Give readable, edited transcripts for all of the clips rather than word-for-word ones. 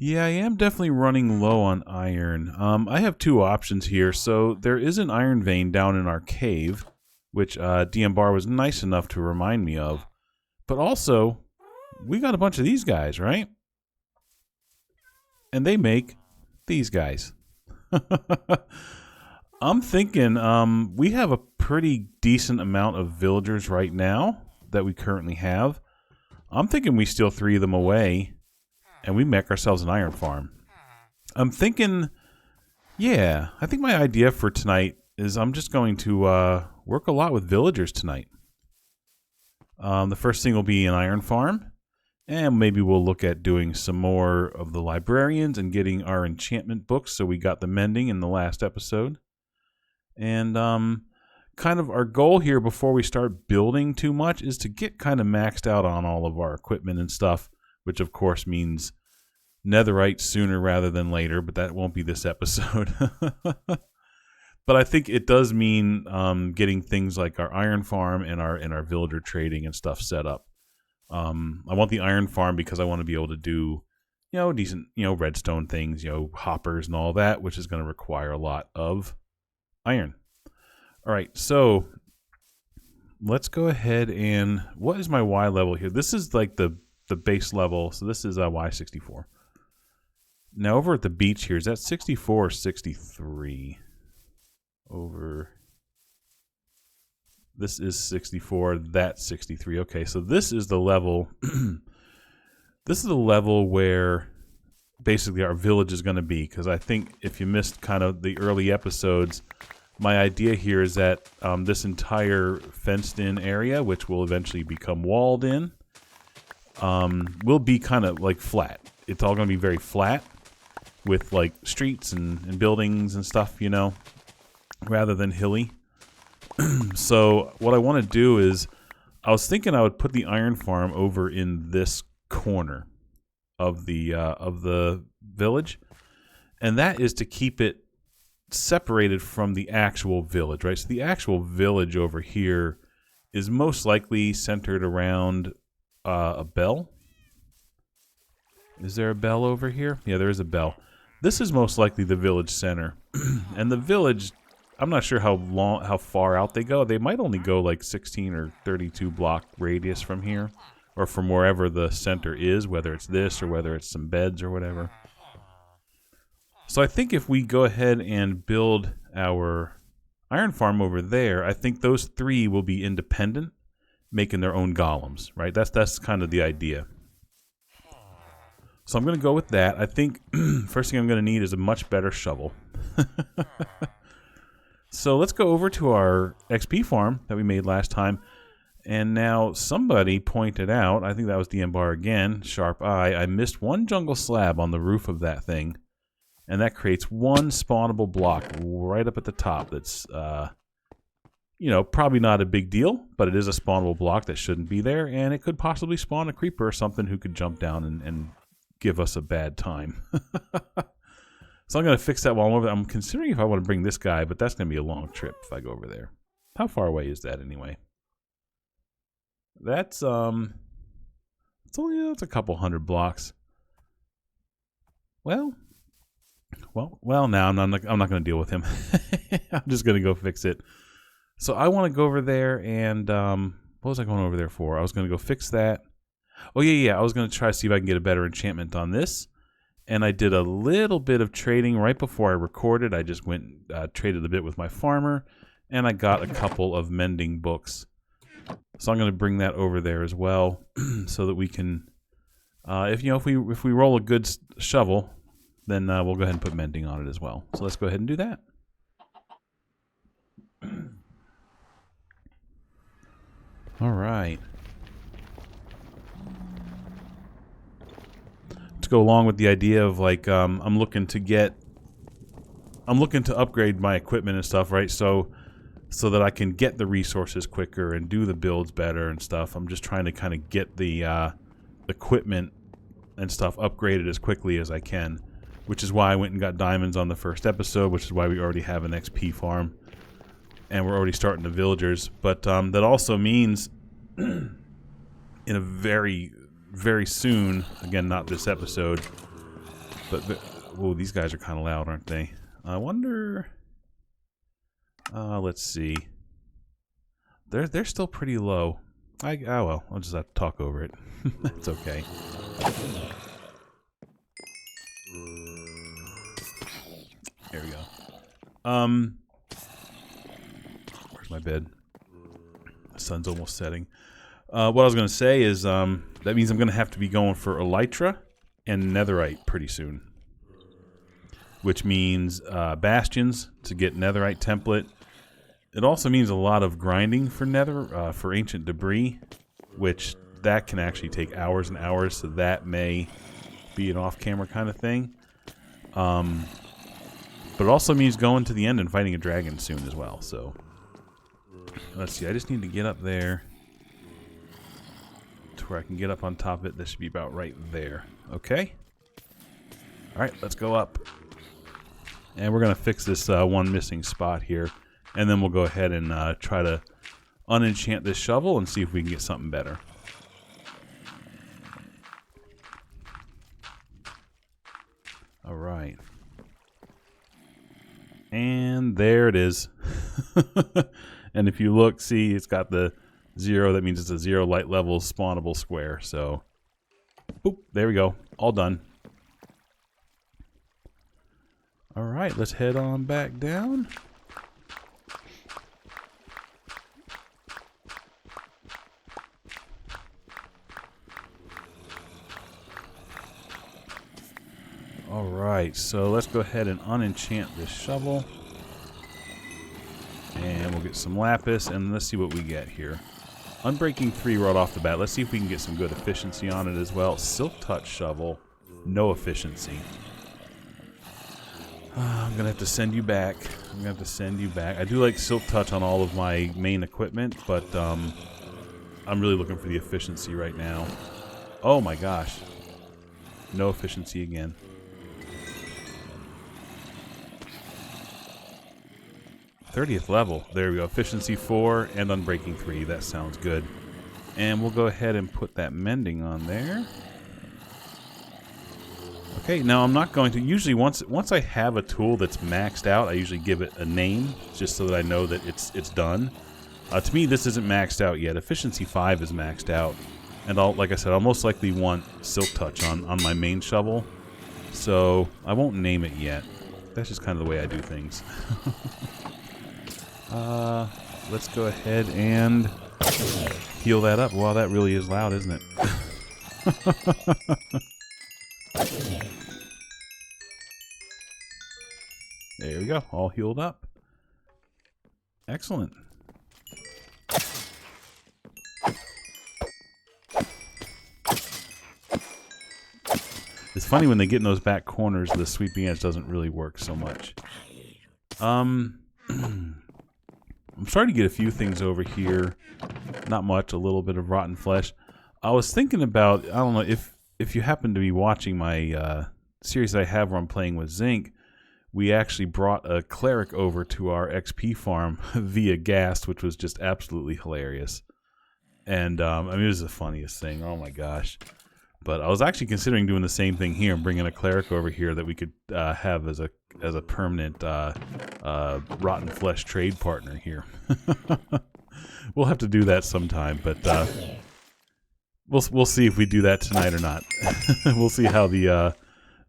Yeah, I am definitely running low on iron. I have two options here. So there is an iron vein down in our cave, which DM Bar was nice enough to remind me of. But also, we got a bunch of these guys, right? And they make these guys. I'm thinking we have a pretty decent amount of villagers right now that we currently have. I'm thinking we steal 3 of them away and we make ourselves an iron farm. I'm thinking, yeah, I think my idea for tonight is I'm just going to work a lot with villagers tonight. The first thing will be an iron farm. And maybe we'll look at doing some more of the librarians and getting our enchantment books. So we got the mending in the last episode. And kind of our goal here before we start building too much is to get kind of maxed out on all of our equipment and stuff, which of course means netherite sooner rather than later, but that won't be this episode. But I think it does mean getting things like our iron farm and our villager trading and stuff set up. I want the iron farm because I want to be able to do, decent, redstone things, hoppers and all that, which is going to require a lot of iron. All right, so let's go ahead and what is my Y level here? This is like the base level, so this is Y64. Now over at the beach here, is that 64 or 63? Over. This is 64, that's 63. Okay, so this is the level. This is the level where basically our village is going to be, because I think if you missed kind of the early episodes, my idea here is that this entire fenced-in area, which will eventually become walled in, will be kind of like flat. It's all going to be very flat with like streets and buildings and stuff, rather than hilly. So what I want to do is, I was thinking I would put the iron farm over in this corner of the village, and that is to keep it separated from the actual village, right? So the actual village over here is most likely centered around a bell. Is there a bell over here? Yeah, there is a bell. This is most likely the village center, and the village, I'm not sure how far out they go. They might only go like 16 or 32 block radius from here, or from wherever the center is, whether it's this or whether it's some beds or whatever. So I think if we go ahead and build our iron farm over there, I think those 3 will be independent, making their own golems, right? That's kind of the idea. So I'm going to go with that. I think first thing I'm going to need is a much better shovel. So let's go over to our XP farm that we made last time. And now somebody pointed out, I think that was DM Bar again, sharp eye, I missed one jungle slab on the roof of that thing. And that creates one spawnable block right up at the top that's, probably not a big deal, but it is a spawnable block that shouldn't be there. And it could possibly spawn a creeper or something who could jump down and give us a bad time. So I'm going to fix that while I'm over there. I'm considering if I want to bring this guy, but that's going to be a long trip if I go over there. How far away is that anyway? That's it's a couple hundred blocks. Well, now I'm not going to deal with him. I'm just going to go fix it. So I want to go over there and what was I going over there for? I was going to go fix that. Oh yeah, I was going to try to see if I can get a better enchantment on this. And I did a little bit of trading right before I recorded. I just went traded a bit with my farmer, and I got a couple of mending books. So I'm going to bring that over there as well, so that we can, if we roll a good shovel, then we'll go ahead and put mending on it as well. So let's go ahead and do that. All right. To go along with the idea of like I'm looking to upgrade my equipment and stuff, right? So that I can get the resources quicker and do the builds better and stuff. I'm just trying to kind of get the equipment and stuff upgraded as quickly as I can, which is why I went and got diamonds on the first episode, which is why we already have an XP farm and we're already starting the villagers. But that also means in a very, very soon, again, not this episode, But whoa, these guys are kind of loud, aren't they? I wonder. Let's see. They're still pretty low. Oh well, I'll just have to talk over it. That's okay. There we go. Where's my bed? The sun's almost setting. What I was going to say is that means I'm going to have to be going for elytra and netherite pretty soon. Which means bastions to get netherite template. It also means a lot of grinding for for ancient debris, which that can actually take hours and hours, so that may be an off-camera kind of thing. But it also means going to the end and fighting a dragon soon as well. So let's see, I just need to get up there to where I can get up on top of it. This should be about right there. Okay? Alright, let's go up. And we're going to fix this one missing spot here. And then we'll go ahead and try to unenchant this shovel and see if we can get something better. Alright. And there it is. And if you look, see, it's got the 0. That means it's a 0 light level spawnable square. So, boop, there we go. All done. Alright, let's head on back down. Alright, so let's go ahead and unenchant this shovel. And we'll get some lapis, and let's see what we get here. Unbreaking 3 right off the bat. Let's see if we can get some good efficiency on it as well. Silk touch shovel, no efficiency. I'm going to have to send you back. I do like silk touch on all of my main equipment, but I'm really looking for the efficiency right now. Oh my gosh. No efficiency again. '30th level. There we go. Efficiency 4 and Unbreaking 3. That sounds good. And we'll go ahead and put that mending on there. Okay, now I'm not going to... Usually once I have a tool that's maxed out, I usually give it a name, just so that I know that it's done. To me, this isn't maxed out yet. Efficiency 5 is maxed out. And like I said, I'll most likely want Silk Touch on my main shovel. So I won't name it yet. That's just kind of the way I do things. Let's go ahead and heal that up. Wow, that really is loud, isn't it? There we go, all healed up. Excellent. It's funny when they get in those back corners, the sweeping edge doesn't really work so much. I'm starting to get a few things over here. Not much, a little bit of rotten flesh. I was thinking about, I don't know, if you happen to be watching my series that I have where I'm playing with zinc, we actually brought a cleric over to our XP farm via Ghast, which was just absolutely hilarious. And, I mean, it was the funniest thing. Oh my gosh. But I was actually considering doing the same thing here and bringing a cleric over here that we could have as a permanent rotten flesh trade partner here. We'll have to do that sometime, but we'll see if we do that tonight or not. We'll see how the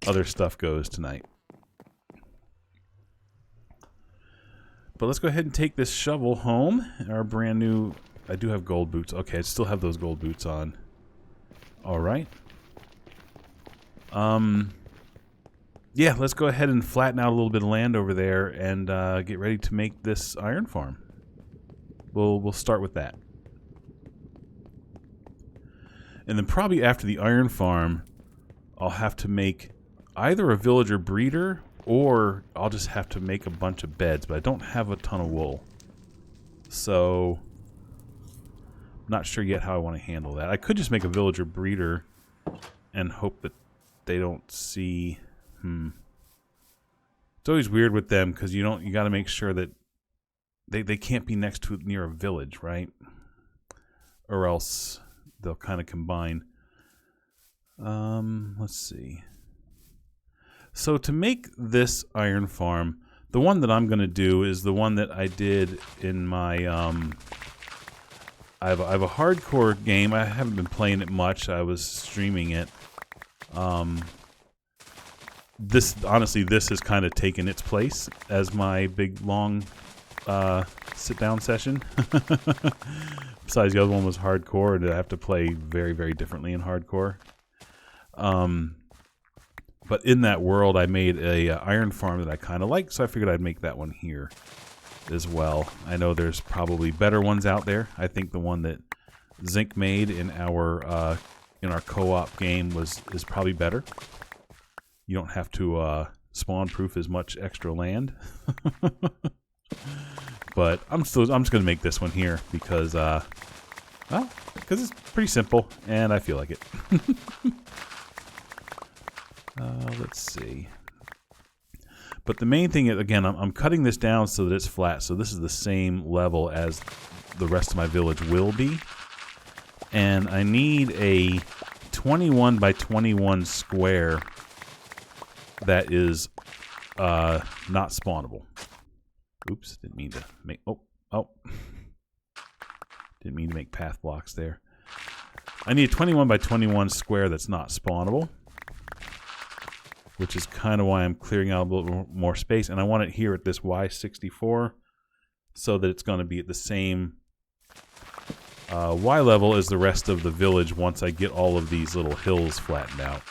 other stuff goes tonight. But let's go ahead and take this shovel home. Our brand new... I do have gold boots. Okay, I still have those gold boots on. Alright. Yeah, let's go ahead and flatten out a little bit of land over there and get ready to make this iron farm. We'll start with that. And then probably after the iron farm, I'll have to make either a villager breeder or I'll just have to make a bunch of beds, but I don't have a ton of wool. So, I'm not sure yet how I want to handle that. I could just make a villager breeder and hope that they don't see... It's always weird with them because you got to make sure that they can't be near a village, right? Or else they'll kind of combine. Let's see. So to make this iron farm, the one that I'm going to do is the one that I did in my... I have a hardcore game. I haven't been playing it much. I was streaming it. Honestly, this has kind of taken its place as my big, long sit-down session. Besides, the other one was hardcore, and I have to play very, very differently in hardcore. But in that world, I made a iron farm that I kind of like, so I figured I'd make that one here as well. I know there's probably better ones out there. I think the one that Zinc made in our co-op game is probably better. You don't have to spawn-proof as much extra land. But I'm just gonna make this one here because it's pretty simple and I feel like it. Let's see. But the main thing, again, I'm cutting this down so that it's flat. So this is the same level as the rest of my village will be. And I need a 21 by 21 square that is not spawnable. Oops, didn't mean to make... Oh. Didn't mean to make path blocks there. I need a 21 by 21 square that's not spawnable, which is kind of why I'm clearing out a little more space. And I want it here at this Y64 so that it's going to be at the same Y level as the rest of the village once I get all of these little hills flattened out.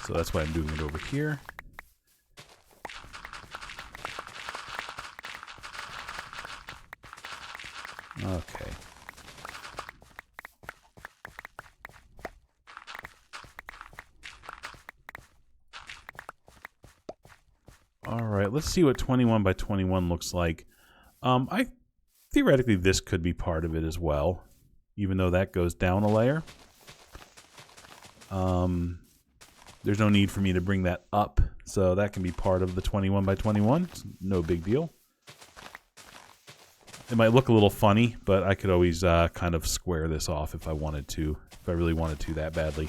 So that's why I'm doing it over here. Okay. Alright, let's see what 21 by 21 looks like. Theoretically, this could be part of it as well, even though that goes down a layer. There's no need for me to bring that up, so that can be part of the 21 by 21. It's no big deal. It might look a little funny, but I could always kind of square this off if I wanted to, if I really wanted to that badly.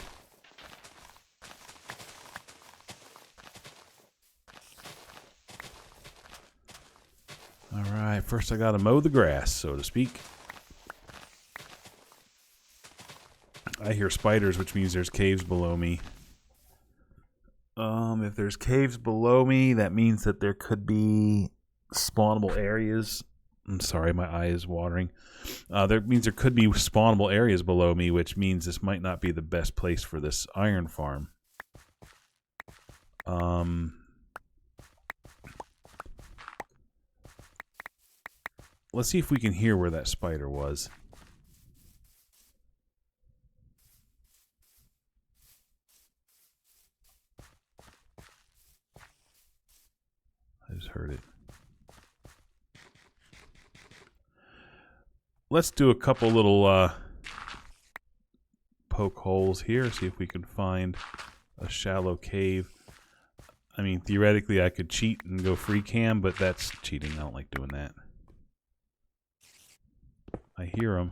Alright, first I gotta mow the grass, so to speak. I hear spiders, which means there's caves below me. If there's caves below me, that means that there could be spawnable areas. I'm sorry, my eye is watering. That means there could be spawnable areas below me, which means this might not be the best place for this iron farm. Let's see if we can hear where that spider was. I just heard it. Let's do a couple little poke holes here, see if we can find a shallow cave. I mean, theoretically I could cheat and go free cam, but that's cheating. I don't like doing that. I hear them.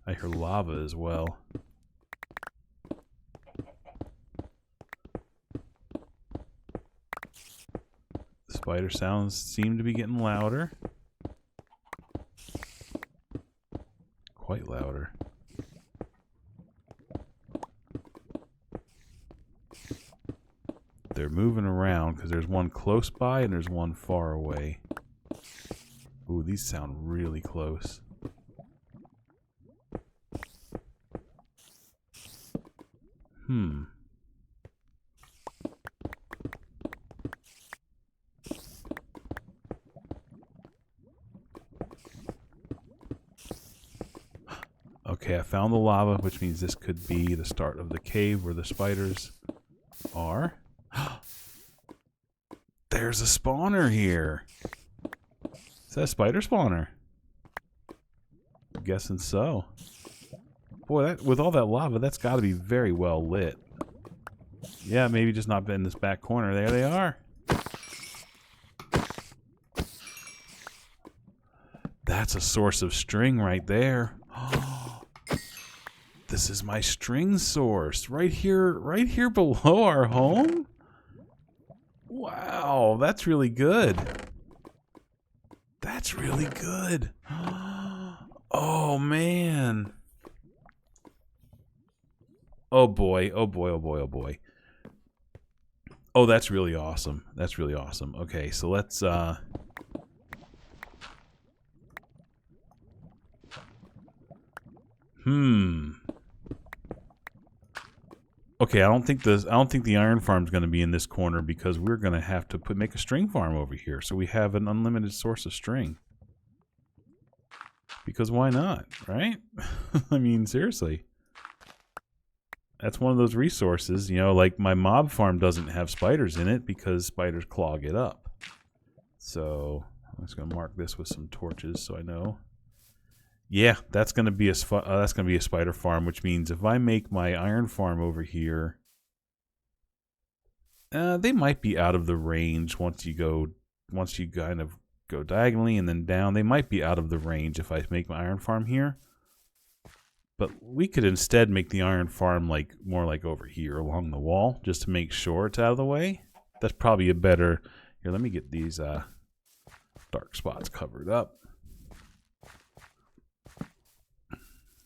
I hear lava as well. The spider sounds seem to be getting louder. Quite louder. They're moving around because there's one close by and there's one far away. Ooh, these sound really close. Okay, I found the lava, which means this could be the start of the cave where the spiders are. There's a spawner here. Is that a spider spawner? I'm guessing so. Boy, with all that lava, that's got to be very well lit. Yeah, maybe just not in this back corner. There they are. That's a source of string right there. This is my string source right here below our home. Wow, that's really good. That's really good. Oh man. Oh boy, oh boy, oh boy, oh boy. Oh, that's really awesome. That's really awesome. Okay, so let's Okay, I don't think the iron farm's going to be in this corner because we're going to have to make a string farm over here so we have an unlimited source of string. Because why not, right? I mean, seriously. That's one of those resources, you know, like my mob farm doesn't have spiders in it because spiders clog it up. So, I'm just going to mark this with some torches so I know. Yeah, that's going to be a spider farm, which means if I make my iron farm over here, they might be out of the range once you kind of go diagonally and then down. They might be out of the range if I make my iron farm here. But we could instead make the iron farm like more like over here along the wall, just to make sure it's out of the way. That's probably a better. Here, let me get these dark spots covered up.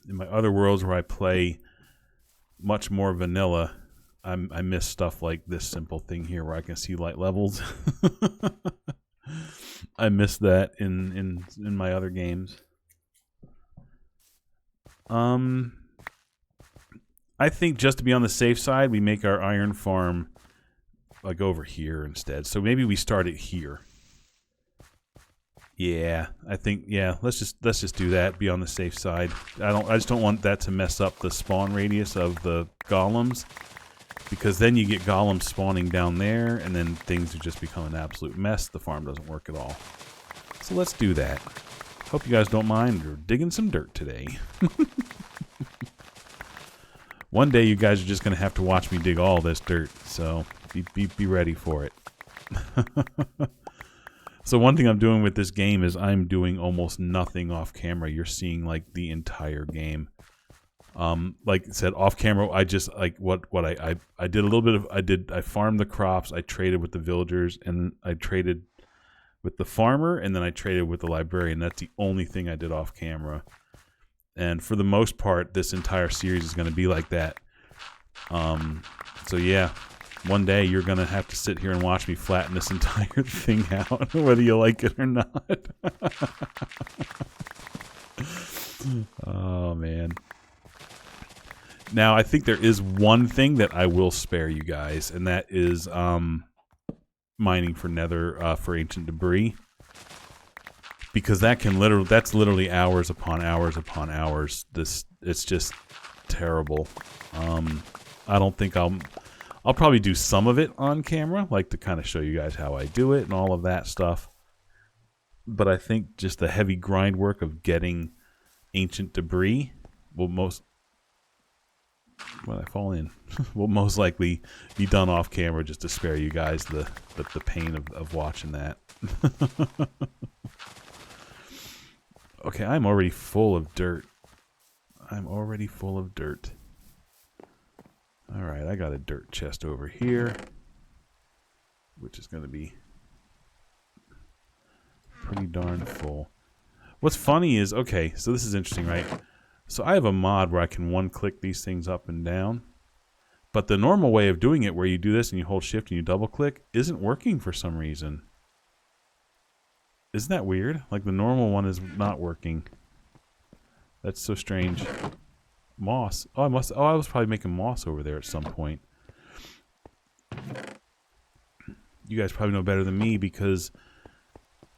In my other worlds where I play much more vanilla, I miss stuff like this simple thing here where I can see light levels. I miss that in my other games. I think just to be on the safe side, we make our iron farm like over here instead. So maybe we start it here. Yeah, I think let's just do that. Be on the safe side. I just don't want that to mess up the spawn radius of the golems, because then you get golems spawning down there, and then things would just become an absolute mess. The farm doesn't work at all. So let's do that. Hope you guys don't mind. We're digging some dirt today. One day you guys are just gonna have to watch me dig all this dirt. So be ready for it. So one thing I'm doing with this game is I'm doing almost nothing off camera. You're seeing like the entire game. Like I said, off camera, I just like what I did a little bit of I farmed the crops, I traded with the villagers, and I traded with the farmer, and then I traded with the librarian. That's the only thing I did off camera. And for the most part, this entire series is going to be like that. So yeah. One day you're going to have to sit here and watch me flatten this entire thing out, whether you like it or not. Oh, man. Now, I think there is one thing that I will spare you guys, and that is mining for nether, for ancient debris. Because that's literally hours upon hours upon hours. It's just terrible. I don't think I'll probably do some of it on camera, like to kind of show you guys how I do it and all of that stuff. But I think just the heavy grind work of getting ancient debris will most likely be done off camera, just to spare you guys the pain of watching that. Okay, I'm already full of dirt. Alright, I got a dirt chest over here, which is going to be pretty darn full. What's funny is, okay, so this is interesting, right? So I have a mod where I can one-click these things up and down, but the normal way of doing it, where you do this and you hold shift and you double-click, isn't working for some reason. Isn't that weird? Like the normal one is not working. That's so strange. Moss. I was probably making moss over there at some point. You guys probably know better than me, because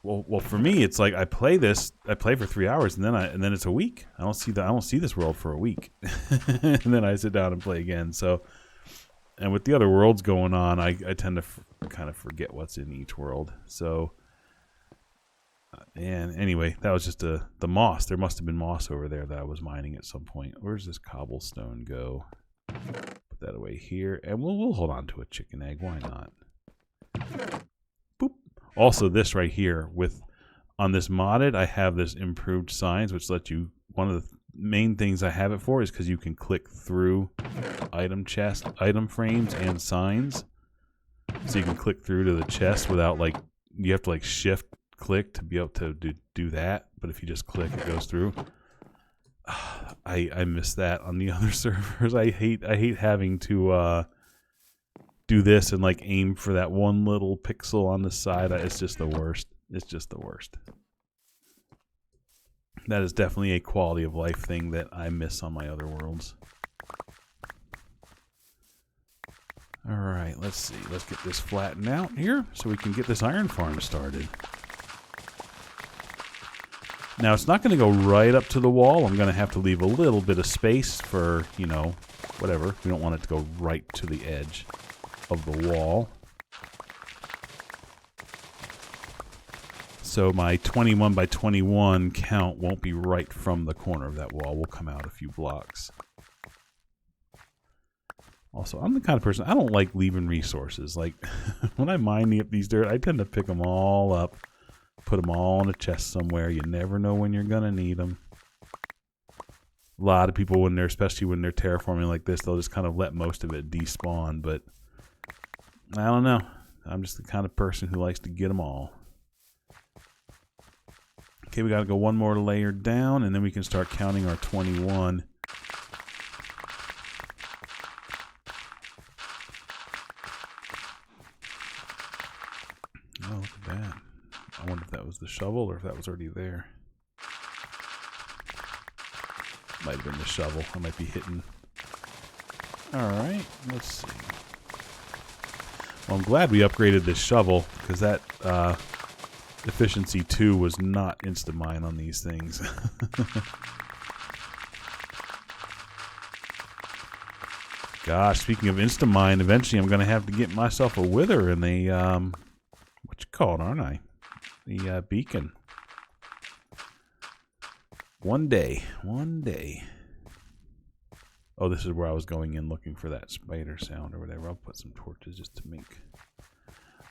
well for me it's like I play for 3 hours and then it's a week. I don't see this world for a week. And then I sit down and play again. So, and with the other worlds going on, I tend to kind of forget what's in each world. So, and anyway, that was just the moss. There must have been moss over there that I was mining at some point. Where's this cobblestone go? Put that away here, and we'll hold on to a chicken egg. Why not? Boop. Also, this right here on this modded, I have this improved signs, which let you. One of main things I have it for is because you can click through item chest, item frames, and signs. So you can click through to the chest without like, you have to like shift click to be able to do that. But if you just click, it goes through. I miss that on the other servers. I hate having to do this and like aim for that one little pixel on the side. It's just the worst. It's just the worst. That is definitely a quality of life thing that I miss on my other worlds. Alright, let's see. Let's get this flattened out here so we can get this iron farm started. Now, it's not going to go right up to the wall. I'm going to have to leave a little bit of space for, you know, whatever. We don't want it to go right to the edge of the wall. So my 21 by 21 count won't be right from the corner of that wall. We'll come out a few blocks. Also, I'm the kind of person, I don't like leaving resources. Like, when I mine up these dirt, I tend to pick them all up, put them all in a chest somewhere. You never know when you're going to need them. A lot of people, especially when they're terraforming like this, they'll just kind of let most of it despawn. But, I don't know. I'm just the kind of person who likes to get them all. Okay, we got to go one more layer down, and then we can start counting our 21. Oh, look at that. I wonder if that was the shovel or if that was already there. Might have been the shovel. I might be hitting. Alright, let's see. Well, I'm glad we upgraded this shovel, because that efficiency 2 was not insta-mine on these things. Gosh, speaking of insta-mine, eventually I'm going to have to get myself a wither and a, what you call it, aren't I? The beacon. One day. Oh, this is where I was going in looking for that spider sound or whatever. I'll put some torches just to make...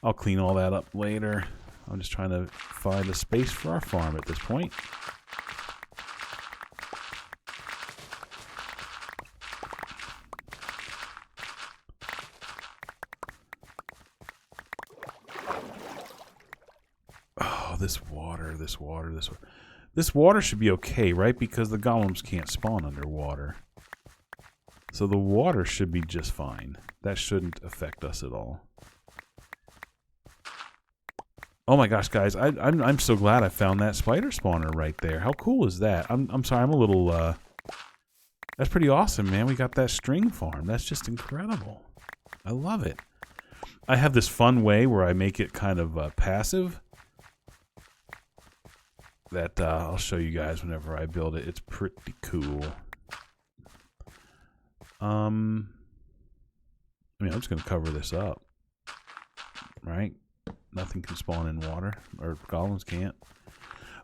I'll clean all that up later. I'm just trying to find a space for our farm at this point. Oh, this water should be okay, right? Because the golems can't spawn underwater. So the water should be just fine. That shouldn't affect us at all. Oh my gosh, guys! I'm so glad I found that spider spawner right there. How cool is that? I'm sorry, I'm a little. That's pretty awesome, man. We got that string farm. That's just incredible. I love it. I have this fun way where I make it kind of passive. That I'll show you guys whenever I build it. It's pretty cool. I mean, I'm just gonna cover this up, right? Nothing can spawn in water, or golems can't.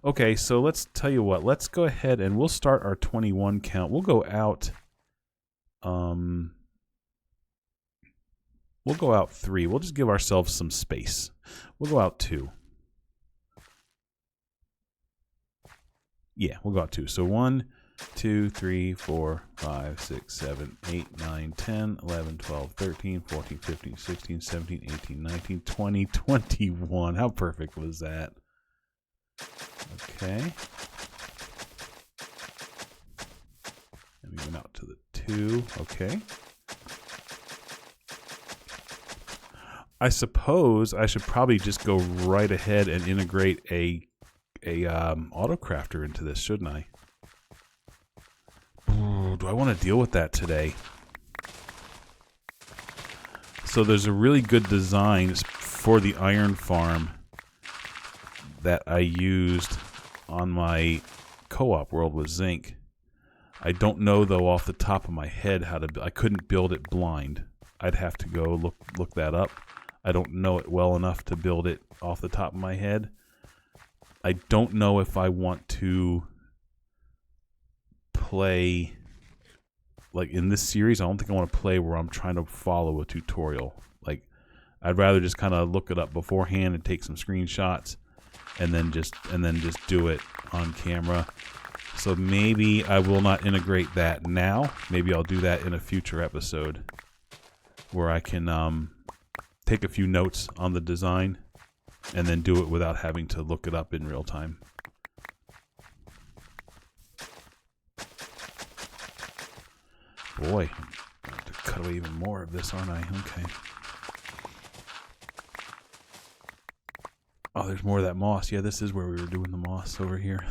Okay, so let's tell you what. Let's go ahead and we'll start our 21 count. We'll go out. We'll go out 3. We'll just give ourselves some space. We'll go out 2. Yeah, we'll go out 2. So 1, 2, 3, 4, 5, 6, 7, 8, 9, 10, 11, 12, 13, 14, 15, 16, 17, 18, 19, 20, 21. How perfect was that? Okay. And we went out to the 2. Okay. I suppose I should probably just go right ahead and integrate a auto crafter into this, shouldn't I? Ooh, do I want to deal with that today? So there's a really good design for the iron farm that I used on my co-op world with zinc. I don't know though off the top of my head how to. I couldn't build it blind. I'd have to go look that up. I don't know it well enough to build it off the top of my head. I don't know if I want to play, like in this series, I don't think I want to play where I'm trying to follow a tutorial. Like, I'd rather just kind of look it up beforehand and take some screenshots and then just do it on camera. So maybe I will not integrate that now. Maybe I'll do that in a future episode where I can take a few notes on the design and then do it without having to look it up in real time. Boy, I have to cut away even more of this, aren't I? Okay. Oh, there's more of that moss. Yeah, this is where we were doing the moss over here.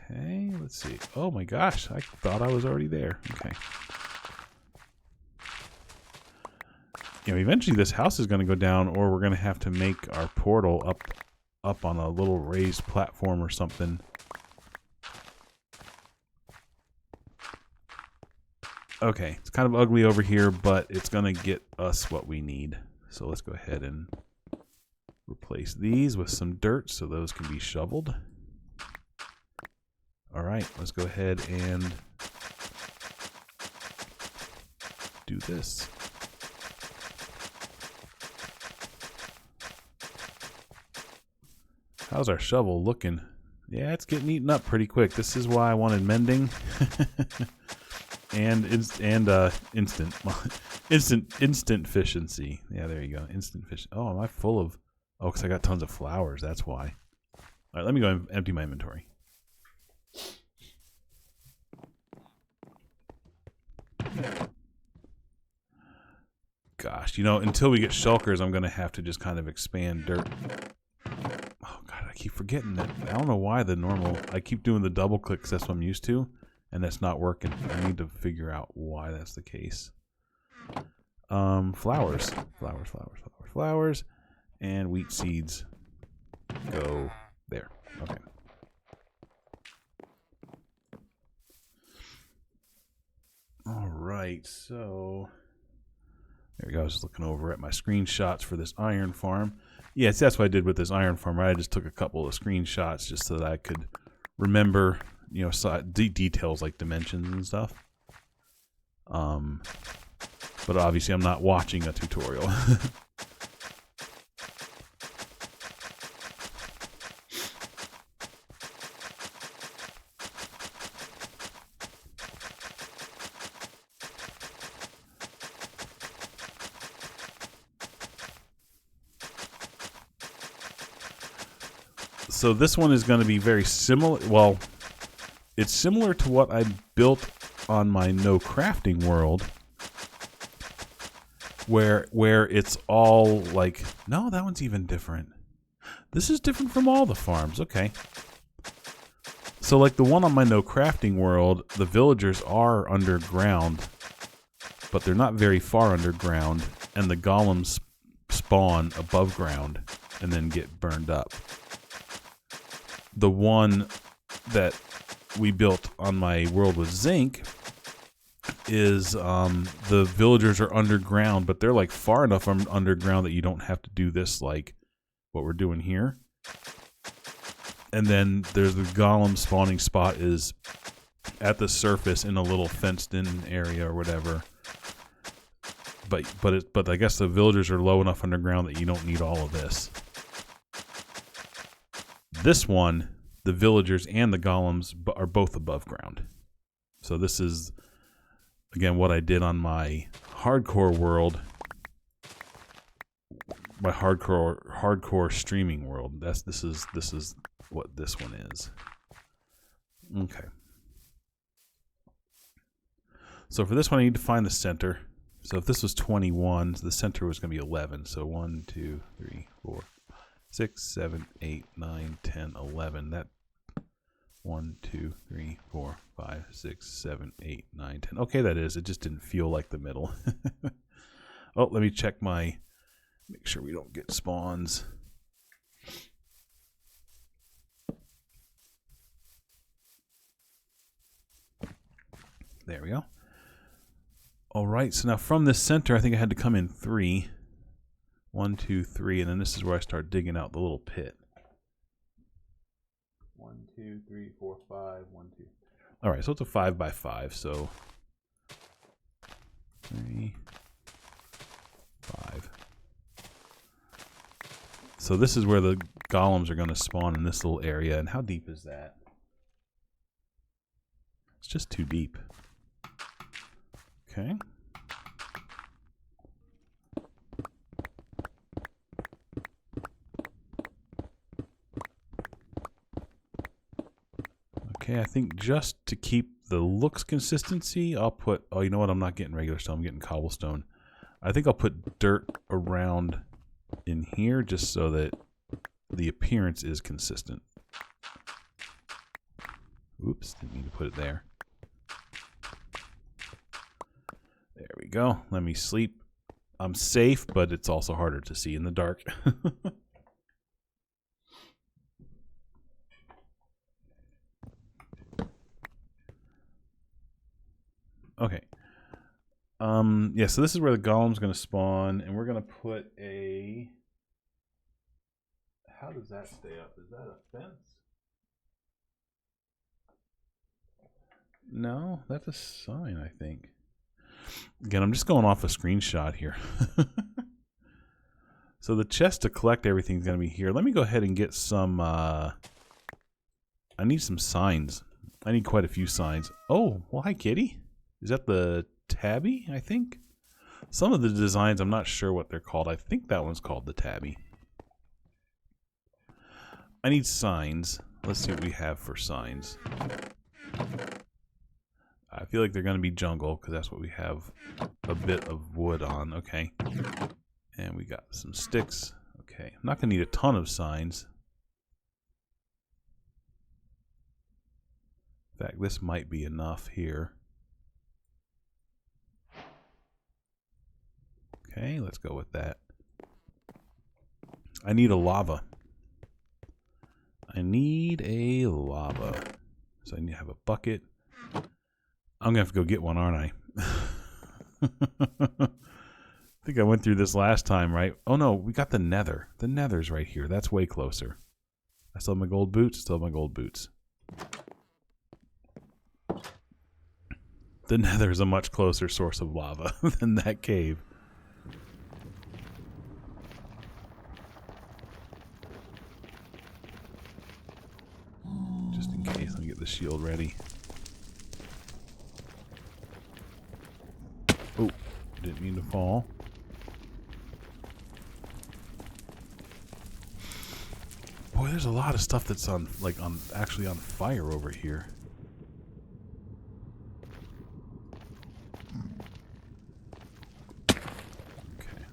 Okay, let's see. Oh my gosh, I thought I was already there. Okay. You know, eventually this house is going to go down, or we're going to have to make our portal up on a little raised platform or something. Okay, it's kind of ugly over here, but it's going to get us what we need. So let's go ahead and replace these with some dirt so those can be shoveled. All right, let's go ahead and do this. How's our shovel looking? Yeah, it's getting eaten up pretty quick. This is why I wanted mending. and instant efficiency. Yeah, there you go. Instant efficiency. Oh, am I full of... Oh, because I got tons of flowers. That's why. All right, let me go and empty my inventory. Gosh, you know, until we get shulkers, I'm going to have to just kind of expand dirt. Oh, God, I keep forgetting that. I don't know why I keep doing the double click because that's what I'm used to, and that's not working. I need to figure out why that's the case. Flowers. Flowers. And wheat seeds go there. Okay. All right, so there we go. I was looking over at my screenshots for this iron farm. Yes, that's what I did with this iron farm, right? I just took a couple of screenshots just so that I could remember, you know, details like dimensions and stuff. But obviously I'm not watching a tutorial. So this one is going to be very similar. Well, it's similar to what I built on my no crafting world, where it's all like, no, that one's even different. This is different from all the farms. Okay. So like the one on my no crafting world, the villagers are underground, but they're not very far underground, and the golems spawn above ground and then get burned up. The one that we built on my world with zinc is the villagers are underground, but they're like far enough underground that you don't have to do this like what we're doing here. And then there's the golem spawning spot is at the surface in a little fenced in area or whatever. But I guess the villagers are low enough underground that you don't need all of this. This one, the villagers and the golems are both above ground. So this is, again, what I did on my hardcore world, my hardcore streaming world. This is what this one is. Okay. So for this one, I need to find the center. So if this was 21, the center was going to be 11. So 1, 2, 3, 4, 6, 7, 8, 9, 10, 11. That 1, 2, 3, 4, 5, 6, 7, 8, 9, 10. Okay, that is. It just didn't feel like the middle. Oh, let me check make sure we don't get spawns. There we go. All right, so now from this center, I think I had to come in 3. 1, 2, 3, and then this is where I start digging out the little pit. 1, 2, 3, 4, 5, 1, 2. All right, so it's a 5 by 5, so 3, 5, So this is where the golems are going to spawn in this little area. And how deep is that? It's just too deep. Okay. Okay, I think just to keep the looks consistency, I'll put... Oh, you know what? I'm not getting regular stone. I'm getting cobblestone. I think I'll put dirt around in here just so that the appearance is consistent. Oops, didn't mean to put it there. There we go. Let me sleep. I'm safe, but it's also harder to see in the dark. Okay. Yeah, so this is where the golem's going to spawn, and we're going to put a... How does that stay up? Is that a fence? No, that's a sign, I think. Again, I'm just going off a screenshot here. So the chest to collect everything is going to be here. Let me go ahead and get some... I need some signs. I need quite a few signs. Oh, well, hi, kitty. Is that the tabby, I think? Some of the designs, I'm not sure what they're called. I think that one's called the tabby. I need signs. Let's see what we have for signs. I feel like they're going to be jungle because that's what we have a bit of wood on. Okay. And we got some sticks. Okay. I'm not going to need a ton of signs. In fact, this might be enough here. Okay, let's go with that. I need a lava. I need a lava. So I need to have a bucket. I'm going to have to go get one, aren't I? I think I went through this last time, right? Oh no, we got the nether. The nether's right here. That's way closer. I still have my gold boots. Still have my gold boots. The nether is a much closer source of lava than that cave. Just in case, let me get the shield ready. Oh, didn't mean to fall. Boy, there's a lot of stuff that's actually on fire over here. Okay.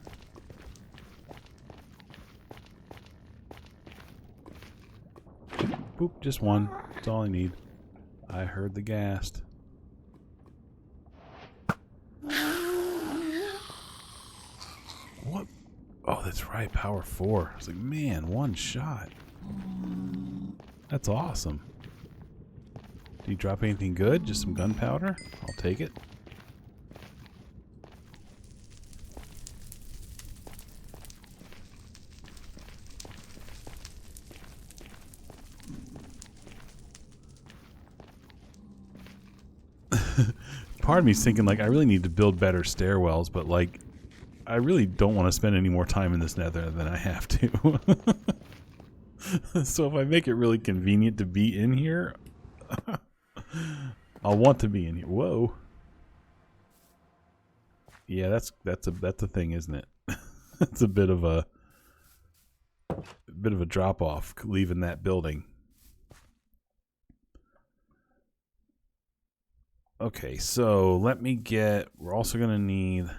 Boop, just one. That's all I need. I heard the ghast. What? Oh, that's right. Power 4. I was like, man, one shot. That's awesome. Do you drop anything good? Just some gunpowder? I'll take it. Part of me's thinking, like, I really need to build better stairwells, but, like, I really don't want to spend any more time in this nether than I have to. So if I make it really convenient to be in here, I'll want to be in here. Whoa. Yeah, that's a thing, isn't it? It's a bit of a drop off leaving that building. Okay, so let me get... We're also going to need a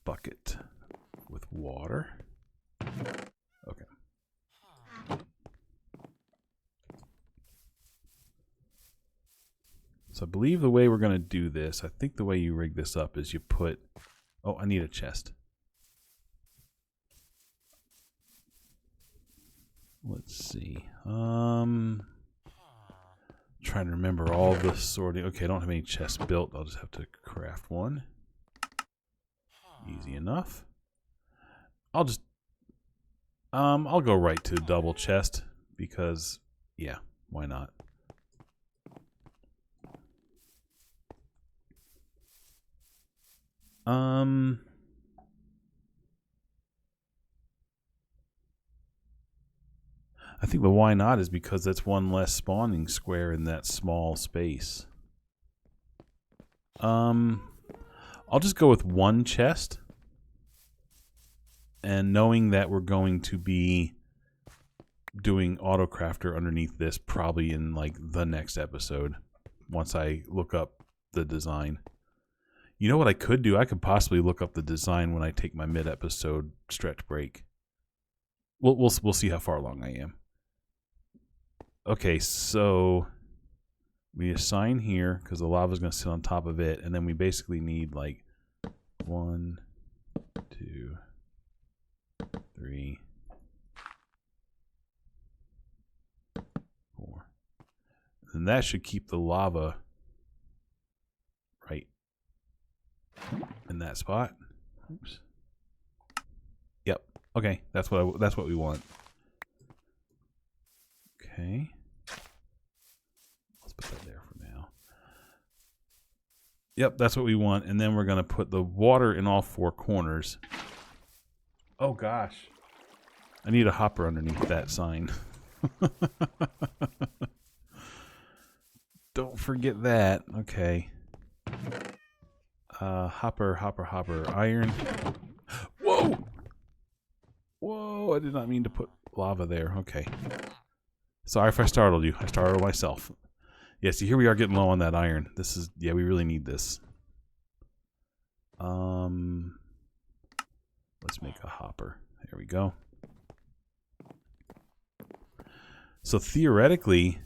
bucket with water. Okay. So I believe the way we're going to do this, I think the way you rig this up is you put... Oh, I need a chest. Let's see. Trying to remember all the sorting. Okay, I don't have any chests built. I'll just have to craft one. Easy enough. I'll go right to double chest because, yeah, why not? think the why not is because that's one less spawning square in that small space. I'll just go with one chest. And knowing that we're going to be doing AutoCrafter underneath this probably in like the next episode once I look up the design. You know what I could do? I could possibly look up the design when I take my mid-episode stretch break. We'll see how far along I am. Okay, so we assign here because the lava is going to sit on top of it, and then we basically need like 1, 2, 3, 4. And that should keep the lava right in that spot. Oops. Yep. Okay, that's what we want. Okay. Let's put that there for now. Yep, that's what we want. And then we're going to put the water in all 4 corners. Oh gosh. I need a hopper underneath that sign. Don't forget that. Okay. Hopper, iron. Whoa! Whoa, I did not mean to put lava there. Okay. Sorry if I startled you. I startled myself. Yeah, see, here we are getting low on that iron. This is, yeah, we really need this. Let's make a hopper. There we go. So theoretically,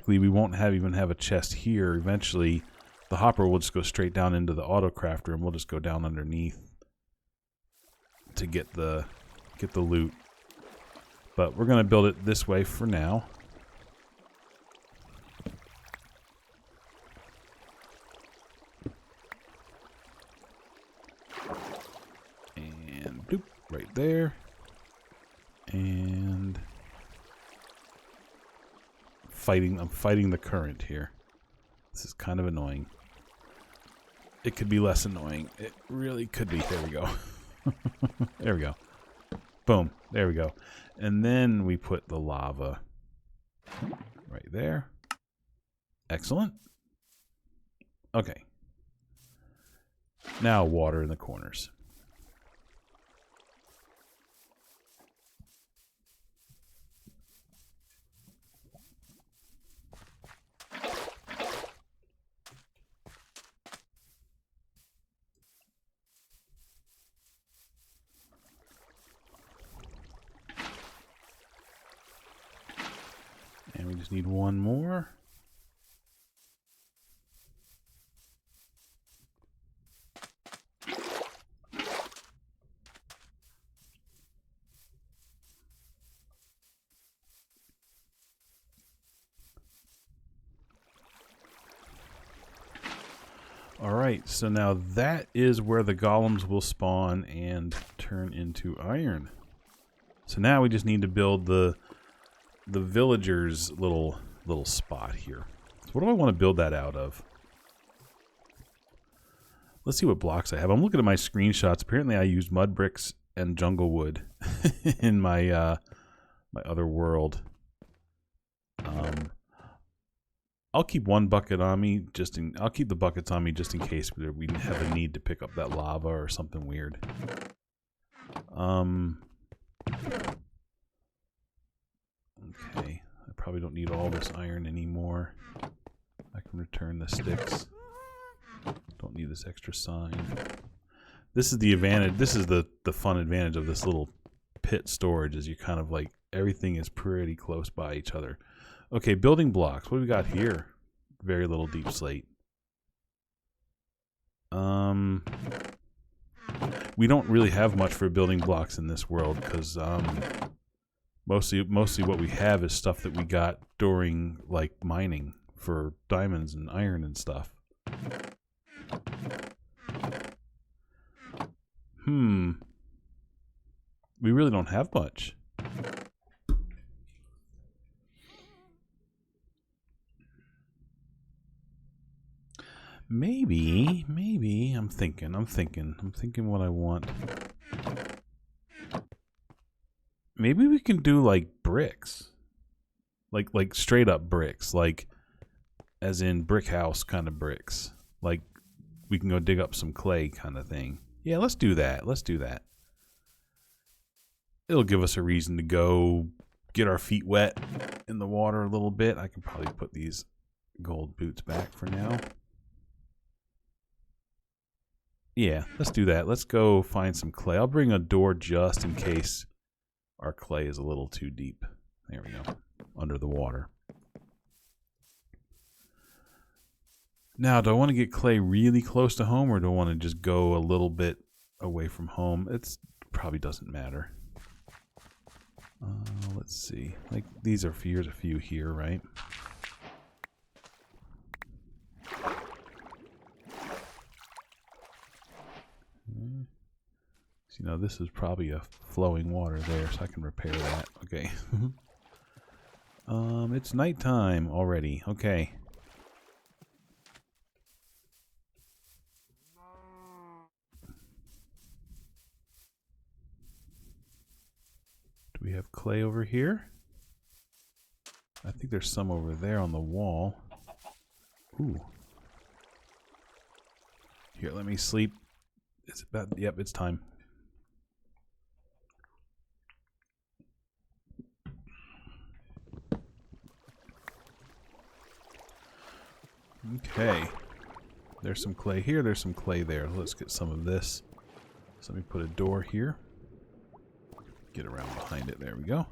we won't even have a chest here. Eventually, the hopper will just go straight down into the AutoCrafter, and we'll just go down underneath to get the loot. But we're going to build it this way for now. And bloop, right there. And I'm fighting the current here. This is kind of annoying. It could be less annoying. It really could be. There we go. There we go. Boom. There we go. And then we put the lava right there. Excellent. Okay. Now water in the corners. And we just need one more. Alright, so now that is where the golems will spawn and turn into iron. So now we just need to build the villagers' little spot here. So what do I want to build that out of? Let's see what blocks I have. I'm looking at my screenshots. Apparently I used mud bricks and jungle wood in my my other world. I'll keep one bucket on me I'll keep the buckets on me just in case we have a need to pick up that lava or something weird. Okay, I probably don't need all this iron anymore. I can return the sticks. Don't need this extra sign. This is the advantage. This is the fun advantage of this little pit storage is you kind of like everything is pretty close by each other. Okay, building blocks. What do we got here? Very little deep slate. We don't really have much for building blocks in this world because mostly what we have is stuff that we got during like mining for diamonds and iron and stuff. We really don't have much. Maybe I'm thinking what I want. maybe we can do like bricks. Like straight up bricks, like as in brick house kind of bricks. Like we can go dig up some clay kind of thing. Yeah, let's do that. Let's do that. It'll give us a reason to go get our feet wet in the water a little bit. I can probably put these gold boots back for now. Yeah, let's do that. Let's go find some clay. I'll bring a door just in case our clay is a little too deep. There we go. Under the water. Now, do I want to get clay really close to home, or do I want to just go a little bit away from home? It probably doesn't matter. Let's see. Like these are here's a few here, right? So, this is probably a flowing water there, so I can repair that. Okay. It's nighttime already. Okay. Do we have clay over here? I think there's some over there on the wall. Ooh. Here, let me sleep. It's about, yep, it's time. Okay. There's some clay here, there's some clay there. Let's get some of this. So let me put a door here. Get around behind it. There we go.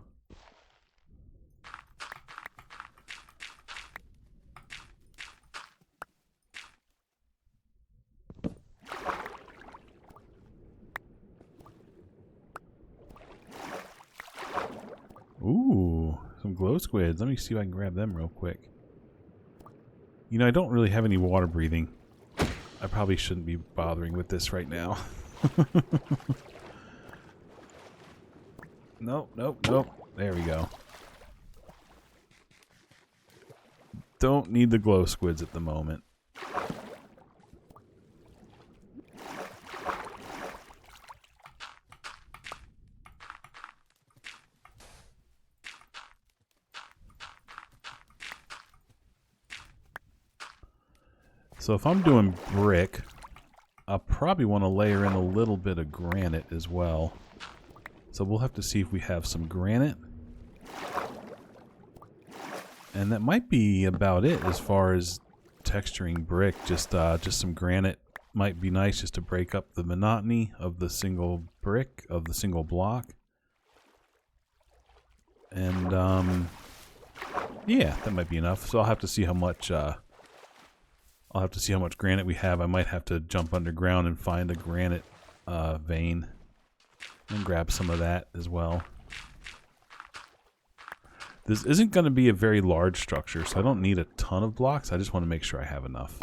Ooh, some glow squids. Let me see if I can grab them real quick. I don't really have any water breathing. I probably shouldn't be bothering with this right now. Nope, nope, nope. There we go. Don't need the glow squids at the moment. So if I'm doing brick, I'll probably want to layer in a little bit of granite as well. So we'll have to see if we have some granite. And that might be about it as far as texturing brick. Just some granite might be nice just to break up the monotony of the single brick, of the single block. And yeah, that might be enough. So I'll have to see how much granite we have. I might have to jump underground and find a granite vein and grab some of that as well. This isn't going to be a very large structure, so I don't need a ton of blocks. I just want to make sure I have enough.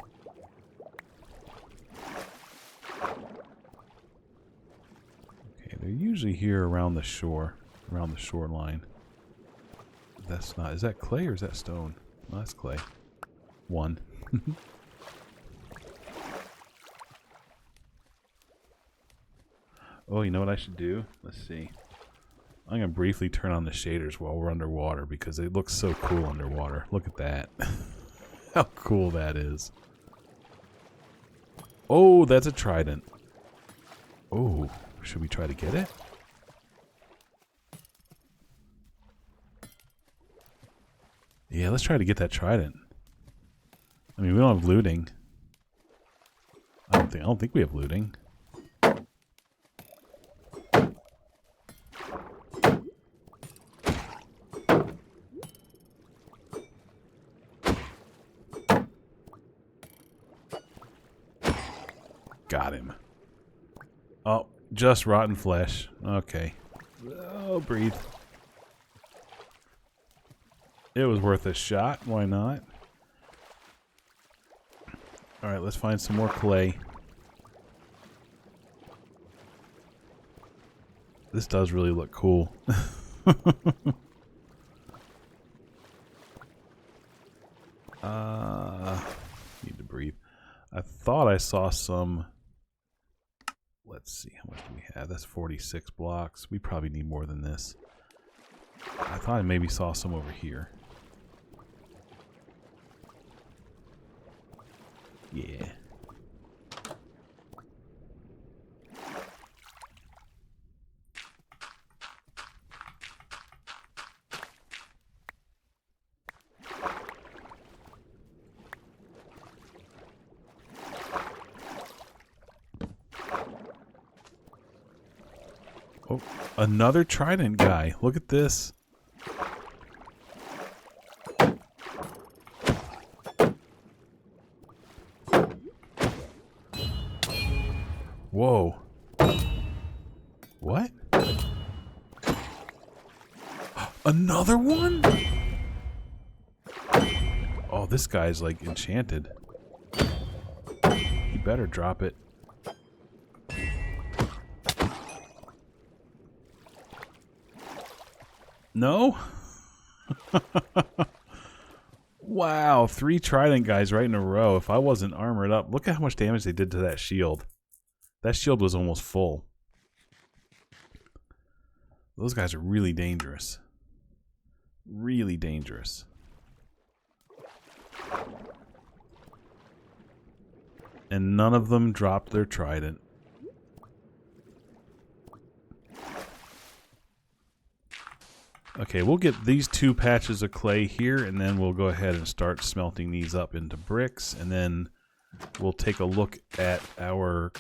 Okay, they're usually here around the shore, around the shoreline. That's not... Is that clay or is that stone? No, that's clay. One. Oh, you know what I should do? Let's see. I'm going to briefly turn on the shaders while we're underwater because it looks so cool underwater. Look at that. How cool that is. Oh, that's a trident. Oh, should we try to get it? Yeah, let's try to get that trident. I mean, we don't have looting. I don't think we have looting. Got him. Oh, just rotten flesh. Okay. Oh, breathe. It was worth a shot. Why not? Alright, let's find some more clay. This does really look cool. Need to breathe. I thought I saw some... Let's see, how much do we have? That's 46 blocks. We probably need more than this. I thought I maybe saw some over here. Yeah. Oh, another trident guy. Look at this. Whoa. What? Another one? Oh, this guy's like enchanted. You better drop it. No? Wow, 3 trident guys right in a row. If I wasn't armored up, look at how much damage they did to that shield. That shield was almost full. Those guys are really dangerous. Really dangerous. And none of them dropped their trident. Okay, we'll get these 2 patches of clay here, and then we'll go ahead and start smelting these up into bricks, and then we'll take a look at our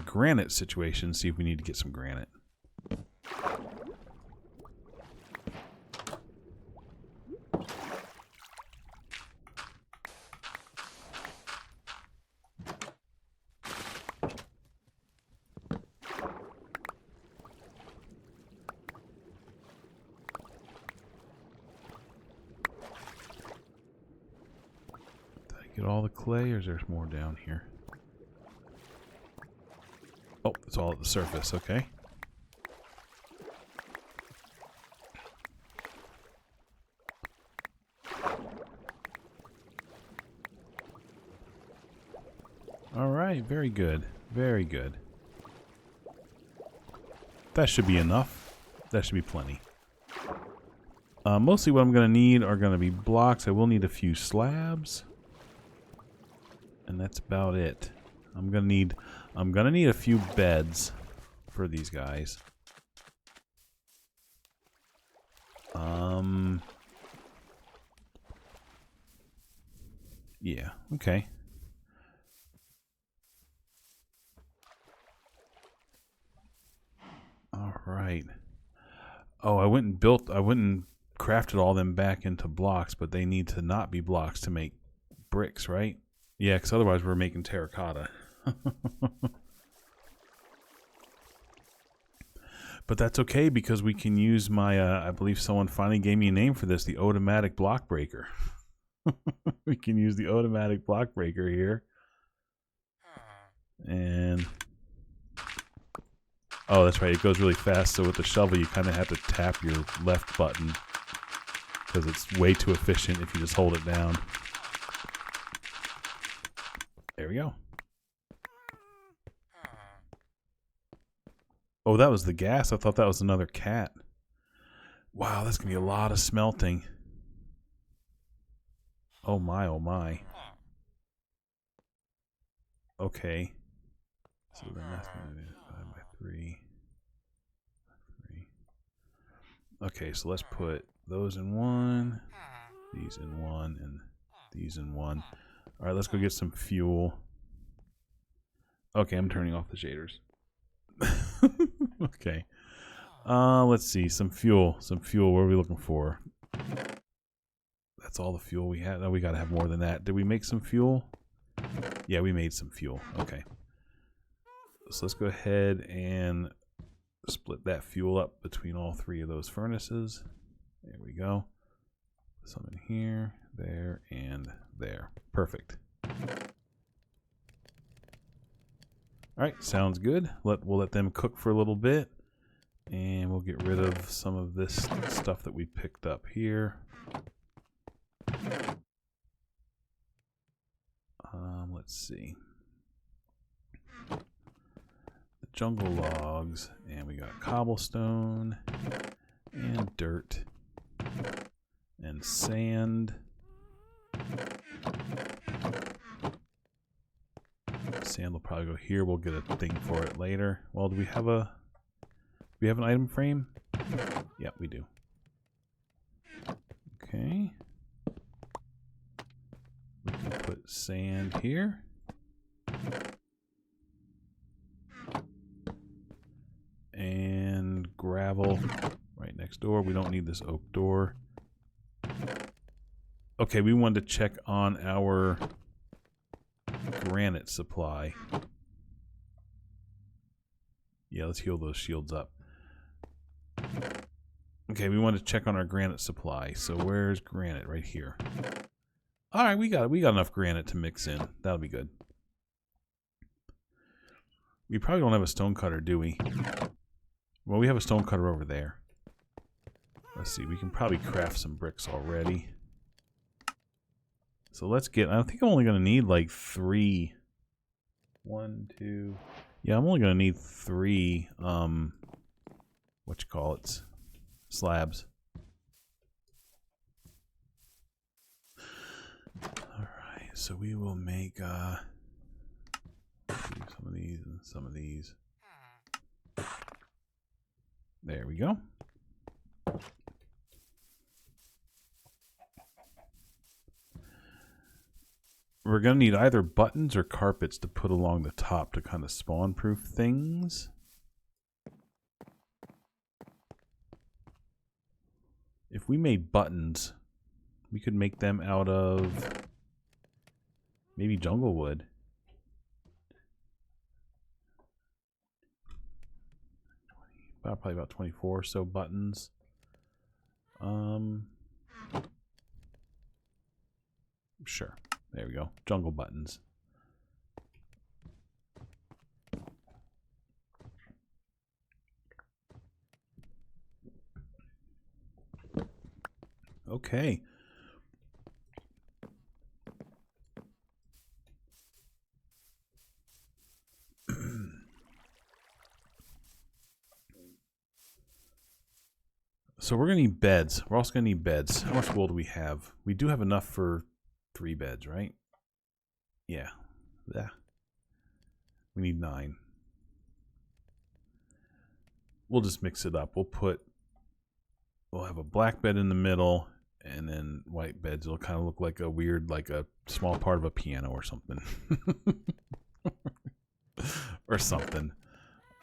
granite situation, see if we need to get some granite. Get all the clay, or is there more down here? Oh, it's all at the surface, okay. Alright, very good. Very good. That should be enough. That should be plenty. Mostly what I'm going to need are going to be blocks. I will need a few slabs. And that's about it. I'm gonna need a few beds for these guys. Yeah, okay. All right. Oh, I went and crafted all them back into blocks, but they need to not be blocks to make bricks, right? Yeah, because otherwise we're making terracotta. But that's okay because we can use my, I believe someone finally gave me a name for this, the automatic block breaker. We can use the automatic block breaker here. And, oh, that's right, it goes really fast, so with the shovel you kind of have to tap your left button because it's way too efficient if you just hold it down. There we go. Oh, that was the gas. I thought that was another cat. Wow, that's going to be a lot of smelting. Oh my, oh my. Okay. So then that's going to be 5 by 3. Okay, so let's put those in one, these in one, and these in one. Alright, let's go get some fuel. Okay, I'm turning off the shaders. Okay. Let's see. Some fuel. What are we looking for? That's all the fuel we had. Oh, we gotta have more than that. Did we make some fuel? Yeah, we made some fuel. Okay. So let's go ahead and split that fuel up between all 3 of those furnaces. There we go. Some in here, there, and there. Perfect. Alright, sounds good. We'll let them cook for a little bit. And we'll get rid of some of this stuff that we picked up here. Let's see. The jungle logs. And we got cobblestone. And dirt. And sand. Sand will probably go here. We'll get a thing for it later. Well, do we have an item frame? Yeah, we do. Okay. We can put sand here. And gravel right next door. We don't need this oak door. Okay, we wanted to check on our granite supply. Yeah, let's heal those shields up. Okay, we want to check on our granite supply. So where's granite? Right here. All right, we got enough granite to mix in. That'll be good. We probably don't have a stone cutter, do we? Well, we have a stone cutter over there. Let's see, we can probably craft some bricks already. So let's get, I think I'm only going to need like 3. 1, 2. Yeah, I'm only going to need 3, slabs. Alright, so we will make, some of these and some of these. There we go. We're going to need either buttons or carpets to put along the top to kind of spawn-proof things. If we made buttons, we could make them out of maybe jungle wood. Probably about 24 or so buttons. Sure. There we go. Jungle buttons. Okay. So we're going to need beds. We're also going to need beds. How much wool do we have? We do have enough for 3 beds, right? Yeah. Yeah. We need 9. We'll just mix it up. We'll have a black bed in the middle and then white beds. It'll kind of look like a weird, like a small part of a piano or something. Or something.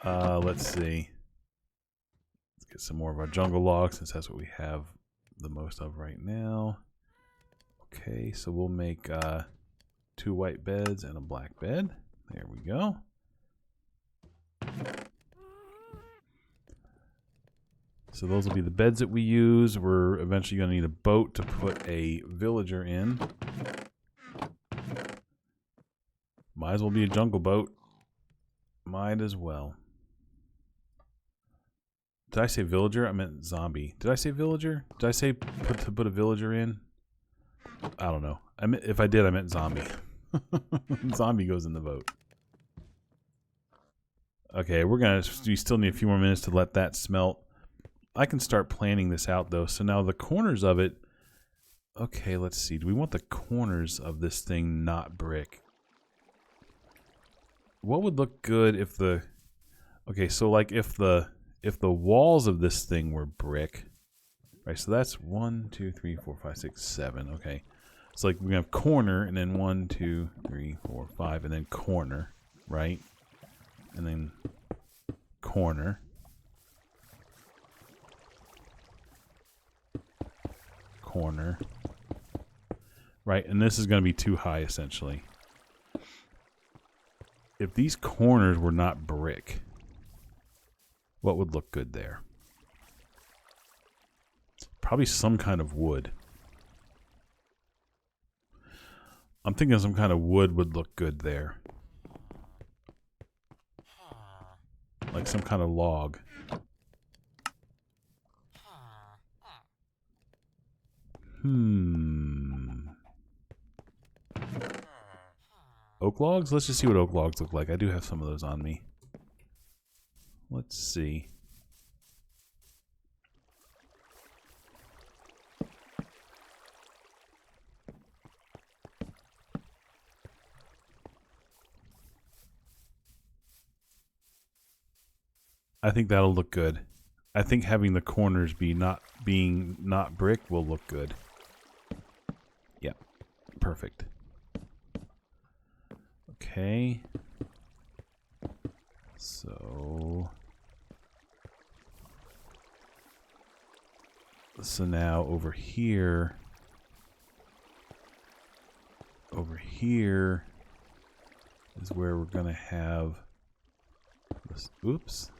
Let's see. Let's get some more of our jungle logs since that's what we have the most of right now. Okay, so we'll make 2 white beds and a black bed. There we go. So those will be the beds that we use. We're eventually going to need a boat to put a villager in. Might as well be a jungle boat. Might as well. Did I say villager? I meant zombie. Did I say villager? Did I say put a villager in? I don't know. If I did, I meant zombie. Zombie goes in the boat. Okay, we still need a few more minutes to let that smelt. I can start planning this out though. So now the corners of it. Okay, let's see. Do we want the corners of this thing not brick? What would look good if the... Okay, so like if the walls of this thing were brick. Right, so that's 1, 2, 3, 4, 5, 6, 7. Okay. It's like we have corner and then 1, 2, 3, 4, 5 and then corner, right? And then corner. Corner. Right, and this is going to be too high essentially. If these corners were not brick, what would look good there? Probably some kind of wood. I'm thinking some kind of wood would look good there. Like some kind of log. Oak logs? Let's just see what oak logs look like. I do have some of those on me. Let's see. I think that'll look good. I think having the corners being not brick will look good. Yeah, perfect. Okay. So now over here is where we're gonna have this, oops,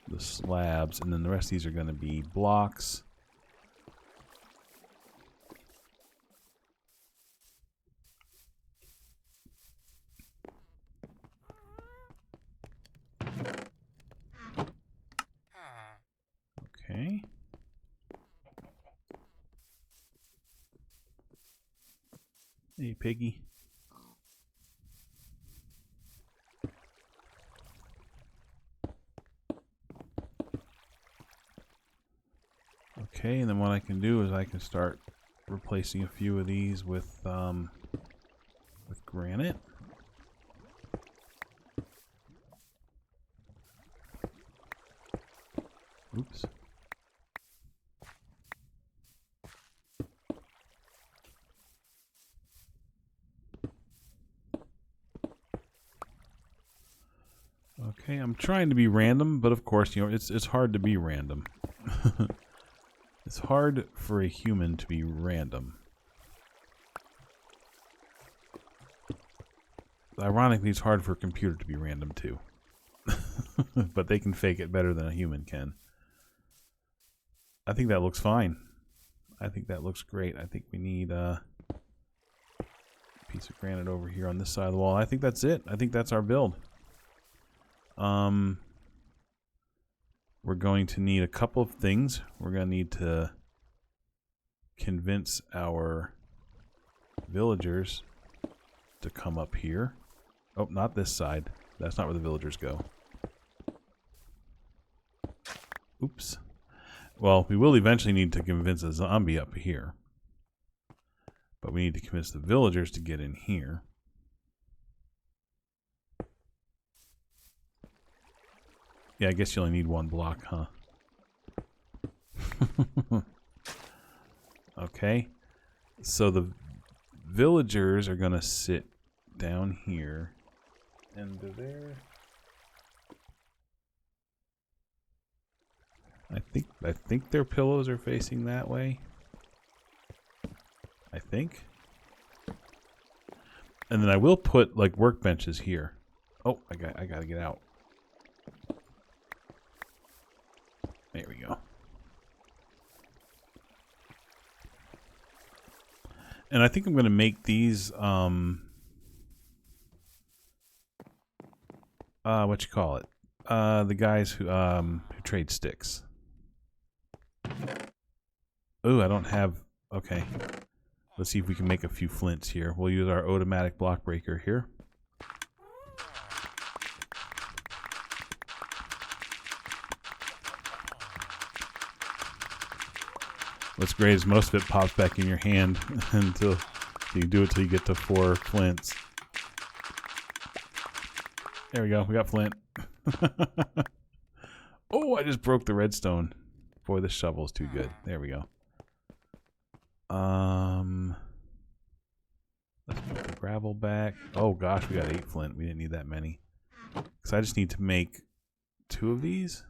the slabs, and then the rest of these are gonna be blocks. Okay. Hey, piggy. Okay, and then what I can do is I can start replacing a few of these with granite. Oops. Okay, I'm trying to be random, but of course, you know, it's hard to be random. It's hard for a human to be random. Ironically, it's hard for a computer to be random too. But they can fake it better than a human can. I think that looks fine. I think that looks great. I think we need a piece of granite over here on this side of the wall. I think that's it. I think that's our build. We're going to need a couple of things. We're going to need to convince our villagers to come up here. Oh, not this side. That's not where the villagers go. Oops. Well, we will eventually need to convince a zombie up here. But we need to convince the villagers to get in here. Yeah, I guess you only need one block, huh? Okay. So the villagers are going to sit down here. And I think their pillows are facing that way. I think. And then I will put like workbenches here. Oh, I got to get out. There we go. And I think I'm going to make these what you call it? The guys who trade sticks. Oh, I don't have. Okay. Let's see if we can make a few flints here. We'll use our automatic block breaker here. What's great is most of it pops back in your hand until you do it till you get to 4 flints. There we go. We got flint. Oh, I just broke the redstone. Boy, this shovel's too good. There we go. Let's put the gravel back. Oh gosh, we got 8 flint. We didn't need that many. So I just need to make 2 of these.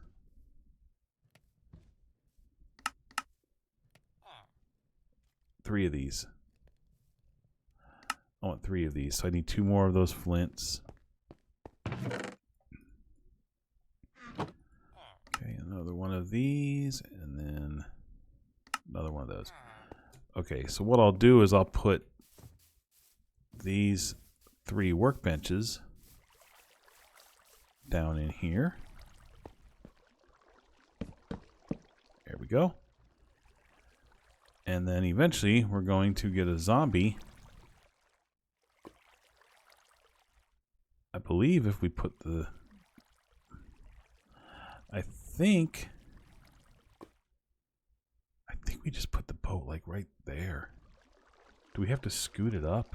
Three of these. I want 3 of these, so I need 2 more of those flints. Okay, another one of these, and then another one of those. Okay, so what I'll do is I'll put these 3 workbenches down in here. There we go. And then eventually we're going to get a zombie. I believe if we put the... I think we just put the boat like right there. Do we have to scoot it up?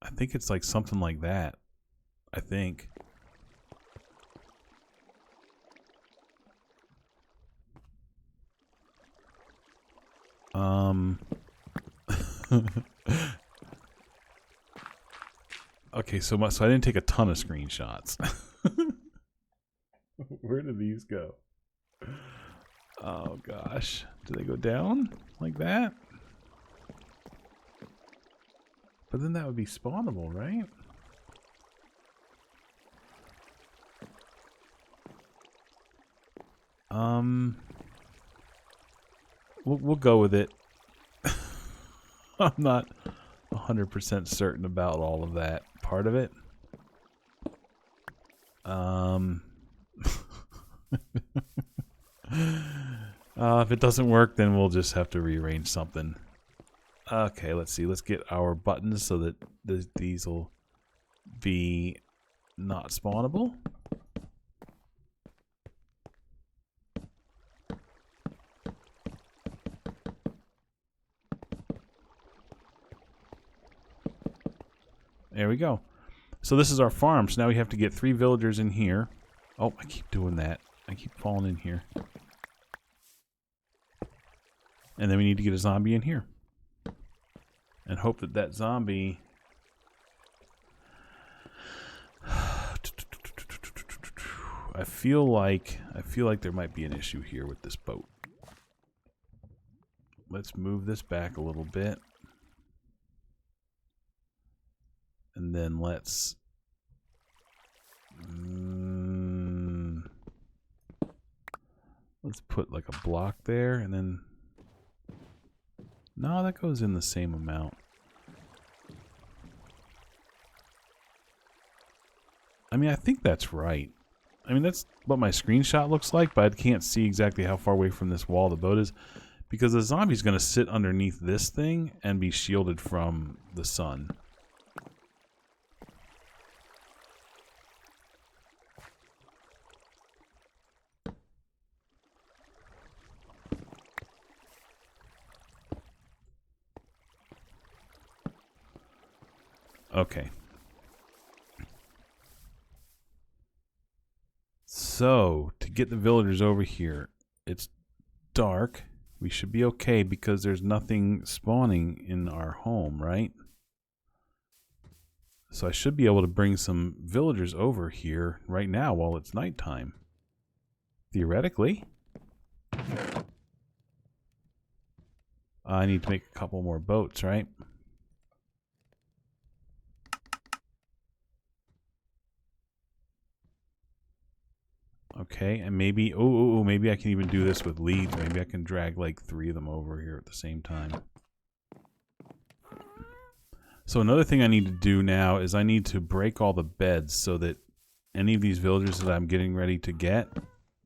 I I think it's like something like that. I think. Okay, so I didn't take a ton of screenshots. Where did these go? Oh gosh, do they go down like that? But then that would be spawnable, right? We'll go with it. I'm not 100% certain about all of that part of it. If it doesn't work, then we'll just have to rearrange something. Okay, let's see. Let's get our buttons so that these will be not spawnable. There we go. So this is our farm. So now we have to get 3 villagers in here. Oh, I keep doing that. I keep falling in here. And then we need to get a zombie in here. And hope that that zombie... I feel like there might be an issue here with this boat. Let's move this back a little bit. And then let's put like a block there, and then no, that goes in the same amount. I mean, I think that's right. I mean, that's what my screenshot looks like, but I can't see exactly how far away from this wall the boat is, because the zombie's going to sit underneath this thing and be shielded from the sun. Okay. So, to get the villagers over here, it's dark. We should be okay because there's nothing spawning in our home, right? So I should be able to bring some villagers over here right now while it's nighttime. Theoretically. I need to make a couple more boats, right? Okay, and maybe, maybe I can even do this with leads. Maybe I can drag like 3 of them over here at the same time. So another thing I need to do now is I need to break all the beds so that any of these villagers that I'm getting ready to get,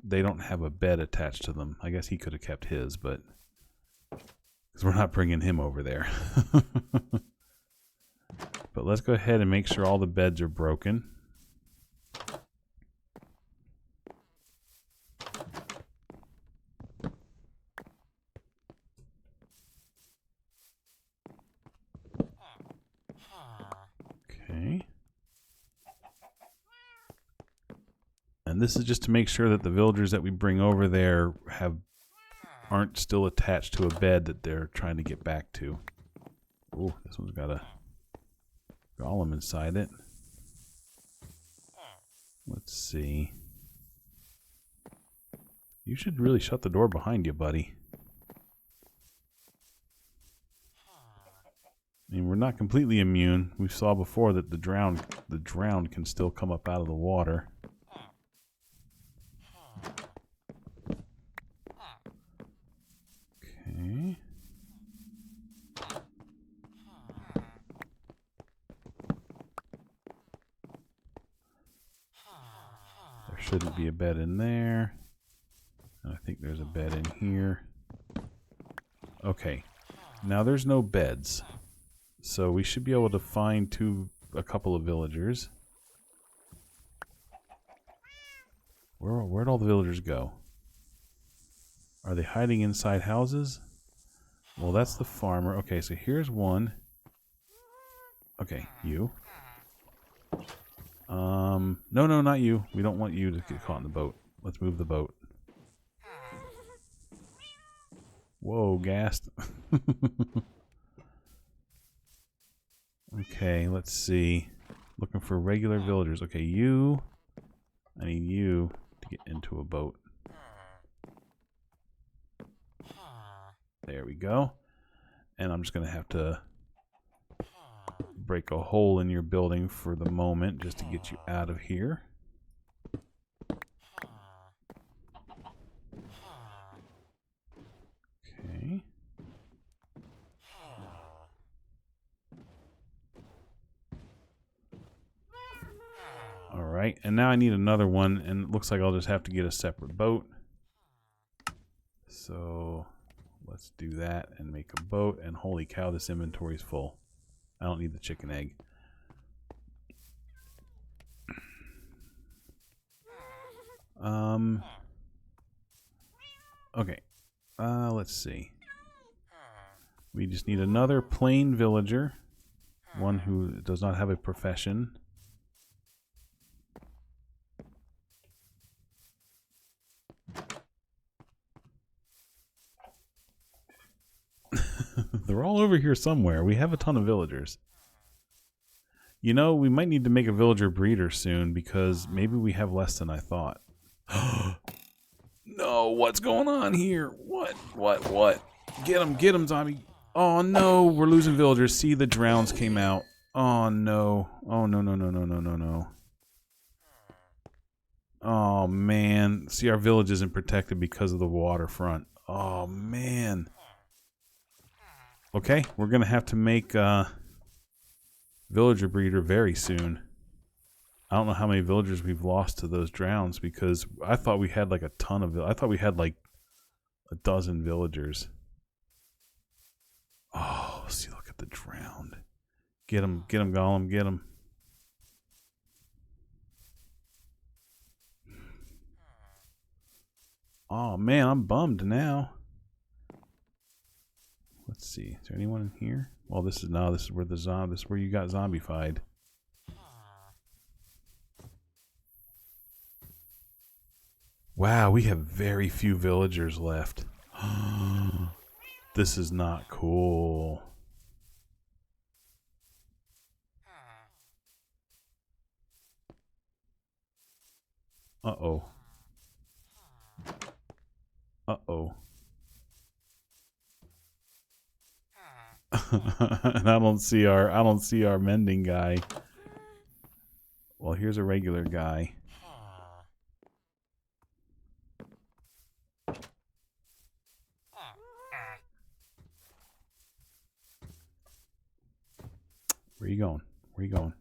they don't have a bed attached to them. I guess he could have kept his, but because we're not bringing him over there. But let's go ahead and make sure all the beds are broken. Okay. And this is just to make sure that the villagers that we bring over there aren't still attached to a bed that they're trying to get back to. Oh, this one's got a golem inside it. Let's see. You should really shut the door behind you, buddy. I mean, we're not completely immune. We saw before that the drowned can still come up out of the water. Okay. There shouldn't be a bed in there. And I think there's a bed in here. Okay. Now there's no beds. So we should be able to find a couple of villagers. Where'd all the villagers go? Are they hiding inside houses? Well, that's the farmer. Okay, so here's one. Okay, you. No, no, not you. We don't want you to get caught in the boat. Let's move the boat. Whoa, gassed. Okay, let's see. Looking for regular villagers. Okay, you. I need you to get into a boat. There we go. And I'm just going to have to break a hole in your building for the moment just to get you out of here. Okay. Alright, and now I need another one, and it looks like I'll just have to get a separate boat. So let's do that and make a boat, and holy cow, this inventory is full. I don't need the chicken egg. Okay, let's see. We just need another plain villager, one who does not have a profession. They're all over here somewhere. We have a ton of villagers. You know, we might need to make a villager breeder soon because maybe we have less than I thought. No, what's going on here? What? Get him, zombie. Oh no, we're losing villagers. See, the drowns came out. Oh no. Oh no. Oh man. See, our village isn't protected because of the waterfront. Oh man. Okay, we're gonna have to make villager breeder very soon. I don't know how many villagers we've lost to those drowns because I thought we had like a ton of. I thought we had like a dozen villagers. Oh, see, look at the drowned. Get him, Gollum, get him. Oh man, I'm bummed now. Let's see. Is there anyone in here? Well, this is where the zombie. This is where you got zombified. Wow, we have very few villagers left. This is not cool. Uh-oh. Uh-oh. And I don't see our mending guy. Well, here's a regular guy. Where you going? Where you going?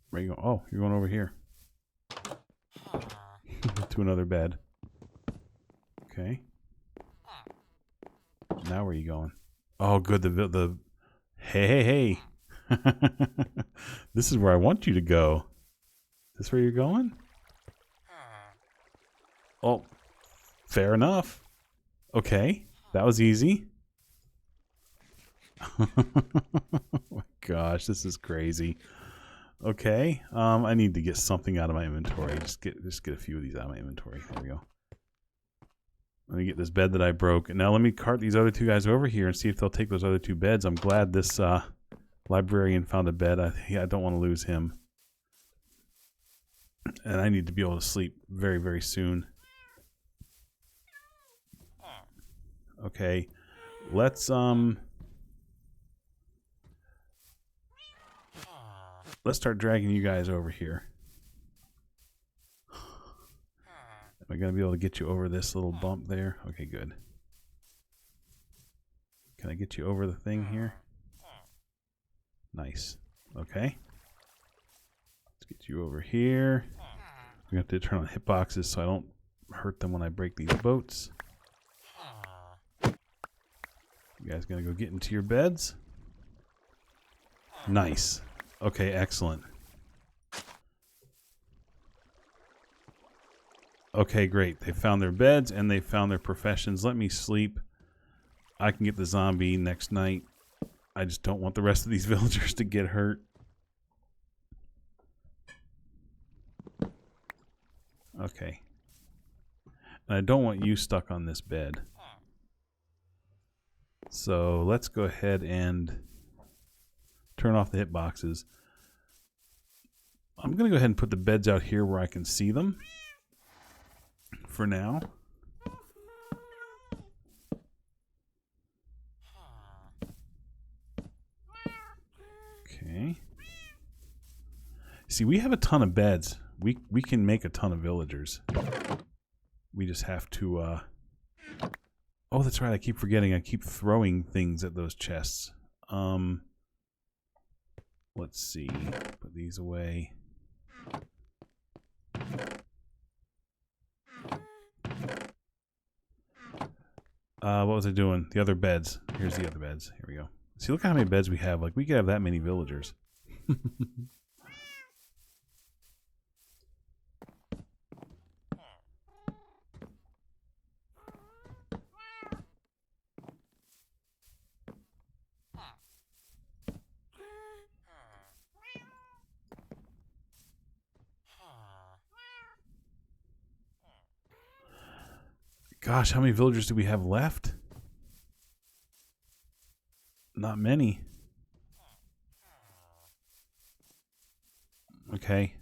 Where you going? Oh, you're going over here. To another bed. Okay. Now where are you going? Oh, good. The hey. This is where I want you to go. This where you're going? Oh, fair enough. Okay, that was easy. Oh my gosh, this is crazy. Okay, I need to get something out of my inventory. Just get a few of these out of my inventory. There we go. Let me get this bed that I broke. And now let me cart these other two guys over here and see if they'll take those other two beds. I'm glad this librarian found a bed. I don't want to lose him. And I need to be able to sleep very, very soon. Okay. Let's start dragging you guys over here. Am I going to be able to get you over this little bump there? Okay, good. Can I get you over the thing here? Nice. Okay. Let's get you over here. We have to turn on hitboxes so I don't hurt them when I break these boats. You guys going to go get into your beds? Nice. Okay, excellent. Okay, great. They found their beds and they found their professions. Let me sleep. I can get the zombie next night. I just don't want the rest of these villagers to get hurt. Okay. And I don't want you stuck on this bed. So let's go ahead and turn off the hitboxes. I'm going to go ahead and put the beds out here where I can see them for now. Okay. See, we have a ton of beds. We can make a ton of villagers. We just have to... Oh, that's right. I keep forgetting. I keep throwing things at those chests. Let's see. Put these away. What was I doing? The other beds. Here's the other beds. Here we go. See, look how many beds we have. Like, we could have that many villagers. Gosh, how many villagers do we have left? Not many. Okay.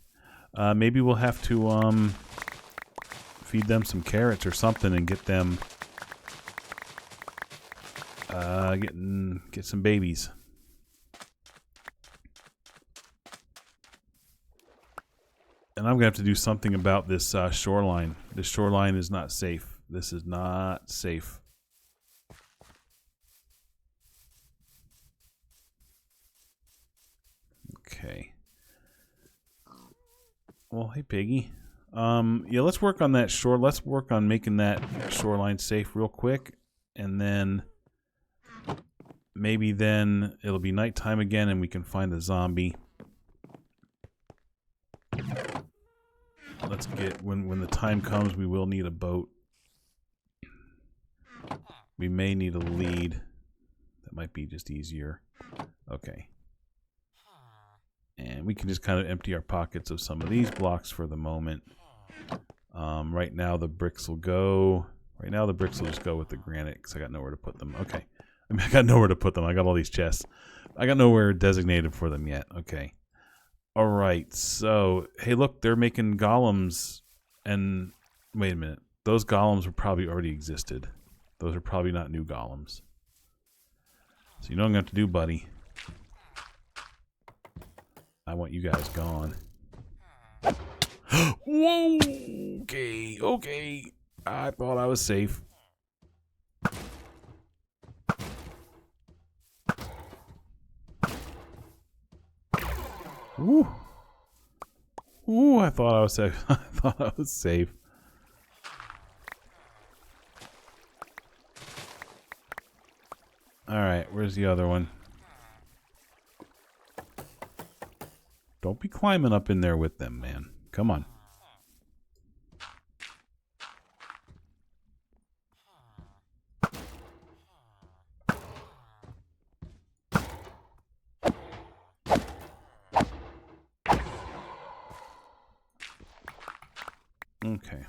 Maybe we'll have to feed them some carrots or something and get them get some babies. And I'm gonna have to do something about this shoreline. This shoreline is not safe. This is not safe. Okay. Well, hey, Piggy. Yeah, let's work on that shore. Let's work on making that shoreline safe real quick, and then maybe then it'll be nighttime again, and we can find a zombie. Let's get when the time comes, we will need a boat. We may need a lead. That might be just easier. Okay. And we can just kind of empty our pockets of some of these blocks for the moment. Right now the bricks will go. Right now the bricks will just go with the granite because I got nowhere to put them. Okay. I mean, I got nowhere to put them. I got all these chests. I got nowhere designated for them yet. Okay. All right. So, hey, look, they're making golems. And wait a minute. Those golems were probably already existed. Those are probably not new golems. So you know what I'm going to have to do, buddy. I want you guys gone. Whoa! Okay, okay. I thought I was safe. Ooh. Ooh, I thought I was safe. I thought I was safe. Alright, where's the other one? Don't be climbing up in there with them, man. Come on. Okay.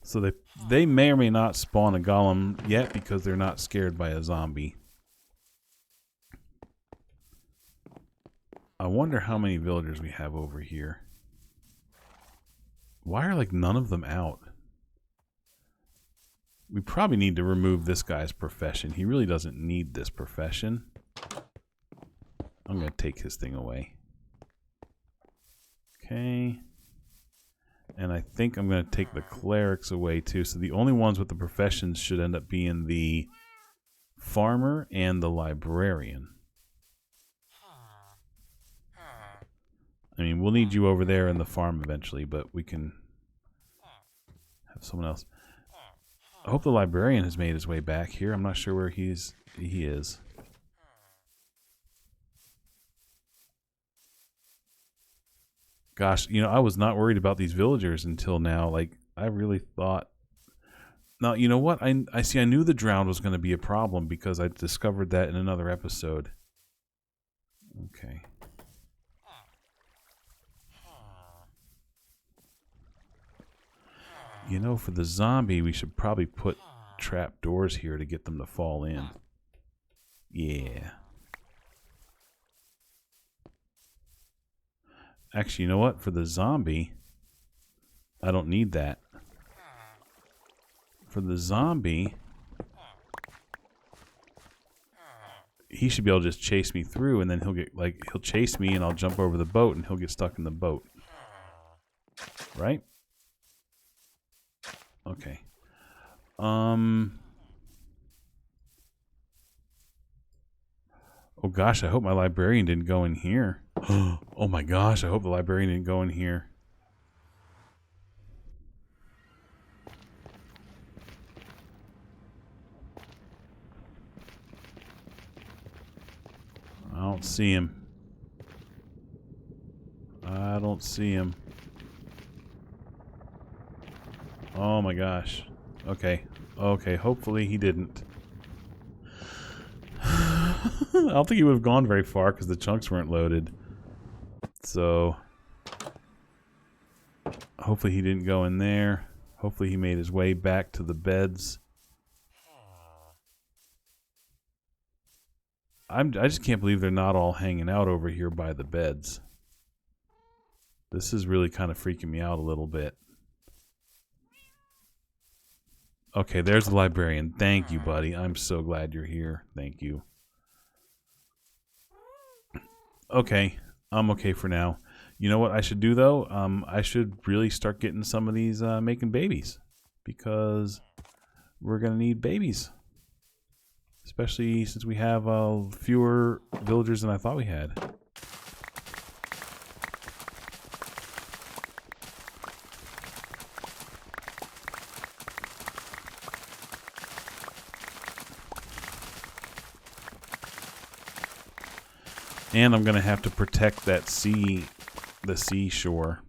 So they may or may not spawn a golem yet because they're not scared by a zombie. I wonder how many villagers we have over here. Why are like none of them out? We probably need to remove this guy's profession. He really doesn't need this profession. I'm going to take his thing away. Okay. And I think I'm going to take the clerics away too. So the only ones with the professions should end up being the farmer and the librarian. I mean, we'll need you over there in the farm eventually, but we can have someone else. I hope the librarian has made his way back here. I'm not sure where he is. Gosh, you know, I was not worried about these villagers until now. Like, I really thought Now, you know what? I see. I knew the drowned was going to be a problem because I discovered that in another episode. Okay. You know, for the zombie, we should probably put trap doors here to get them to fall in. Yeah. Actually, you know what? For the zombie, I don't need that. For the zombie, he should be able to just chase me through, and then he'll chase me, and I'll jump over the boat, and he'll get stuck in the boat. Right? Okay. Oh gosh, I hope my librarian didn't go in here. Oh my gosh, I hope the librarian didn't go in here. I don't see him. I don't see him. Oh my gosh. Okay. Okay, hopefully he didn't. I don't think he would have gone very far because the chunks weren't loaded. So hopefully he didn't go in there. Hopefully he made his way back to the beds. I just can't believe they're not all hanging out over here by the beds. This is really kind of freaking me out a little bit. Okay, there's the librarian. Thank you, buddy. I'm so glad you're here. Thank you. Okay, I'm okay for now. You know what I should do, though? I should really start getting some of these making babies. Because we're going to need babies. Especially since we have fewer villagers than I thought we had. And I'm going to have to protect that the seashore.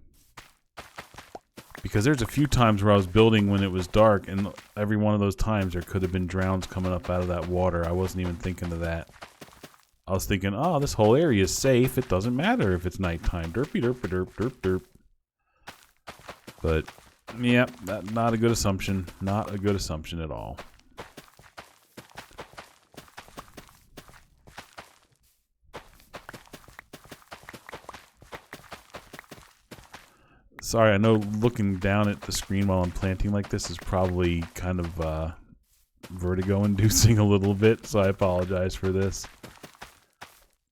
Because there's a few times where I was building when it was dark, and every one of those times there could have been drowns coming up out of that water. I wasn't even thinking of that. I was thinking, oh, this whole area is safe. It doesn't matter if it's nighttime. Derpy derp derp derp derp. But, yeah, not a good assumption. Not a good assumption at all. Sorry, I know looking down at the screen while I'm planting like this is probably kind of vertigo-inducing a little bit, so I apologize for this.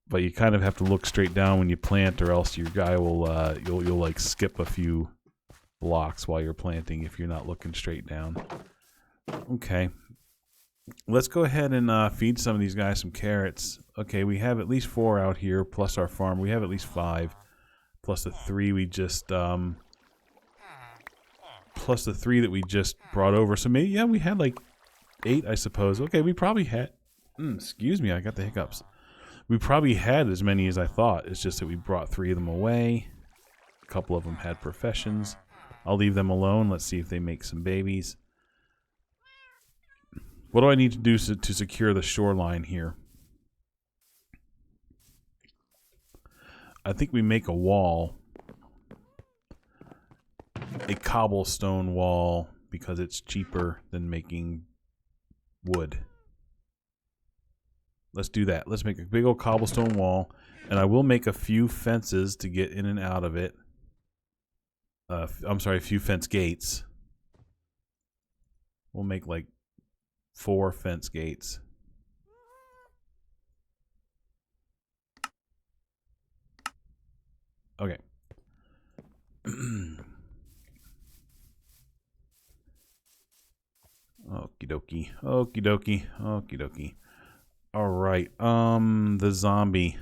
But you kind of have to look straight down when you plant, or else your guy will you'll like skip a few blocks while you're planting if you're not looking straight down. Okay, let's go ahead and feed some of these guys some carrots. Okay, we have at least 4 out here plus our farm. We have at least 5 plus the 3 we just plus the 3 that we just brought over. So maybe, yeah, we had like 8, I suppose. Okay, we probably had excuse me, I got the hiccups. We probably had as many as I thought. It's just that we brought 3 of them away. A couple of them had professions. I'll leave them alone. Let's see if they make some babies. What do I need to do to secure the shoreline here? I think we make a wall. A cobblestone wall, because it's cheaper than making wood. Let's do that. Let's make a big old cobblestone wall, and I will make a few fences to get in and out of it. I'm sorry, a few fence gates. We'll make like 4 fence gates. Okay. Okie dokie. Okie dokie. Okie dokie. Alright. The zombie.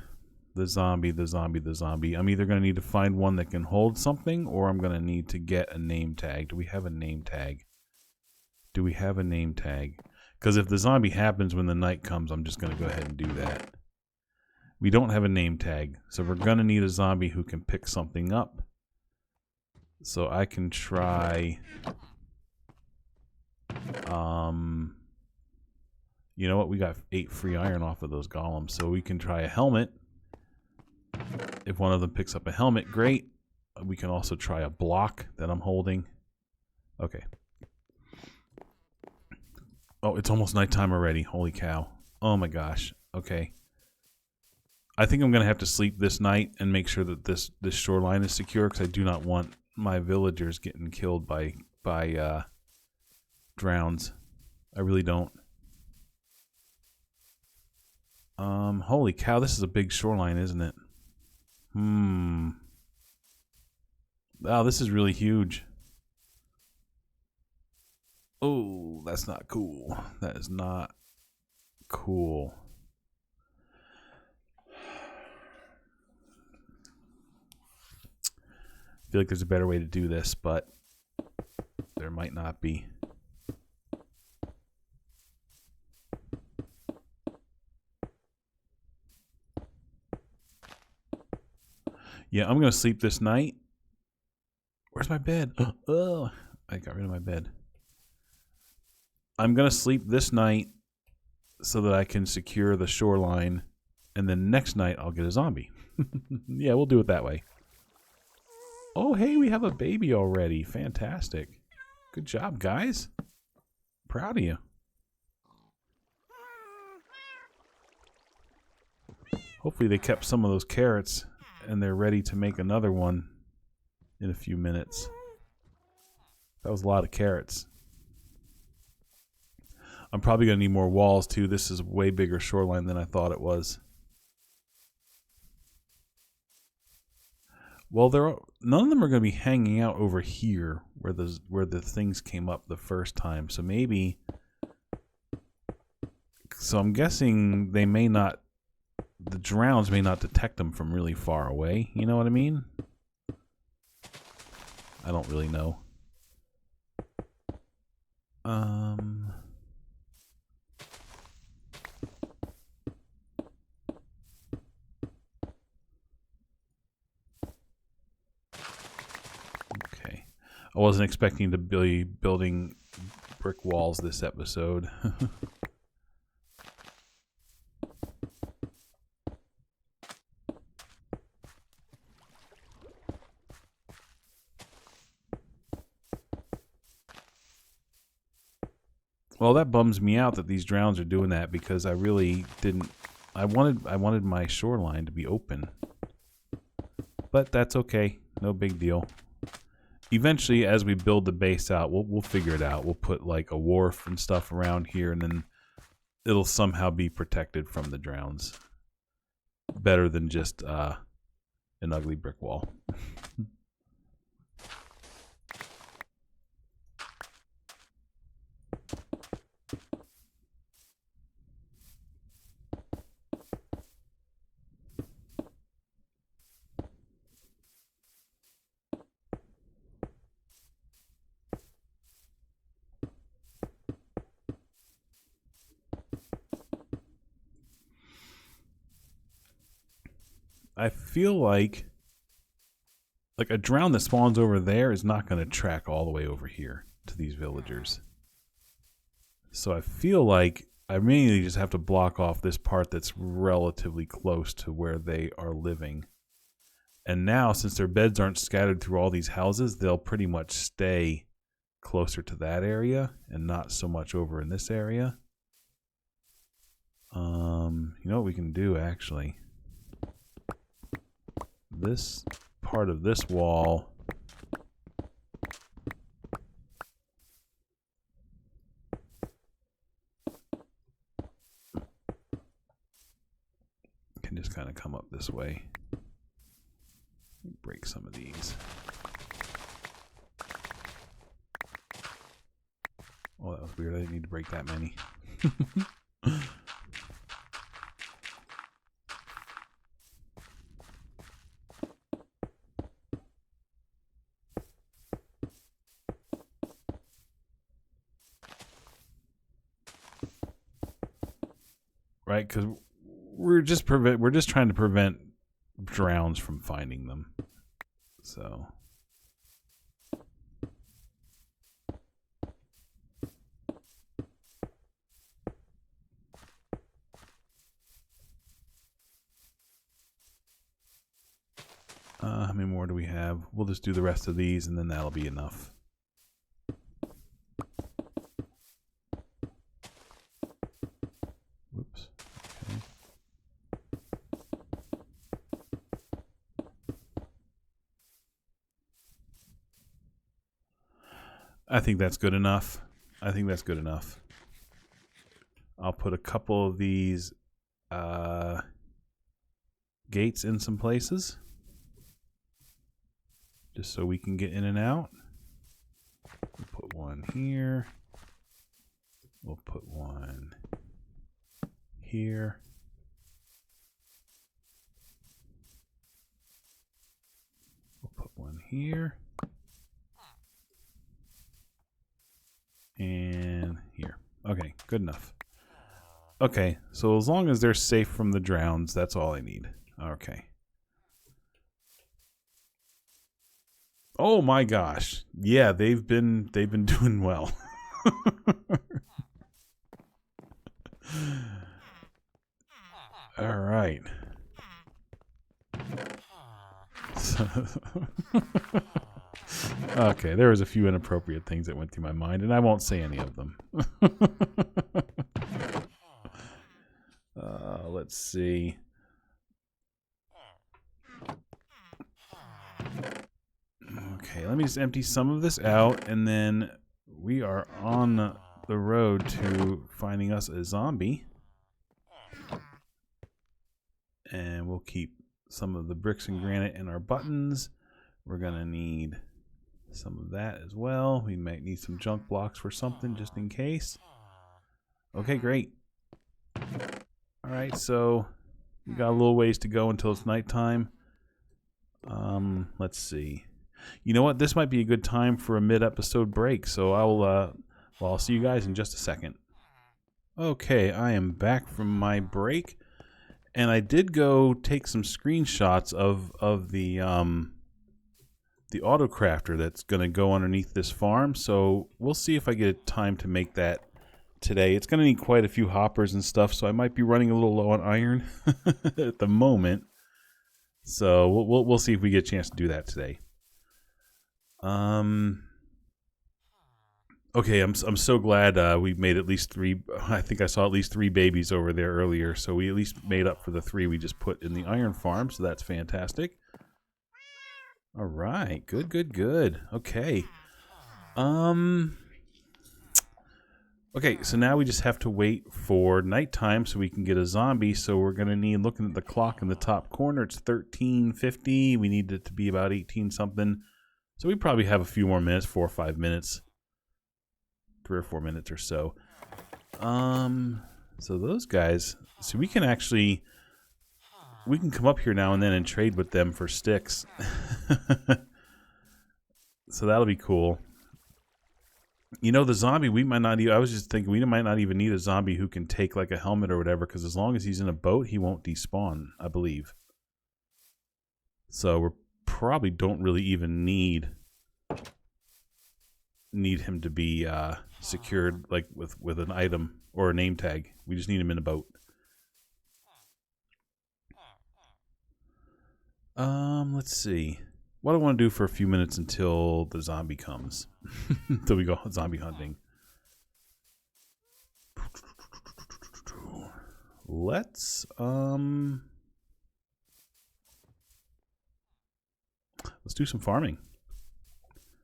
The zombie. I'm either going to need to find one that can hold something, or I'm going to need to get a name tag. Do we have a name tag? Do we have a name tag? Because if the zombie happens when the night comes, I'm just going to go ahead and do that. We don't have a name tag, so we're going to need a zombie who can pick something up. So I can try You know what? We got 8 free iron off of those golems, so we can try a helmet. If one of them picks up a helmet, great. We can also try a block that I'm holding. Okay. Oh, it's almost nighttime already. Holy cow. Oh my gosh. Okay. I think I'm going to have to sleep this night and make sure that this shoreline is secure, because I do not want my villagers getting killed by drowns. I really don't. Holy cow, this is a big shoreline, isn't it? Wow, this is really huge. Oh, that's not cool. That is not cool. I feel like there's a better way to do this, but there might not be. Yeah, I'm going to sleep this night. Where's my bed? Oh, I got rid of my bed. I'm going to sleep this night so that I can secure the shoreline, and then next night I'll get a zombie. Yeah, we'll do it that way. Oh, hey, we have a baby already. Fantastic. Good job, guys. Proud of you. Hopefully they kept some of those carrots and they're ready to make another one in a few minutes. That was a lot of carrots. I'm probably going to need more walls too. This is a way bigger shoreline than I thought it was. Well, none of them are going to be hanging out over here where the things came up the first time. So maybe, so I'm guessing they may not, the drowns may not detect them from really far away. You know what I mean? I don't really know. Okay. I wasn't expecting to be building brick walls this episode. Well, that bums me out that these drowns are doing that, because I really didn't. I wanted my shoreline to be open, but that's okay. No big deal. Eventually, as we build the base out, we'll figure it out. We'll put like a wharf and stuff around here, and then it'll somehow be protected from the drowns. Better than just an ugly brick wall. I feel like a drown that spawns over there is not going to track all the way over here to these villagers. So I feel like I mainly just have to block off this part that's relatively close to where they are living. And now, since their beds aren't scattered through all these houses, they'll pretty much stay closer to that area and not so much over in this area. You know what we can do, actually? This part of this wall can just kind of come up this way. Break some of these. Oh, that was weird. I didn't need to break that many. Right, because we're just trying to prevent drowns from finding them. So many more do we have? We'll just do the rest of these and then that'll be enough. Whoops. Okay. I think that's good enough. I think that's good enough. I'll put a couple of these gates in some places just so we can get in and out. We'll put one here. We'll put one here. We'll put one here. And here. Okay, good enough. Okay, so as long as they're safe from the drowns, that's all I need. Okay. Oh my gosh. Yeah, they've been doing well. All right. Okay, there was a few inappropriate things that went through my mind, and I won't say any of them. Let's see. Okay, let me just empty some of this out, and then we are on the road to finding us a zombie. And we'll keep some of the bricks and granite in our buttons. We're going to need some of that as well. We might need some junk blocks for something just in case. Okay, great. All right, so we got a little ways to go until it's nighttime. Let's see. You know what? This might be a good time for a mid-episode break, so I'll see you guys in just a second. Okay, I am back from my break, and I did go take some screenshots of the auto crafter that's going to go underneath this farm. So we'll see if I get time to make that today. It's going to need quite a few hoppers and stuff, so I might be running a little low on iron at the moment. So we'll see if we get a chance to do that today. Okay, I'm so glad we made at least 3. I think I saw at least 3 babies over there earlier, so we at least made up for the 3 we just put in the iron farm. So that's fantastic. All right, good. Okay. Okay, so now we just have to wait for nighttime so we can get a zombie. So we're going to need, looking at the clock in the top corner, it's 13:50. We need it to be about 18 something. So we probably have a few more minutes, 4 or 5 minutes. 3 or 4 minutes or so. So those guys, so we can come up here now and then and trade with them for sticks. So that'll be cool. You know, the zombie, we might not even, I was just thinking we might not even need a zombie who can take like a helmet or whatever, because as long as he's in a boat, he won't despawn, I believe. So we probably don't really even need him to be secured like with an item or a name tag. We just need him in a boat. Let's see. What do I want to do for a few minutes until the zombie comes? Until we go zombie hunting. Let's do some farming.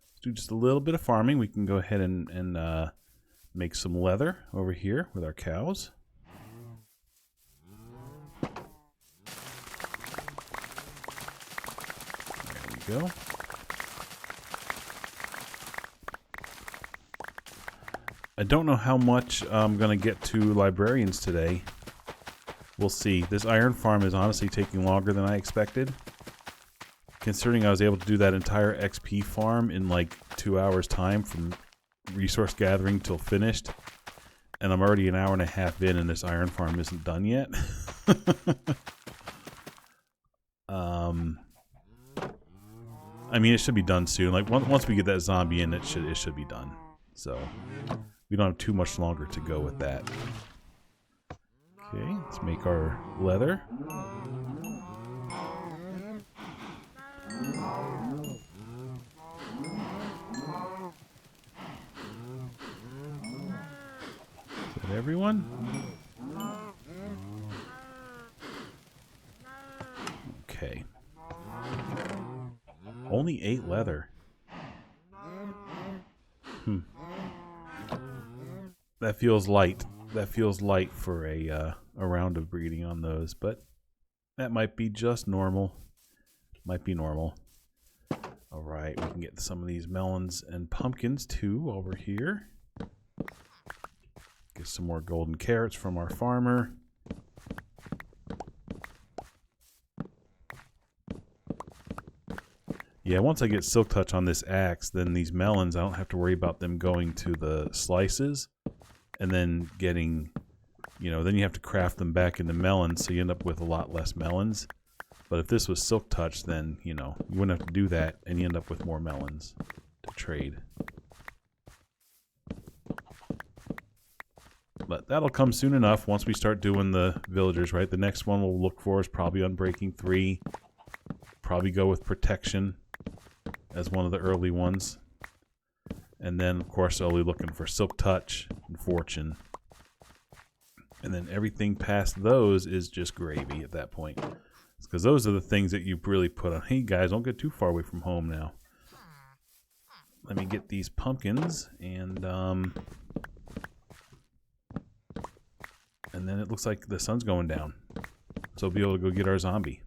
Let's do just a little bit of farming. We can go ahead and make some leather over here with our cows. There we go. I don't know how much I'm going to get to librarians today. We'll see. This iron farm is honestly taking longer than I expected. Considering I was able to do that entire XP farm in like 2 hours time from resource gathering till finished. And I'm already an hour and a half in and this iron farm isn't done yet. I mean, it should be done soon. Like once we get that zombie in, it should be done. So we don't have too much longer to go with that. Okay, let's make our leather. Is that everyone? Okay. Only 8 leather. That feels light. That feels light for a round of breeding on those, but that might be just normal. Might be normal. All right, we can get some of these melons and pumpkins too while we're here. Get some more golden carrots from our farmer. Yeah, once I get silk touch on this axe, then these melons, I don't have to worry about them going to the slices and then getting, then you have to craft them back into melons, so you end up with a lot less melons. But if this was silk touch, then, you wouldn't have to do that, and you end up with more melons to trade. But that'll come soon enough once we start doing the villagers, right? The next one we'll look for is probably Unbreaking 3. Probably go with Protection as one of the early ones. And then, of course, I'll be looking for Silk Touch and Fortune. And then everything past those is just gravy at that point. Because those are the things that you really put on. Hey, guys, don't get too far away from home now. Let me get these pumpkins, and then it looks like the sun's going down. So we'll be able to go get our zombie.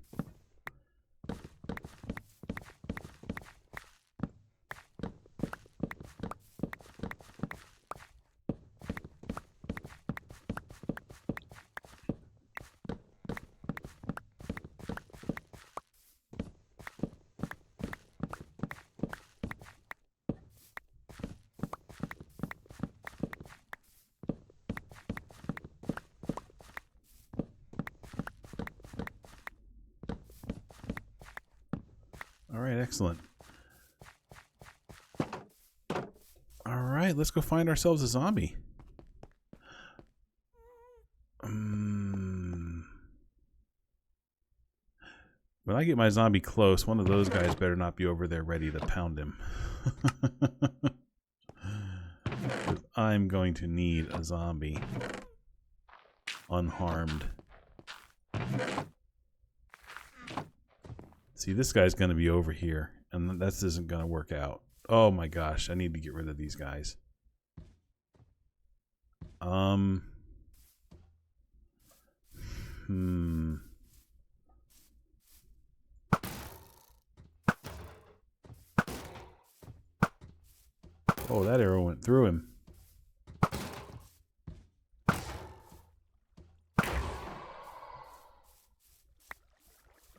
Alright, excellent. Alright, let's go find ourselves a zombie. When I get my zombie close, one of those guys better not be over there ready to pound him. I'm going to need a zombie. Unharmed. See, this guy's going to be over here, and this isn't going to work out. Oh my gosh, I need to get rid of these guys. Oh, that arrow went through him.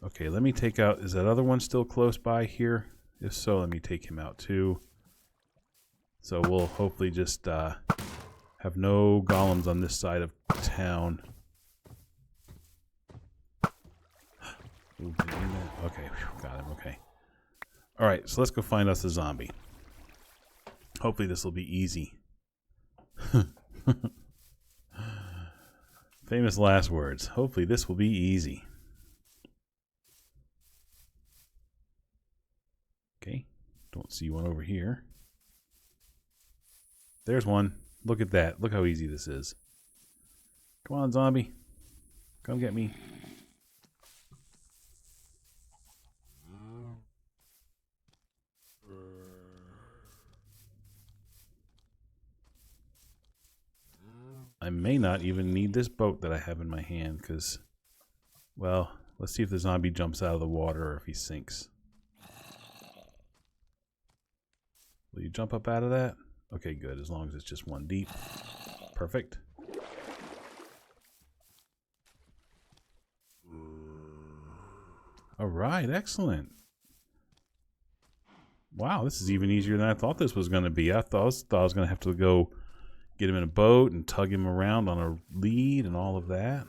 Okay, let me take out... Is that other one still close by here? If so, let me take him out too. So we'll hopefully just have no golems on this side of town. Ooh, did I do that? Okay, got him, okay. Alright, so let's go find us a zombie. Hopefully this will be easy. Famous last words. Hopefully this will be easy. Okay, don't see one over here. There's one. Look at that. Look how easy this is. Come on, zombie. Come get me. I may not even need this boat that I have in my hand because, well, let's see if the zombie jumps out of the water or if he sinks. Will you jump up out of that? Okay, good, as long as it's just one deep. Perfect. Alright, excellent. Wow, this is even easier than I thought this was going to be. I thought I was going to have to go get him in a boat and tug him around on a lead and all of that.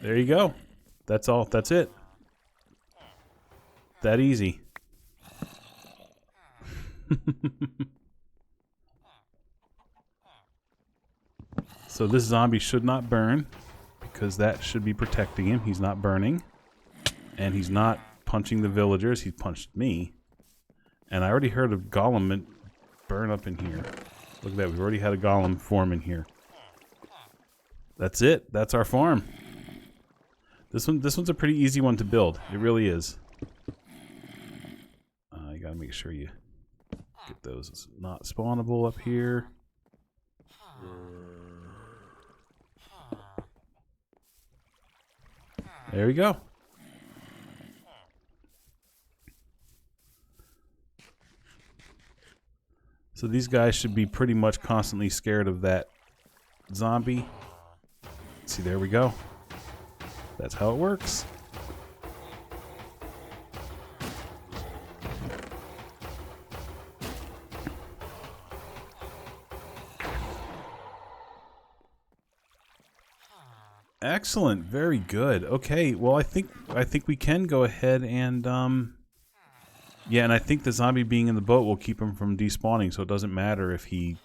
There you go. That's all. That's it. That easy. So this zombie should not burn. because that should be protecting him. He's not burning. And he's not punching the villagers. He punched me. And I already heard a golem burn up in here. Look at that. We've already had a golem form in here. That's it. That's our farm. This one's a pretty easy one to build. It really is. You gotta make sure you get those not spawnable up here. There we go. So these guys should be pretty much constantly scared of that zombie. See, there we go. That's how it works. Excellent. Very good. Okay, well, I think we can go ahead and yeah, and I think the zombie being in the boat will keep him from despawning, so it doesn't matter if we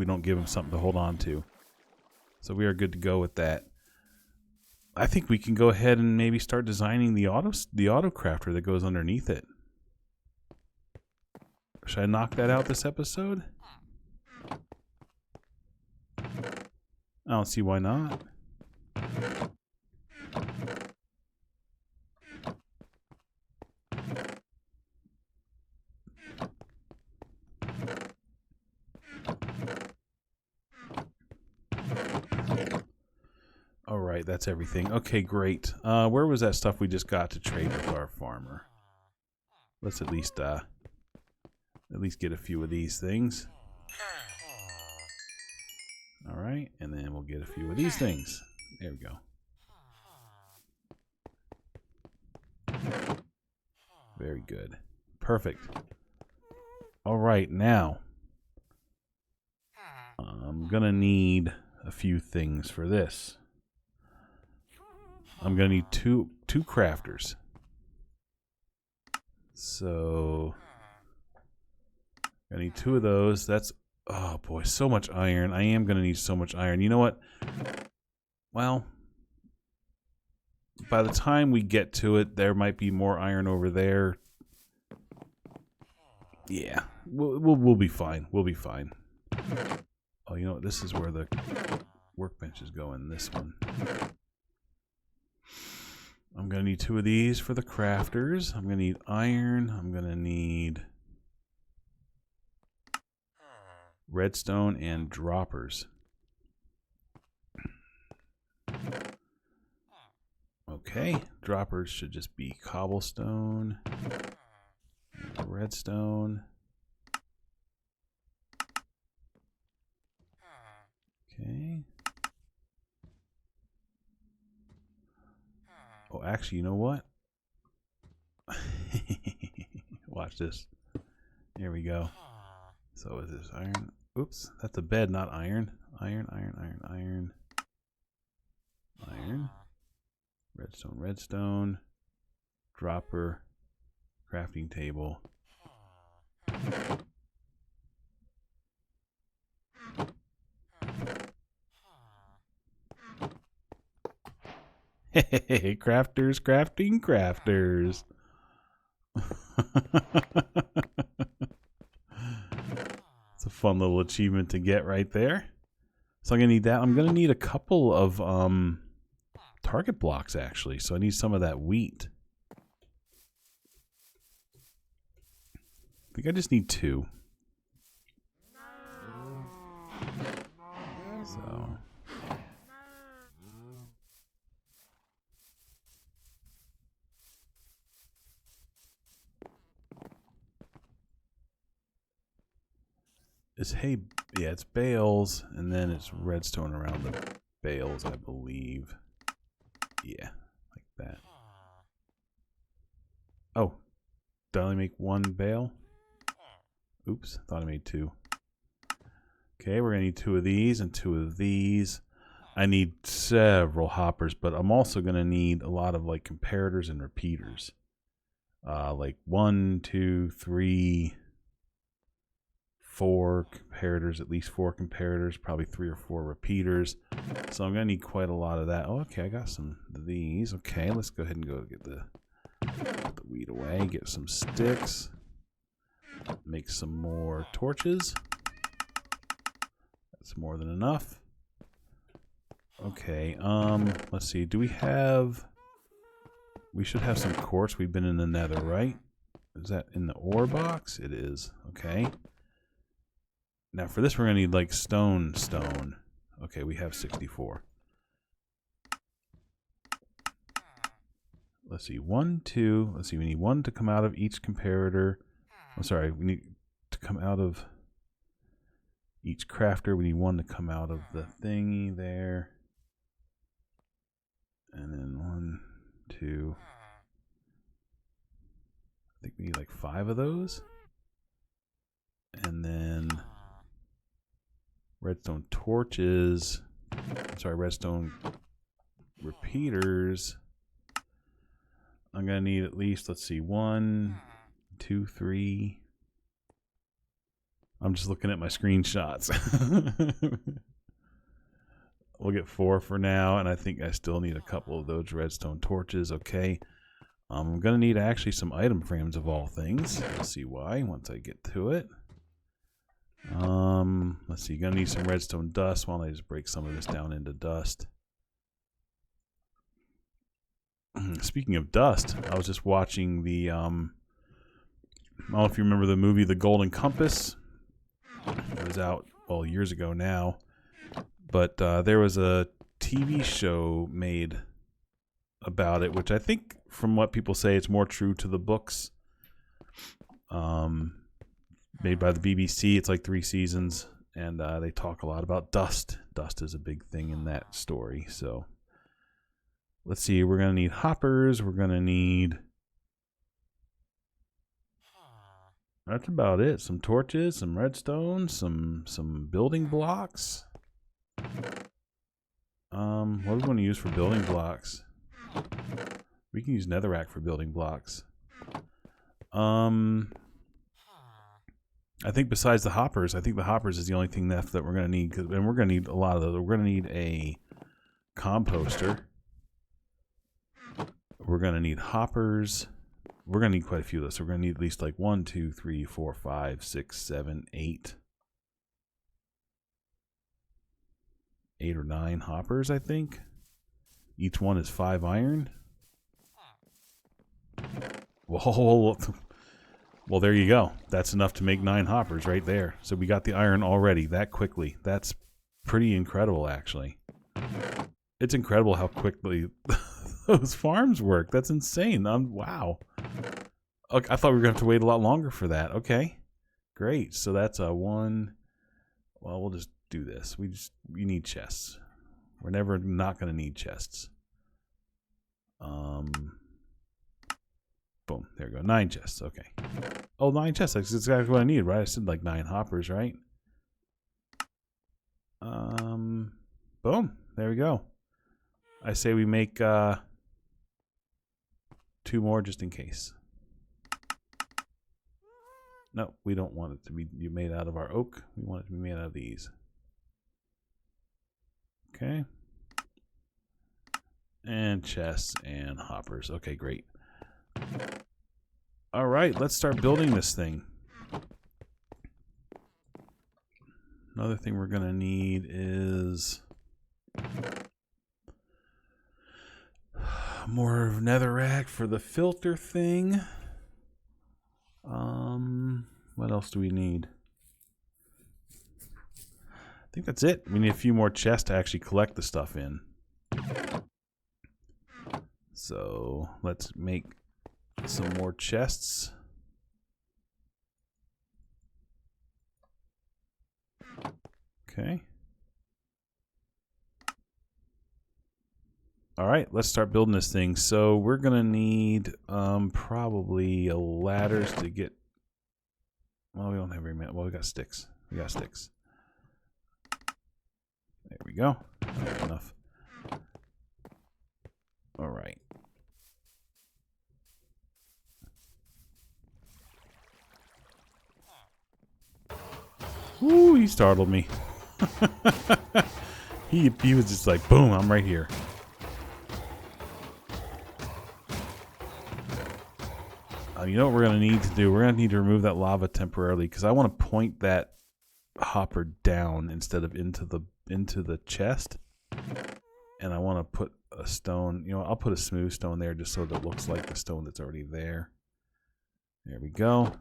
don't give him something to hold on to. So we are good to go with that. I think we can go ahead and maybe start designing the auto crafter that goes underneath it. Should I knock that out this episode? I don't see why not. All right, that's everything. Okay, great. Where was that stuff we just got to trade with our farmer? Let's at least get a few of these things. All right, and then we'll get a few of these things. There we go. Very good. Perfect. All right, now I'm gonna need a few things for this. I'm gonna need two crafters. So I need 2 of those. That's, oh boy, so much iron. I am gonna need so much iron. You know what? Well, by the time we get to it, there might be more iron over there. Yeah, we'll be fine. We'll be fine. Oh, you know what? This is where the workbenches go in this one. I'm going to need 2 of these for the crafters. I'm going to need iron. I'm going to need redstone and droppers. Okay, droppers should just be cobblestone, redstone. Okay. Oh, actually, you know what? Watch this. There we go. So is this iron? Oops, that's a bed, not iron. Iron, iron, iron, iron. Iron. Redstone, redstone. Dropper. Crafting table. Hey, crafters, crafting, crafters. It's a fun little achievement to get right there. So I'm gonna need that. I'm gonna need a couple of target blocks actually. So I need some of that wheat. I think I just need 2. So it's hay, yeah, it's bales, and then it's redstone around the bales, I believe. Yeah, like that. Oh, did I only make 1 bale? Oops, thought I made 2. Okay, we're gonna need 2 of these and 2 of these. I need several hoppers, but I'm also gonna need a lot of like comparators and repeaters. Like 1, 2, 3, 4 comparators, at least 4 comparators, probably 3 or 4 repeaters. So I'm gonna need quite a lot of that. Oh, okay, I got some of these. Okay, let's go ahead and go get the weed away, get some sticks, make some more torches. That's more than enough. Okay, let's see, do we have... We should have some quartz. We've been in the nether, right? Is that in the ore box? It is. Okay. Now for this we're going to need like stone. Okay, we have 64. Let's see, 1, 2. Let's see, we need 1 to come out of each comparator. I'm sorry, we need to come out of each crafter. We need 1 to come out of the thingy there. And then 1, 2. I think we need like 5 of those. And then redstone torches. I'm sorry, redstone repeaters. I'm going to need at least, let's see, 1, 2, 3. I'm just looking at my screenshots. We'll get 4 for now, and I think I still need a couple of those redstone torches. Okay. I'm going to need actually some item frames of all things. Let's see why once I get to it. Let's see, going to need some redstone dust. Why don't I just break some of this down into dust? Speaking of dust, I was just watching the, I don't know if you remember the movie The Golden Compass. It was out, well, years ago now. But there was a TV show made about it, which I think, from what people say, it's more true to the books. Made by the BBC. It's like 3 seasons, and they talk a lot about dust. Dust is a big thing in that story. So let's see. We're going to need hoppers. We're going to need... That's about it. Some torches, some redstone, some building blocks. What are we going to use for building blocks? We can use netherrack for building blocks. I think besides the hoppers, I think the hoppers is the only thing that we're going to need, and we're going to need a lot of those. We're going to need a composter. We're going to need hoppers. We're going to need quite a few of those. So we're going to need at least like 1, 2, 3, 4, 5, 6, 7, 8. 8 or 9 hoppers, I think. Each one is 5 iron. Whoa. Well, there you go. That's enough to make 9 hoppers right there. So we got the iron already that quickly. That's pretty incredible, actually. It's incredible how quickly those farms work. That's insane. Wow. Okay, I thought we were going to have to wait a lot longer for that. Okay. Great. So that's a 1. Well, we'll just do this. We need chests. We're never not going to need chests. Boom. There we go. 9 chests. Okay. Oh, 9 chests. That's exactly what I need, right? I said like 9 hoppers, right? Boom. There we go. I say we make 2 more just in case. No, we don't want it to be made out of our oak. We want it to be made out of these. Okay. And chests and hoppers. Okay, great. All right, let's start building this thing. Another thing we're going to need is more netherrack for the filter thing. What else do we need? I think that's it. We need a few more chests to actually collect the stuff in. So let's make some more chests. Okay. All right, let's start building this thing. So we're gonna need probably ladders to get. Well, we don't have very many. Well, we got sticks. We got sticks. There we go. That's enough. All right. Ooh, he startled me. he was just like, boom, I'm right here. You know what we're going to need to do? We're going to need to remove that lava temporarily because I want to point that hopper down instead of into the chest. And I want to put a stone, you know, I'll put a smooth stone there just so that it looks like the stone that's already there. There we go.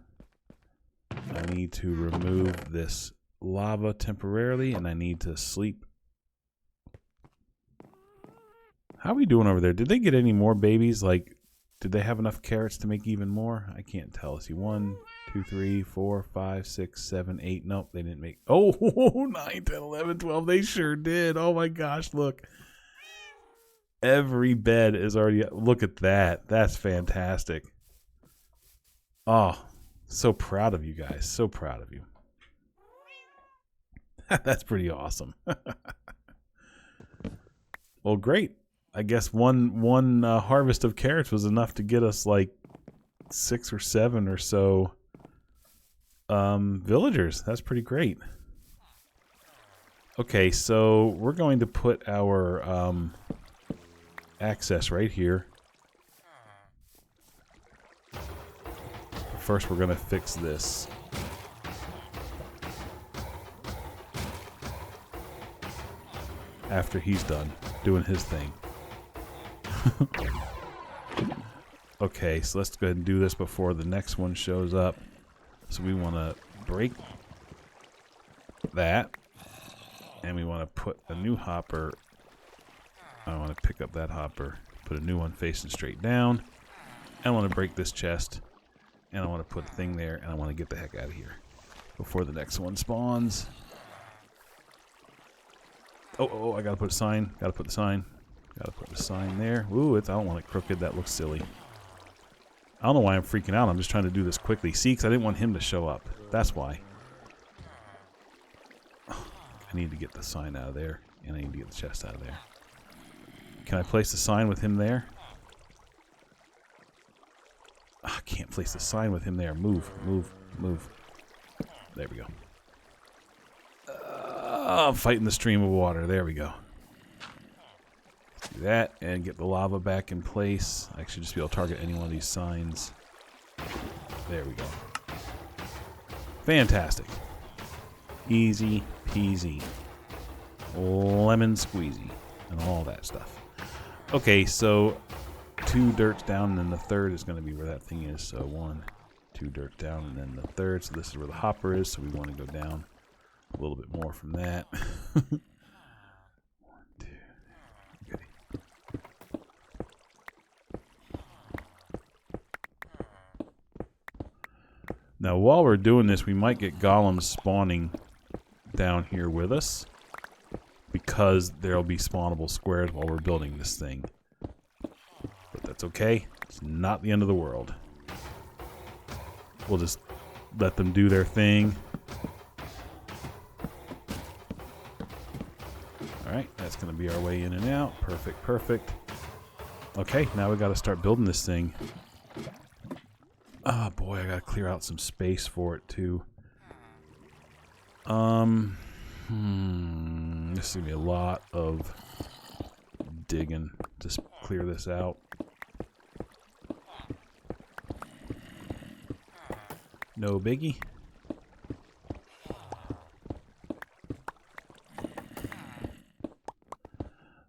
I need to remove this lava temporarily, and I need to sleep. How are we doing over there? Did they get any more babies? Like, did they have enough carrots to make even more? I can't tell. See, 1, 2, 3, 4, 5, 6, 7, 8. Nope, they didn't make. Oh, 9, 10, 11, 12. They sure did. Oh my gosh, look. Every bed is already. Look at that. That's fantastic. Oh, so proud of you guys. So proud of you. That's pretty awesome. Well, great. I guess one harvest of carrots was enough to get us like 6 or 7 or so villagers. That's pretty great. Okay, so we're going to put our access right here. First, we're going to fix this. After he's done doing his thing. Okay, so let's go ahead and do this before the next one shows up. So we want to break that. And we want to put a new hopper. I want to pick up that hopper. Put a new one facing straight down. I want to break this chest. And I want to put a thing there. And I want to get the heck out of here before the next one spawns. Oh, I gotta put a sign. Gotta put the sign. Gotta put the sign there. Ooh, I don't want it crooked. That looks silly. I don't know why I'm freaking out. I'm just trying to do this quickly. See, because I didn't want him to show up. That's why. I need to get the sign out of there. And I need to get the chest out of there. Can I place the sign with him there? I can't place the sign with him there. Move, move, move. There we go. I'm fighting the stream of water. There we go. Do that and get the lava back in place. I should just be able to target any one of these signs. There we go. Fantastic. Easy peasy. Lemon squeezy. And all that stuff. Okay, so 2 dirts down and then the third is going to be where that thing is. So 1, 2 dirts down and then the third. So this is where the hopper is. So we want to go down a little bit more from that. 1, 2. Okay. Now, while we're doing this, we might get golems spawning down here with us because there'll be spawnable squares while we're building this thing. But that's okay. It's not the end of the world. We'll just let them do their thing. Alright, that's going to be our way in and out. Perfect, perfect. Okay, now we got to start building this thing. Oh boy, I got to clear out some space for it too. This is going to be a lot of digging. Just clear this out. No biggie.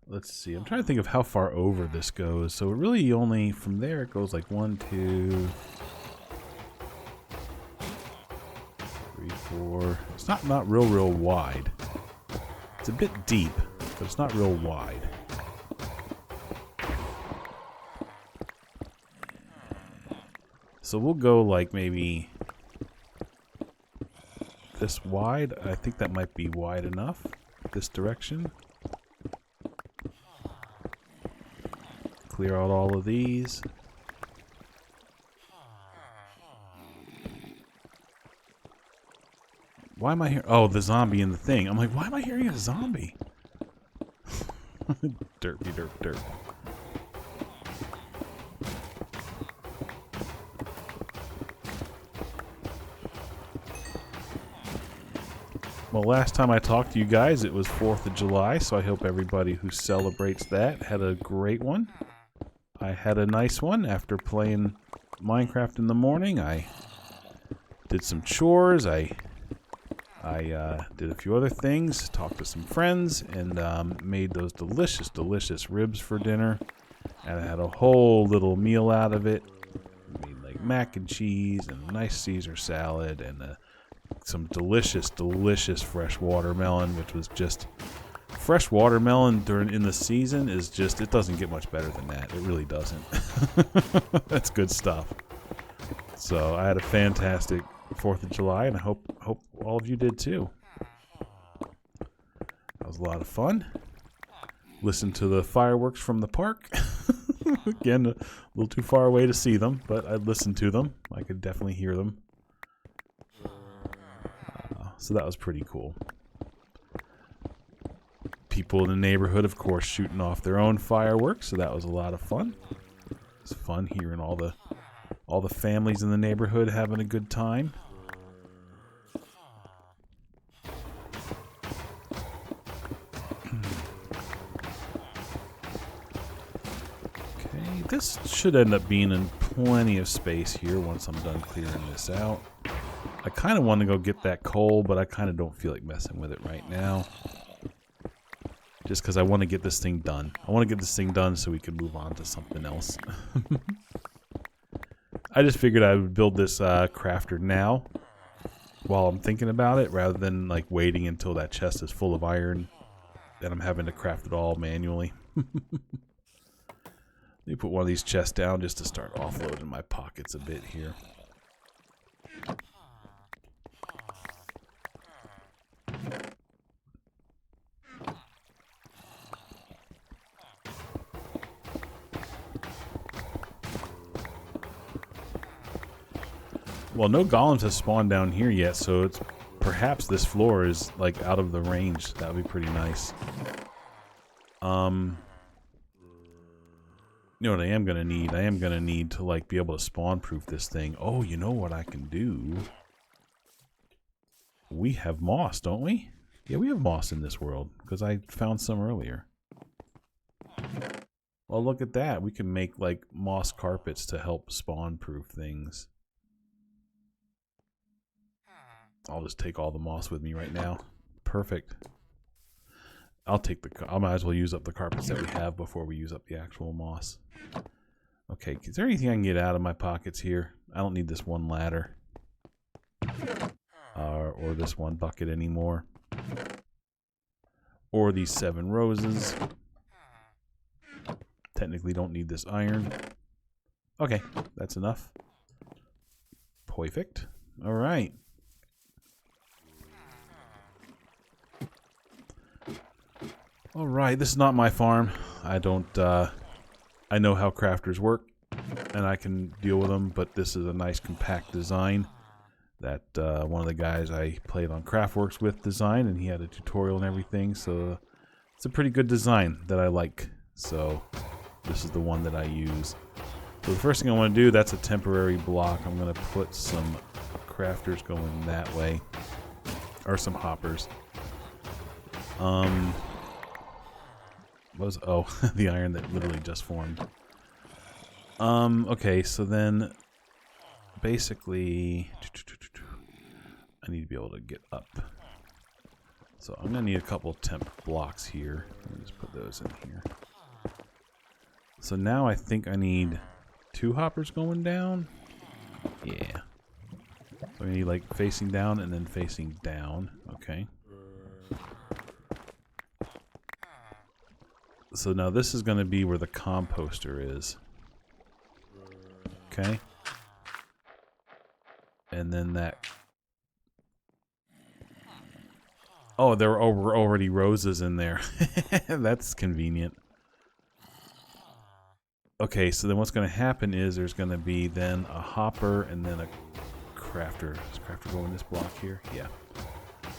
Let's see. I'm trying to think of how far over this goes. So it really only from there it goes like 1, 2, 3, 4. It's not real wide. It's a bit deep, but it's not real wide. So we'll go like maybe this wide. I think that might be wide enough. This direction. Clear out all of these. Why am I hearing... Oh, the zombie in the thing. I'm like, why am I hearing a zombie? Derpy derp derp. Well, last time I talked to you guys, it was 4th of July, so I hope everybody who celebrates that had a great one. I had a nice one after playing Minecraft in the morning. I did some chores. I did a few other things, talked to some friends, and made those delicious, delicious ribs for dinner. And I had a whole little meal out of it. Made like mac and cheese and a nice Caesar salad and some delicious, delicious fresh watermelon, which was just fresh watermelon in the season is just, it doesn't get much better than that. It really doesn't. That's good stuff. So I had a fantastic 4th of July, and I hope all of you did too. That was a lot of fun. Listened to the fireworks from the park. Again, a little too far away to see them, but I listened to them. I could definitely hear them. So that was pretty cool. People in the neighborhood, of course, shooting off their own fireworks, so that was a lot of fun. It was fun hearing all the families in the neighborhood having a good time. Okay, this should end up being in plenty of space here once I'm done clearing this out. I kind of want to go get that coal, but I kind of don't feel like messing with it right now. Just because I want to get this thing done. I want to get this thing done so we can move on to something else. I just figured I would build this crafter now while I'm thinking about it, rather than like waiting until that chest is full of iron and I'm having to craft it all manually. Let me put one of these chests down just to start offloading my pockets a bit here. Well, no golems have spawned down here yet, so it's perhaps this floor is like out of the range. That would be pretty nice. You know what I am gonna need? I am gonna need to like be able to spawn proof this thing. Oh, you know what I can do? We have moss, don't we? Yeah, we have moss in this world because I found some earlier. Well, look at that. We can make like moss carpets to help spawn proof things. I'll just take all the moss with me right now. Perfect. I might as well use up the carpets that we have before we use up the actual moss. Okay, is there anything I can get out of my pockets here? I don't need this one ladder. Or this one bucket anymore. Or these 7 roses. Technically don't need this iron. Okay, that's enough. Perfect. Alright. Alright, this is not my farm. I know how crafters work, and I can deal with them, but this is a nice compact design that one of the guys I played on Craftworks with designed, and he had a tutorial and everything, so it's a pretty good design that I like. So this is the one that I use. So the first thing I want to do, that's a temporary block. I'm going to put some crafters going that way, or some hoppers. The iron that literally just formed. Okay, so then basically I need to be able to get up. So I'm gonna need a couple temp blocks here. Let me just put those in here. So now I think I need 2 hoppers going down. Yeah. So I need like facing down and then facing down. Okay. So now this is going to be where the composter is. Okay. And then that... Oh, there were already roses in there. That's convenient. Okay, so then what's going to happen is there's going to be then a hopper and then a crafter. Does crafter go in this block here? Yeah.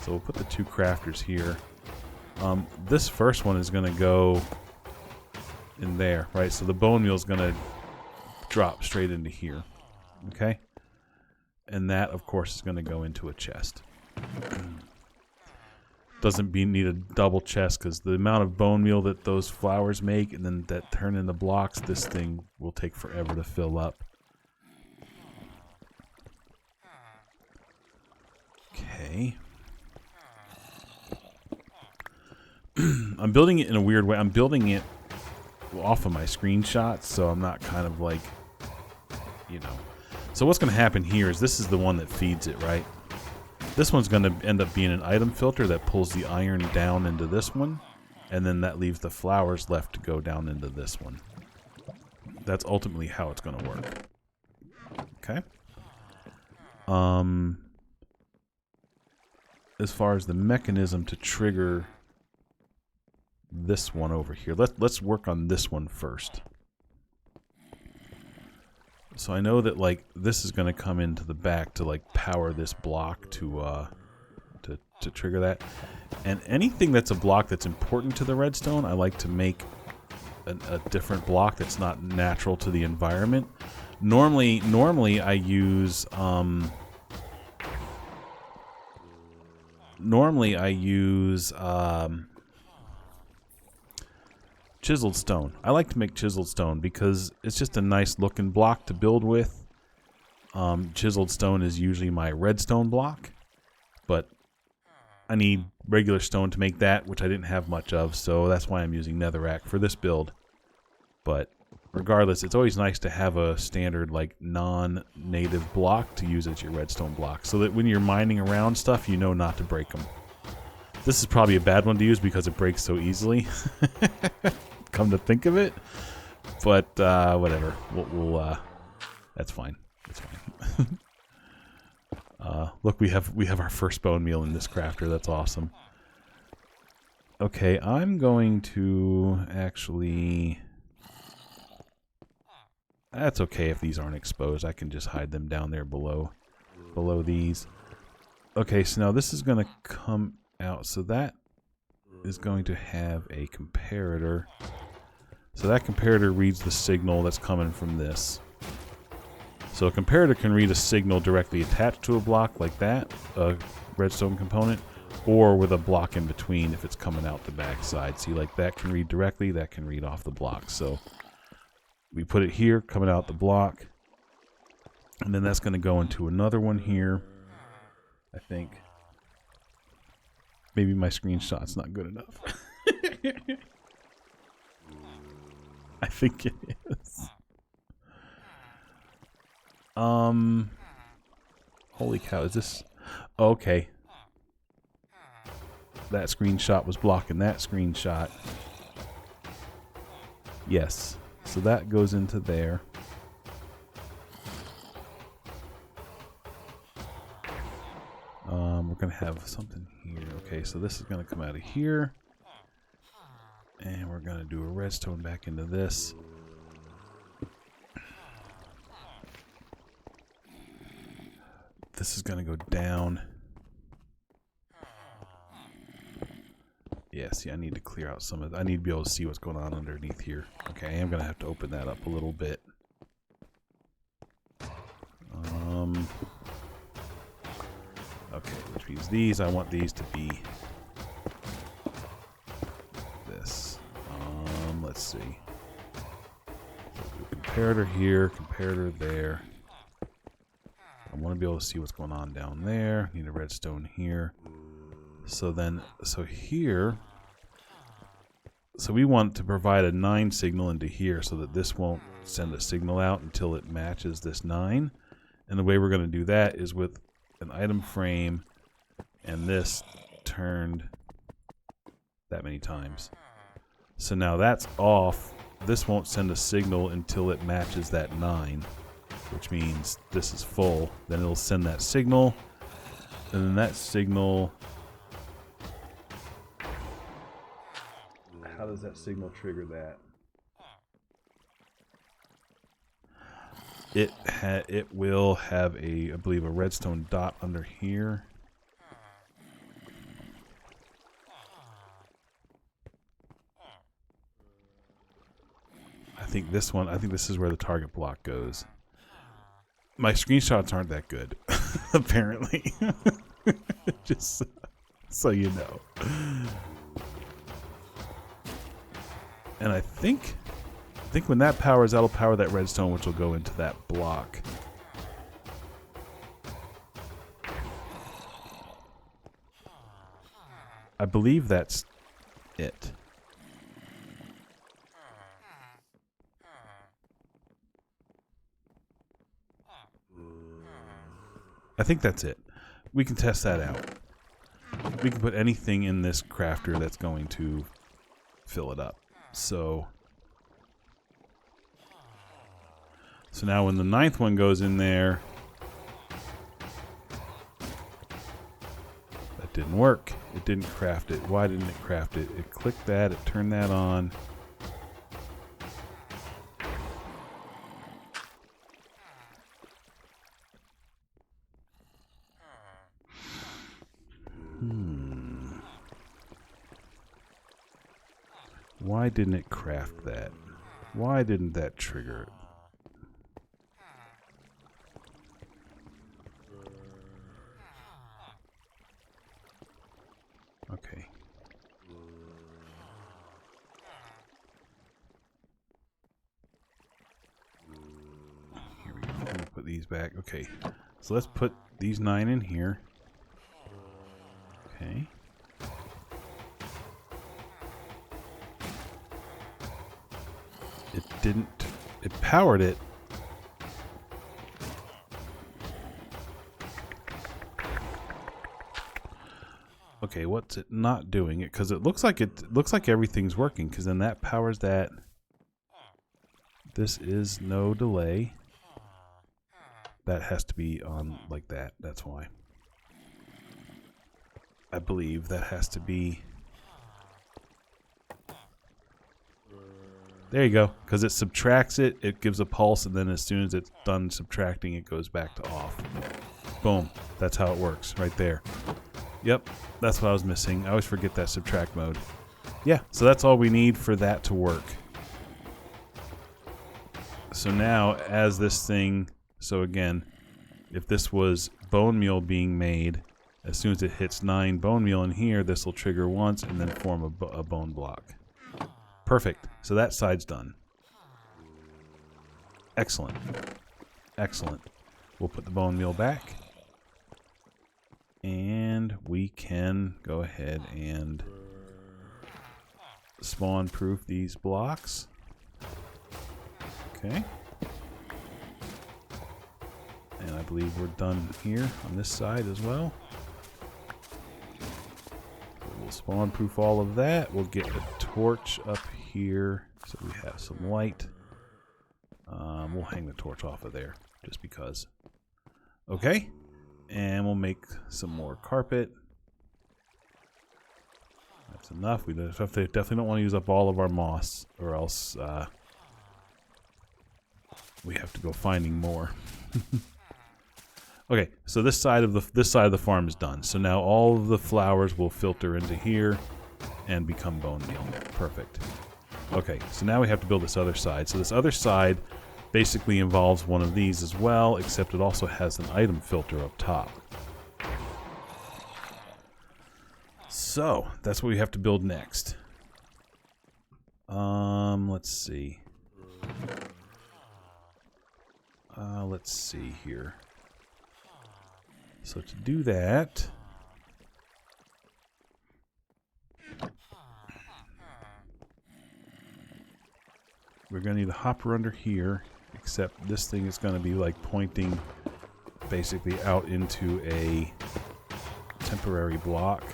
So we'll put the 2 crafters here. This first one is going to go in there, right? So the bone meal is going to drop straight into here. Okay? And that, of course, is going to go into a chest. doesn't need a double chest, because the amount of bone meal that those flowers make and then that turn into blocks, this thing will take forever to fill up. Okay. I'm building it in a weird way. I'm building it off of my screenshots, so I'm not kind of like, you know. So what's going to happen here is this is the one that feeds it, right? This one's going to end up being an item filter that pulls the iron down into this one, and then that leaves the flowers left to go down into this one. That's ultimately how it's going to work. Okay. As far as the mechanism to trigger this one over here, let's work on this one first. So I know that like this is going to come into the back to like power this block to trigger that. And anything that's a block that's important to the redstone, I like to make a different block that's not natural to the environment. Normally I use chiseled stone. I like to make chiseled stone because it's just a nice looking block to build with. Chiseled stone is usually my redstone block, but I need regular stone to make that, which I didn't have much of, so that's why I'm using netherrack for this build. But regardless, it's always nice to have a standard like non-native block to use as your redstone block, so that when you're mining around stuff, you know not to break them. This is probably a bad one to use because it breaks so easily. Come to think of it, but whatever. We'll that's fine. That's fine. Look, we have our first bone meal in this crafter. That's awesome. Okay, I'm going to actually. That's okay if these aren't exposed. I can just hide them down there below these. Okay, so now this is going to come out. So that is going to have a comparator. So that comparator reads the signal that's coming from this. So a comparator can read a signal directly attached to a block like that, a redstone component, or with a block in between if it's coming out the back side. See, like that can read directly, that can read off the block. So we put it here, coming out the block, and then that's going to go into another one here. I think maybe my screenshot's not good enough. I think it is. Holy cow, is this... Okay. That screenshot was blocking that screenshot. Yes. So that goes into there. We're going to have something here. Okay, so this is going to come out of here. And we're going to do a redstone back into this. This is going to go down. Yeah, see, I need to clear out some of I need to be able to see what's going on underneath here. Okay, I am going to have to open that up a little bit. Okay, which means these, I want these to be this. Let's see. Comparator here, comparator there. I want to be able to see what's going on down there. Need a redstone here. So then, so here, so we want to provide a 9 signal into here so that this won't send a signal out until it matches this 9. And the way we're going to do that is with an item frame and this turned that many times. So now that's off. This won't send a signal until it matches that 9, which means this is full. Then it'll send that signal, and then that signal... How does that signal trigger that? It will have a, I believe, a redstone dot under here. I think this one, I think this is where the target block goes. My screenshots aren't that good, apparently. Just So you know. And I think when that powers, that'll power that redstone, which will go into that block. I believe that's it. I think that's it. We can test that out. We can put anything in this crafter that's going to fill it up. So now when the 9th one goes in there, that didn't work. It didn't craft it. Why didn't it craft it? It clicked that, it turned that on. Why didn't it craft that? Why didn't that trigger it? Okay. Here we go. Let me put these back. Okay. So let's put these 9 in here. Okay. It didn't. It powered it. Okay, what's it not doing? It because it looks like everything's working. Because then that powers that. This is no delay. That has to be on like that. That's why. I believe that has to be. There you go. Because it subtracts it, it gives a pulse, and then as soon as it's done subtracting, it goes back to off. Boom. That's how it works right there. Yep, that's what I was missing. I always forget that subtract mode. Yeah, so that's all we need for that to work. So now, as this thing... So again, if this was bone meal being made, as soon as it hits 9 bone meal in here, this will trigger once and then form a bone block. Perfect. So that side's done. Excellent. Excellent. We'll put the bone meal back. And we can go ahead and spawn proof these blocks. Okay. And I believe we're done here on this side as well. So we'll spawn proof all of that. We'll get the torch up here so we have some light. We'll hang the torch off of there just because. Okay. And we'll make some more carpet. That's enough. We definitely don't want to use up all of our moss, or else we have to go finding more. Okay, so this side of the farm is done. So now all of the flowers will filter into here and become bone meal. Perfect. Okay, so now we have to build this other side. So this other side basically involves one of these as well, except it also has an item filter up top. So that's what we have to build next. Let's see. Let's see here. So to do that, we're going to need a hopper under here, except this thing is going to be like pointing basically out into a temporary block.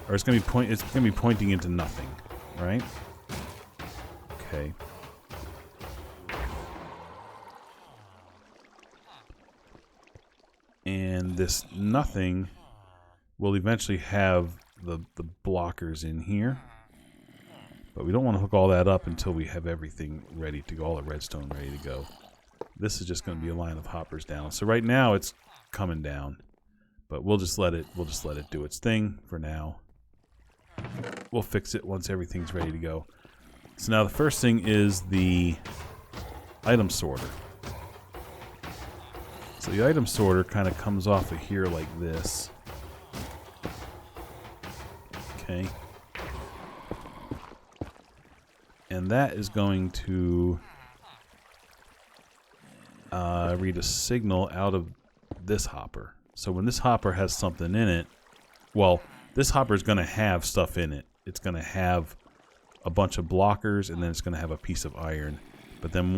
Or it's going to be pointing into nothing, right? Okay. And this nothing will eventually have the blockers in here. But we don't want to hook all that up until we have everything ready to go, all the redstone ready to go. This is just going to be a line of hoppers down. So right now it's coming down, but we'll just let it do its thing for now. We'll fix it once everything's ready to go. So now the first thing is the item sorter. So the item sorter kind of comes off of here like this. Okay. And that is going to read a signal out of this hopper. So when this hopper has something in it, well, this hopper is going to have stuff in it. It's going to have a bunch of blockers, and then it's going to have a piece of iron. But then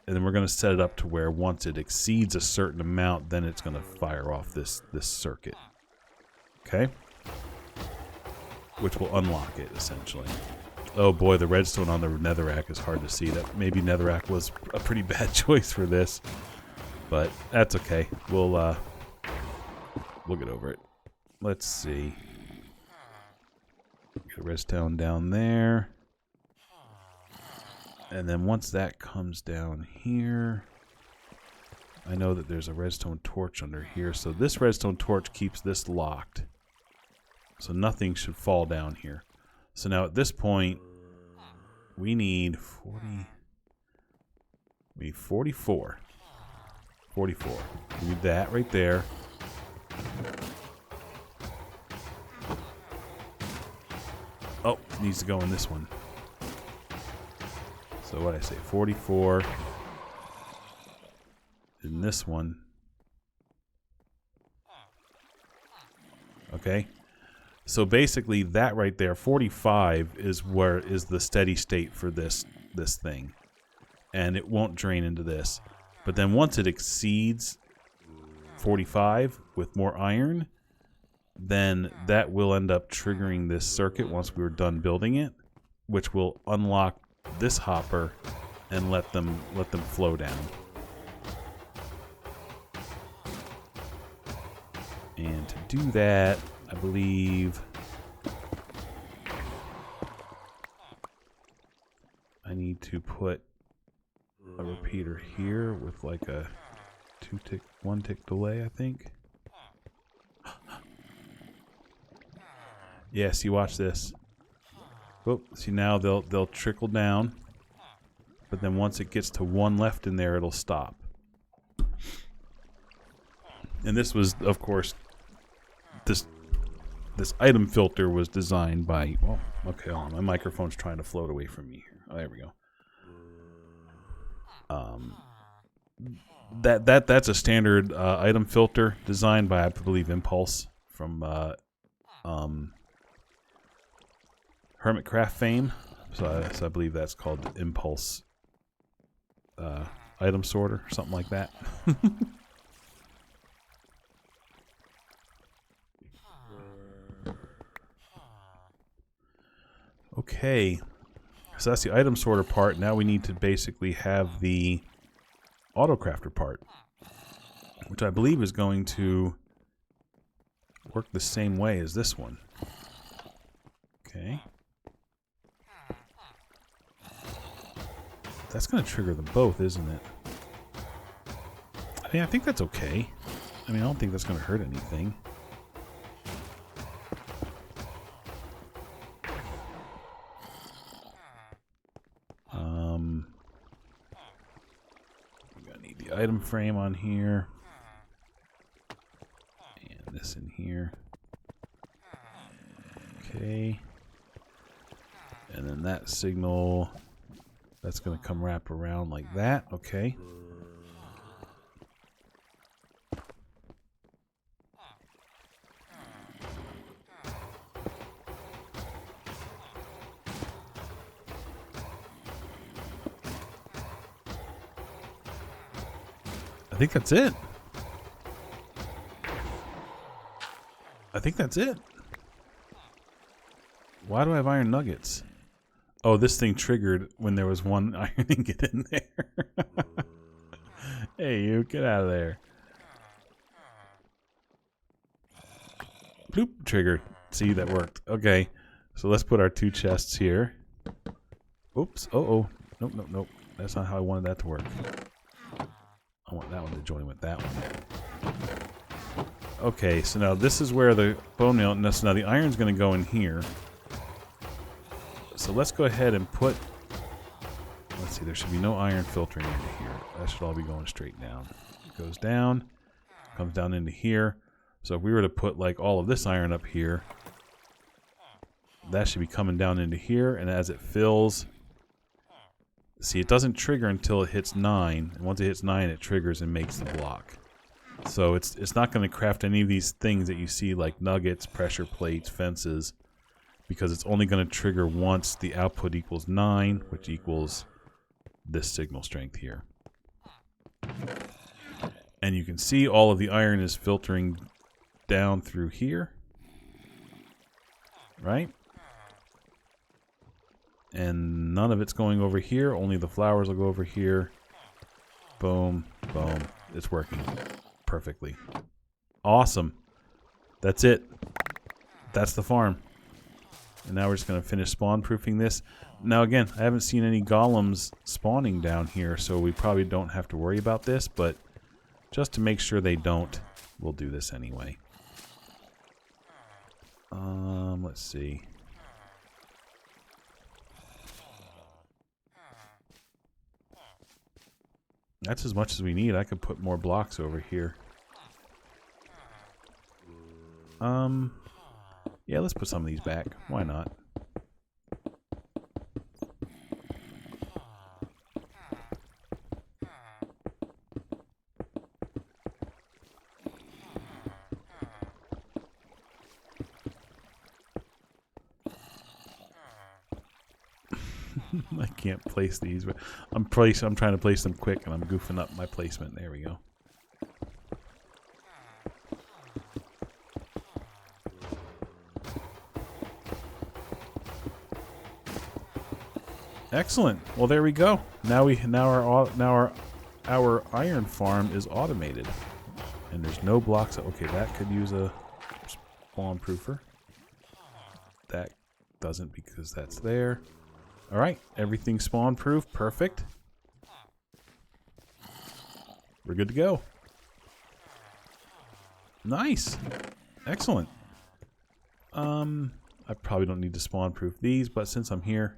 then we're going to set it up to where once it exceeds a certain amount, then it's going to fire off this circuit. Okay? Which will unlock it, essentially. Oh boy, the redstone on the netherrack is hard to see. That maybe netherrack was a pretty bad choice for this, but that's okay. We'll get over it. Let's see. Get a redstone down there, and then once that comes down here, I know that there's a redstone torch under here. So this redstone torch keeps this locked, so nothing should fall down here. So now at this point, we need 44. 44. We need that right there. Oh, it needs to go in this one. So what I say, 44 in this one. Okay. So basically that right there, 45 is where is the steady state for this thing. And it won't drain into this. But then once it exceeds 45 with more iron, then that will end up triggering this circuit once we're done building it, which will unlock this hopper and let them flow down. And to do that, I believe I need to put a repeater here with like a 1 tick delay, I think. Yeah, see, watch this. Oh, see, now they'll trickle down, but then once it gets to 1 left in there, it'll stop. And this was, of course, this item filter was designed by. Oh, okay, hold on. My microphone's trying to float away from me here. Oh, there we go. That's a standard item filter designed by, I believe, Impulse from Hermitcraft fame. So I believe that's called Impulse item sorter, something like that. Okay, so that's the item sorter part. Now we need to basically have the autocrafter part, which I believe is going to work the same way as this one. Okay. That's going to trigger them both, isn't it? I think that's okay. I mean, I don't think that's going to hurt anything. We're going to need the item frame on here. And this in here. Okay. And then that signal, that's going to come wrap around like that. Okay. I think that's it. I think that's it. Why do I have iron nuggets? Oh, this thing triggered when there was 1 iron ingot in there. Hey, you, get out of there. Bloop, triggered. See, that worked. Okay, so let's put our 2 chests here. Oops, uh-oh. Nope, nope, nope. That's not how I wanted that to work. I want that one to join with that one. Okay, so now this is where the bone meal, so now the iron's going to go in here. So let's go ahead and put, let's see, there should be no iron filtering into here. That should all be going straight down. It goes down, comes down into here. So if we were to put like all of this iron up here, that should be coming down into here, and as it fills, see, it doesn't trigger until it hits 9, and once it hits 9, it triggers and makes the block. So it's not going to craft any of these things that you see like nuggets, pressure plates, fences, because it's only going to trigger once the output equals 9, which equals this signal strength here. And you can see all of the iron is filtering down through here, right? And none of it's going over here, only the flowers will go over here. Boom, boom, it's working perfectly. Awesome. That's it. That's the farm. And now we're just going to finish spawn proofing this. Now again, I haven't seen any golems spawning down here, so we probably don't have to worry about this, but just to make sure they don't, we'll do this anyway. Let's see. That's as much as we need. I could put more blocks over here. Yeah, let's put some of these back. Why not? I can't place these. I'm trying to place them quick, and I'm goofing up my placement. There we go. Excellent. Well, there we go. Now our iron farm is automated, and there's no blocks. Okay, that could use a spawn proofer. That doesn't because that's there. All right, everything's spawn proof. Perfect. We're good to go. Nice. Excellent. I probably don't need to spawn proof these, but since I'm here,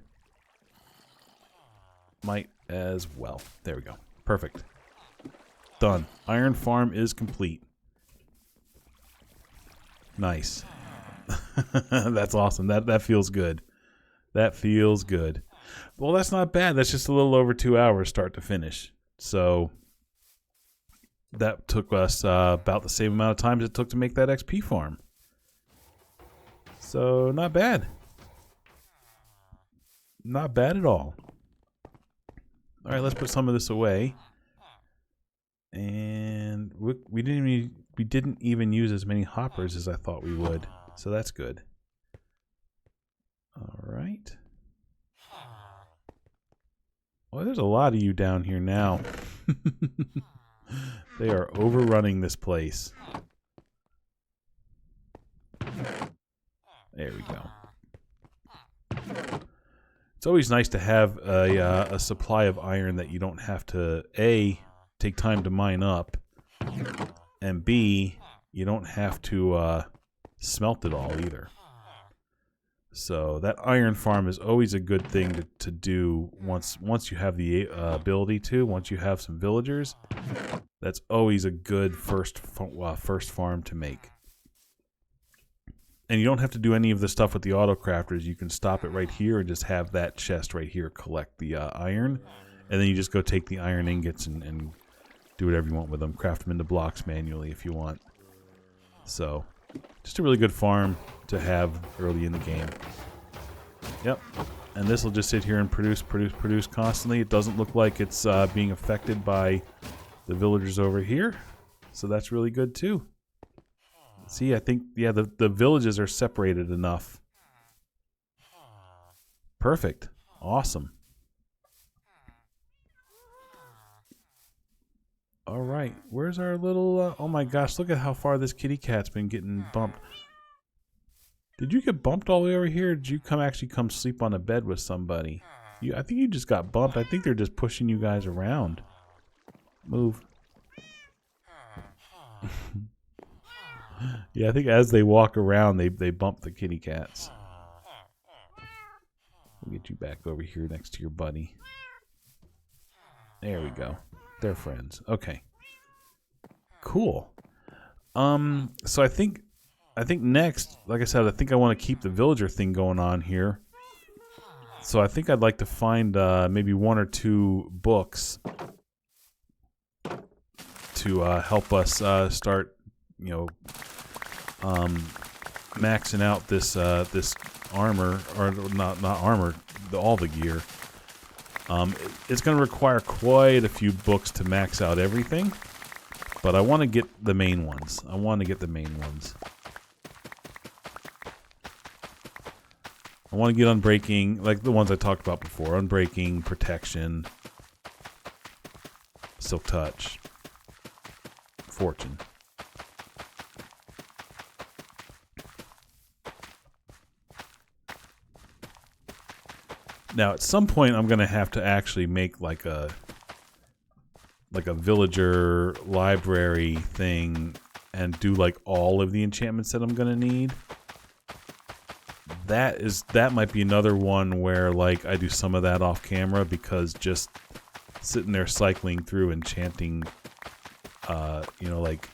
might as well. There we go. Perfect. Done. Iron farm is complete. Nice. That's awesome. That feels good. That feels good. Well, that's not bad. That's just a little over 2 hours start to finish. So that took us about the same amount of time as it took to make that XP farm. So not bad. Not bad at all. All right, let's put some of this away. And we didn't even use as many hoppers as I thought we would. So that's good. All right. Well, there's a lot of you down here now. They are overrunning this place. There we go. It's always nice to have a supply of iron that you don't have to, A, take time to mine up, and B, you don't have to smelt it all either. So that iron farm is always a good thing to do once you have the ability to. Once you have some villagers, that's always a good first farm to make. And you don't have to do any of the stuff with the auto crafters. You can stop it right here and just have that chest right here collect the iron, and then you just go take the iron ingots and do whatever you want with them. Craft them into blocks manually if you want. So, just a really good farm to have early in the game. Yep. And this will just sit here and produce constantly. It doesn't look like it's being affected by the villagers over here. So that's really good too. See, I think, yeah, the villages are separated enough. Perfect. Awesome. All right. Where's our little... oh my gosh, look at how far this kitty cat's been getting bumped. Did you get bumped all the way over here? Or did you actually come sleep on a bed with somebody? I think you just got bumped. I think they're just pushing you guys around. Move. Yeah, I think as they walk around, they bump the kitty cats. We'll get you back over here next to your buddy. There we go. They're friends. Okay. Cool. So I think I think next, like I said, I think I want to keep the villager thing going on here. So I think I'd like to find maybe 1 or 2 books to help us start, maxing out this this armor, or not armor, all the gear. It's going to require quite a few books to max out everything, but I want to get the main ones. I want to get Unbreaking, like the ones I talked about before. Unbreaking, Protection, Silk Touch, Fortune. Now, at some point, I'm going to have to actually make like a villager library thing and do like all of the enchantments that I'm going to need. That might be another one where like I do some of that off camera, because just sitting there cycling through enchanting, like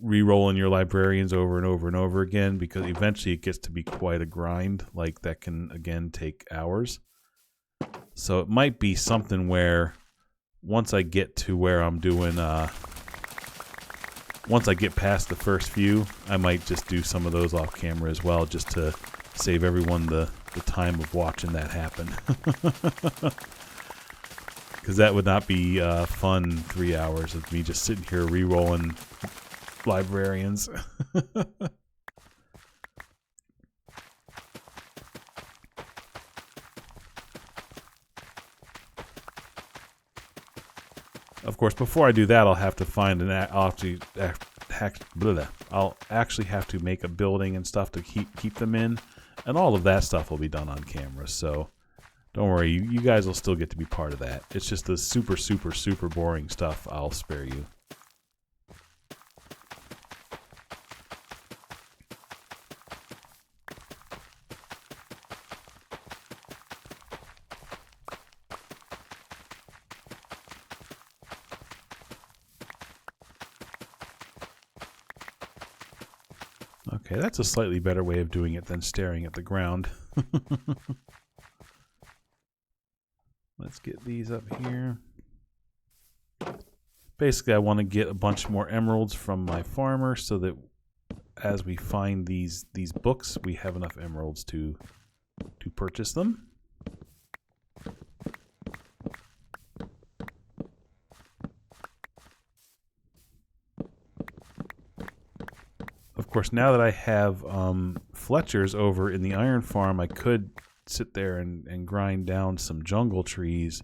re-rolling your librarians over and over and over again, because eventually it gets to be quite a grind. Like that can again take hours. So it might be something where once I get to where I'm doing once I get past the first few, I might just do some of those off camera as well, just to save everyone the time of watching that happen. Because that would not be fun 3 hours of me just sitting here re-rolling librarians. Of course, before I do that, I'll have to find I'll actually have to make a building and stuff to keep them in, and all of that stuff will be done on camera. So don't worry, you guys will still get to be part of that. It's just the super, super, super boring stuff I'll spare you. Okay, that's a slightly better way of doing it than staring at the ground. Let's get these up here. Basically, I want to get a bunch more emeralds from my farmer so that as we find these books, we have enough emeralds to purchase them. Of course, now that I have Fletchers over in the iron farm, I could sit there and grind down some jungle trees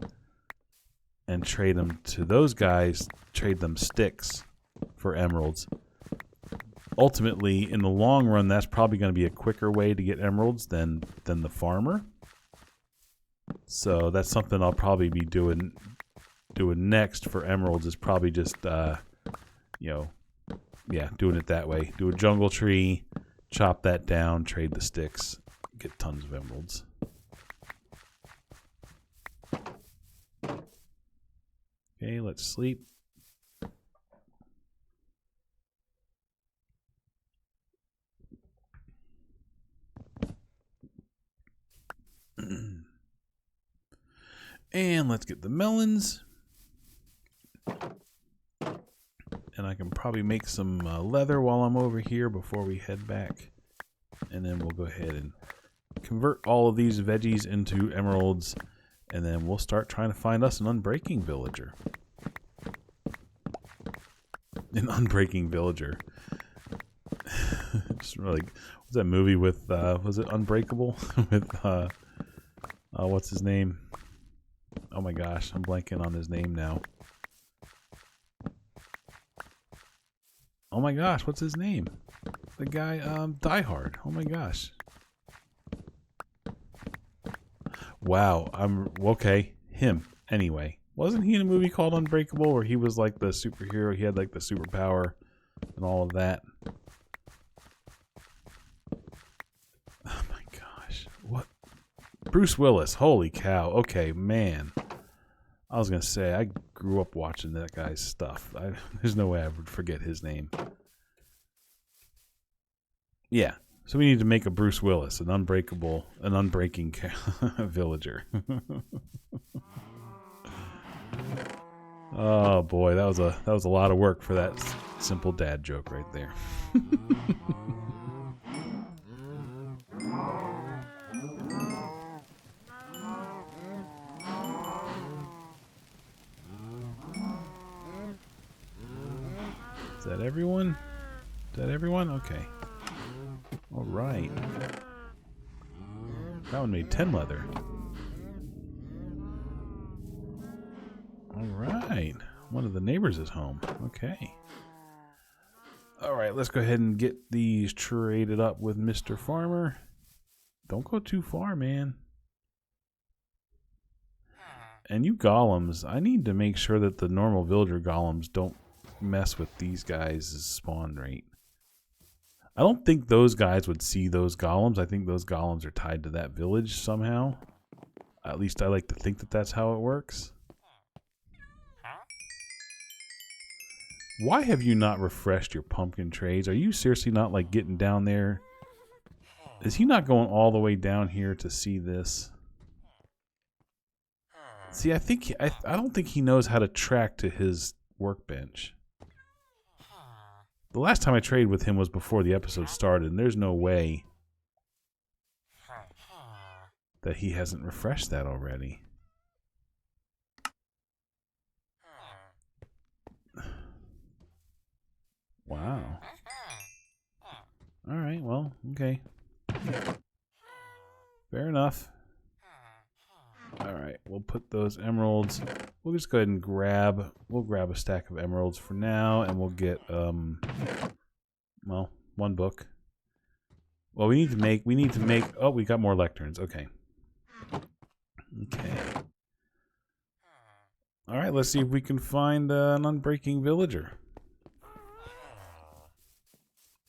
and trade them to those guys, trade them sticks for emeralds. Ultimately, in the long run, that's probably going to be a quicker way to get emeralds than the farmer. So that's something I'll probably be doing next for emeralds, is probably just doing it that way. Do a jungle tree, chop that down, trade the sticks, get tons of emeralds. Okay, let's sleep. And let's get the melons. And I can probably make some leather while I'm over here before we head back. And then we'll go ahead and convert all of these veggies into emeralds. And then we'll start trying to find us an unbreaking villager. An unbreaking villager. Just like, what's that movie with, was it Unbreakable? With, what's his name? Oh my gosh, I'm blanking on his name now. Oh my gosh, what's his name? The guy, Die Hard. Oh my gosh. Wow, okay, him. Anyway, wasn't he in a movie called Unbreakable where he was like the superhero, he had like the superpower and all of that? Oh my gosh, what? Bruce Willis, holy cow. Okay, man. I was going to say, I grew up watching that guy's stuff. There's no way I would forget his name. Yeah. So we need to make a Bruce Willis, an unbreaking villager. Oh boy, that was a lot of work for that simple dad joke right there. Is that everyone? Is that everyone? Okay. All right. That one made 10 leather. All right. One of the neighbors is home. Okay. All right, let's go ahead and get these traded up with Mr. Farmer. Don't go too far, man. And you golems, I need to make sure that the normal villager golems don't mess with these guys' spawn rate. I don't think those guys would see those golems. I think those golems are tied to that village somehow. At least I like to think that that's how it works. Why have you not refreshed your pumpkin trays? Are you seriously not like getting down there? Is he not going all the way down here to see this? See, I don't think he knows how to track to his workbench. The last time I traded with him was before the episode started, and there's no way that he hasn't refreshed that already. Wow. Alright, well, okay. Fair enough. Alright, we'll put those emeralds. We'll just go ahead and we'll grab a stack of emeralds for now, and we'll get, well, one book. Well, we need to make, oh, we got more lecterns. Okay. Okay. Alright, let's see if we can find an unbreaking villager.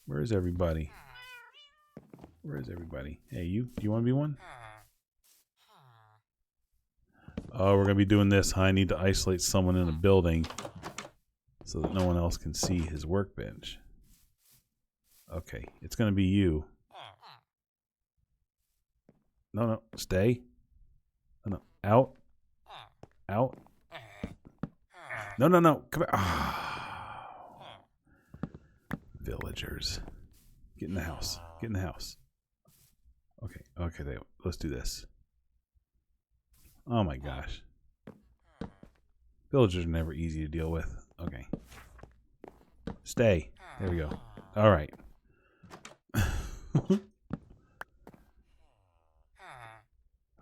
Where is everybody? Where is everybody? Hey, you want to be one? Oh, we're going to be doing this. I need to isolate someone in a building so that no one else can see his workbench. Okay, it's going to be you. No, stay. No, out. Out. No. Come back. Oh. Villagers. Get in the house. Get in the house. Okay, let's do this. Oh my gosh. Villagers are never easy to deal with. Okay. Stay. There we go. All right.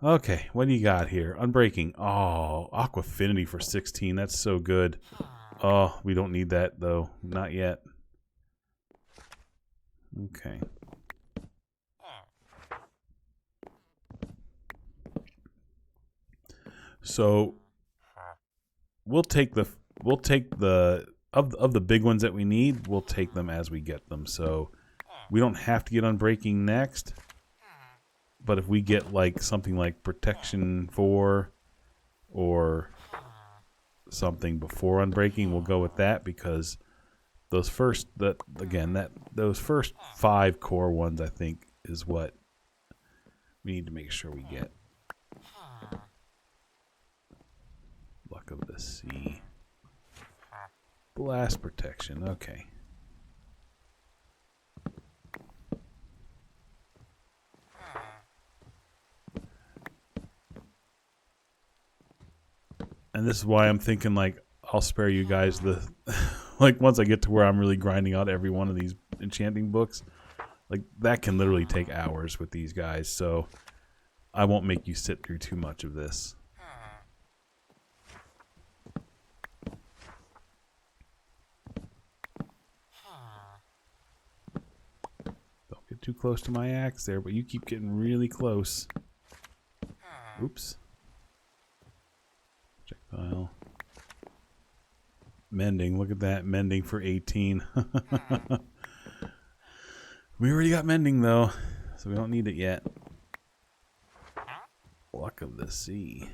Okay, what do you got here? Unbreaking. Oh, Aquafinity for 16. That's so good. Oh, we don't need that, though. Not yet. Okay. So we'll take the of the big ones that we need, we'll take them as we get them. So we don't have to get Unbreaking next. But if we get like something like Protection 4 or something before Unbreaking, we'll go with that, because those first those first 5 core ones, I think, is what we need to make sure we get. Luck of the Sea. Blast Protection, okay. And this is why I'm thinking, like, I'll spare you guys the like, once I get to where I'm really grinding out every one of these enchanting books, like, that can literally take hours with these guys, so I won't make you sit through too much of this. Don't get too close to my axe there, but you keep getting really close. Oops. Projectile. Mending, look at that. Mending for 18. We already got mending, though, so we don't need it yet. Luck of the Sea.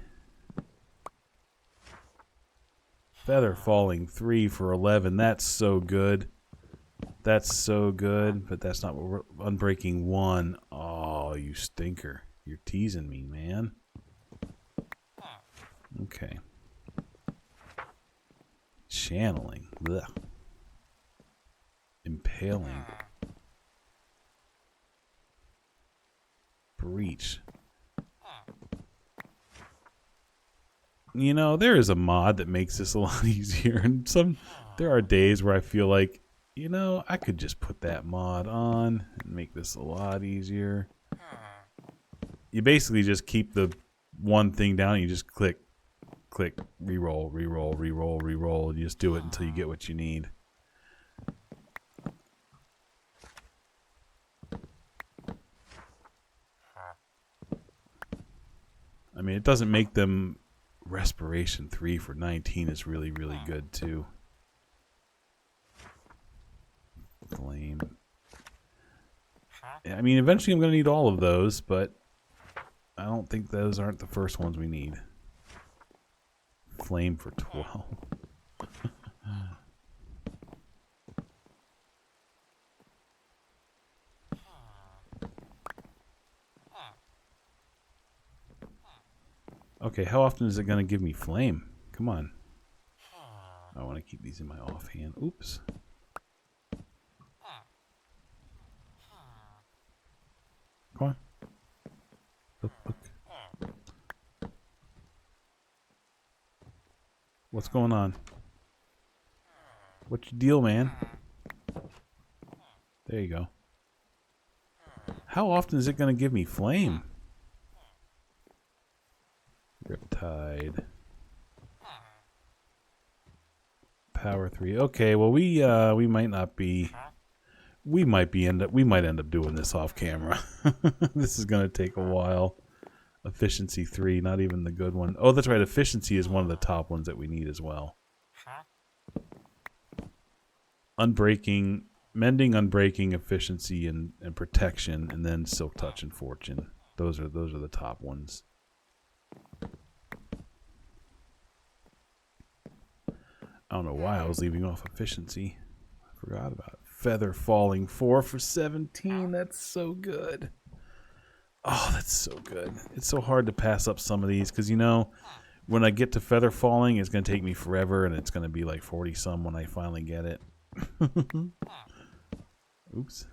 Feather Falling 3 for 11. That's so good. That's so good, but that's not what we're... Unbreaking 1. Oh, you stinker. You're teasing me, man. Okay. Channeling. Blech. Impaling. Breach. You know, there is a mod that makes this a lot easier, and there are days where I feel like, you know, I could just put that mod on and make this a lot easier. You basically just keep the one thing down and you just click, reroll, reroll, reroll, reroll. You just do it until you get what you need. I mean, it doesn't make them... Respiration 3 for 19 is really, really good, too. Flame. I mean, eventually I'm going to need all of those, but I don't think those aren't the first ones we need. Flame for 12. Okay, how often is it going to give me flame? Come on. I want to keep these in my offhand. Oops. Come on. Look, look. What's going on? What's your deal, man? There you go. How often is it going to give me flame? Riptide. Power 3. Okay, well we might not be... We might end up doing this off camera. This is going to take a while. Efficiency 3, not even the good one. Oh, that's right. Efficiency is one of the top ones that we need as well. Unbreaking, mending, unbreaking, efficiency, and protection, and then silk touch and fortune. Those are the top ones. I don't know why I was leaving off efficiency. I forgot about it. Feather falling 4 for 17. That's so good. Oh, that's so good. It's so hard to pass up some of these because, you know, when I get to feather falling, it's going to take me forever and it's going to be like 40 some when I finally get it. Oops.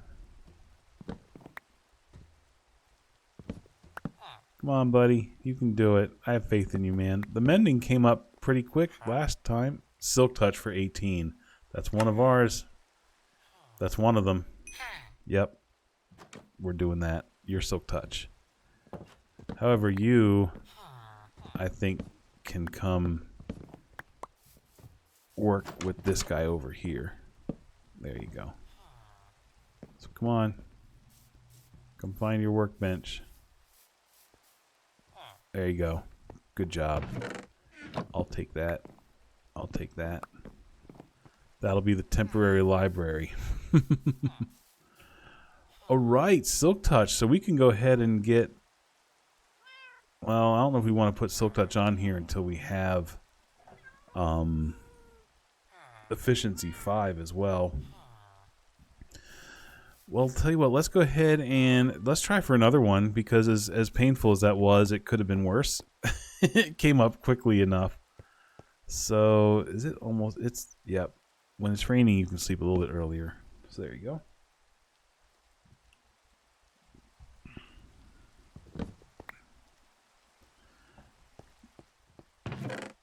Come on, buddy. You can do it. I have faith in you, man. The mending came up pretty quick last time. Silk touch for 18. That's one of ours. That's one of them. Yep. We're doing that. Your silk touch. However, you, I think, can come work with this guy over here. There you go. So come on. Come find your workbench. There you go. Good job. I'll take that. I'll take that. That'll be the temporary library. Alright, Silk Touch. So we can go ahead and get... Well, I don't know if we want to put Silk Touch on here until we have Efficiency 5 as well. Well, I'll tell you what, let's go ahead and let's try for another one because as painful as that was, it could have been worse. It came up quickly enough. So, is it almost... It's... Yep. When it's raining, you can sleep a little bit earlier. So there you go.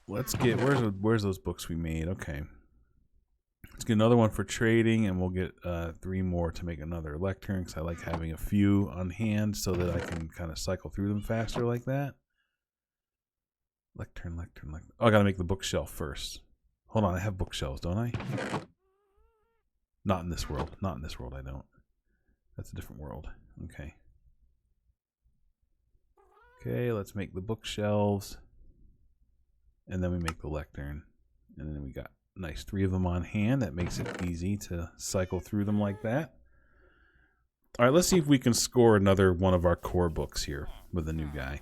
Let's get... Where's those books we made? Okay. Let's get another one for trading, and we'll get 3 more to make another lectern, because I like having a few on hand so that I can kind of cycle through them faster like that. Lectern, lectern, lectern. Oh, I gotta make the bookshelf first. Hold on, I have bookshelves, don't I? Not in this world. Not in this world, I don't. That's a different world. Okay. Okay, let's make the bookshelves. And then we make the lectern. And then we got nice 3 of them on hand. That makes it easy to cycle through them like that. All right, let's see if we can score another one of our core books here with the new guy.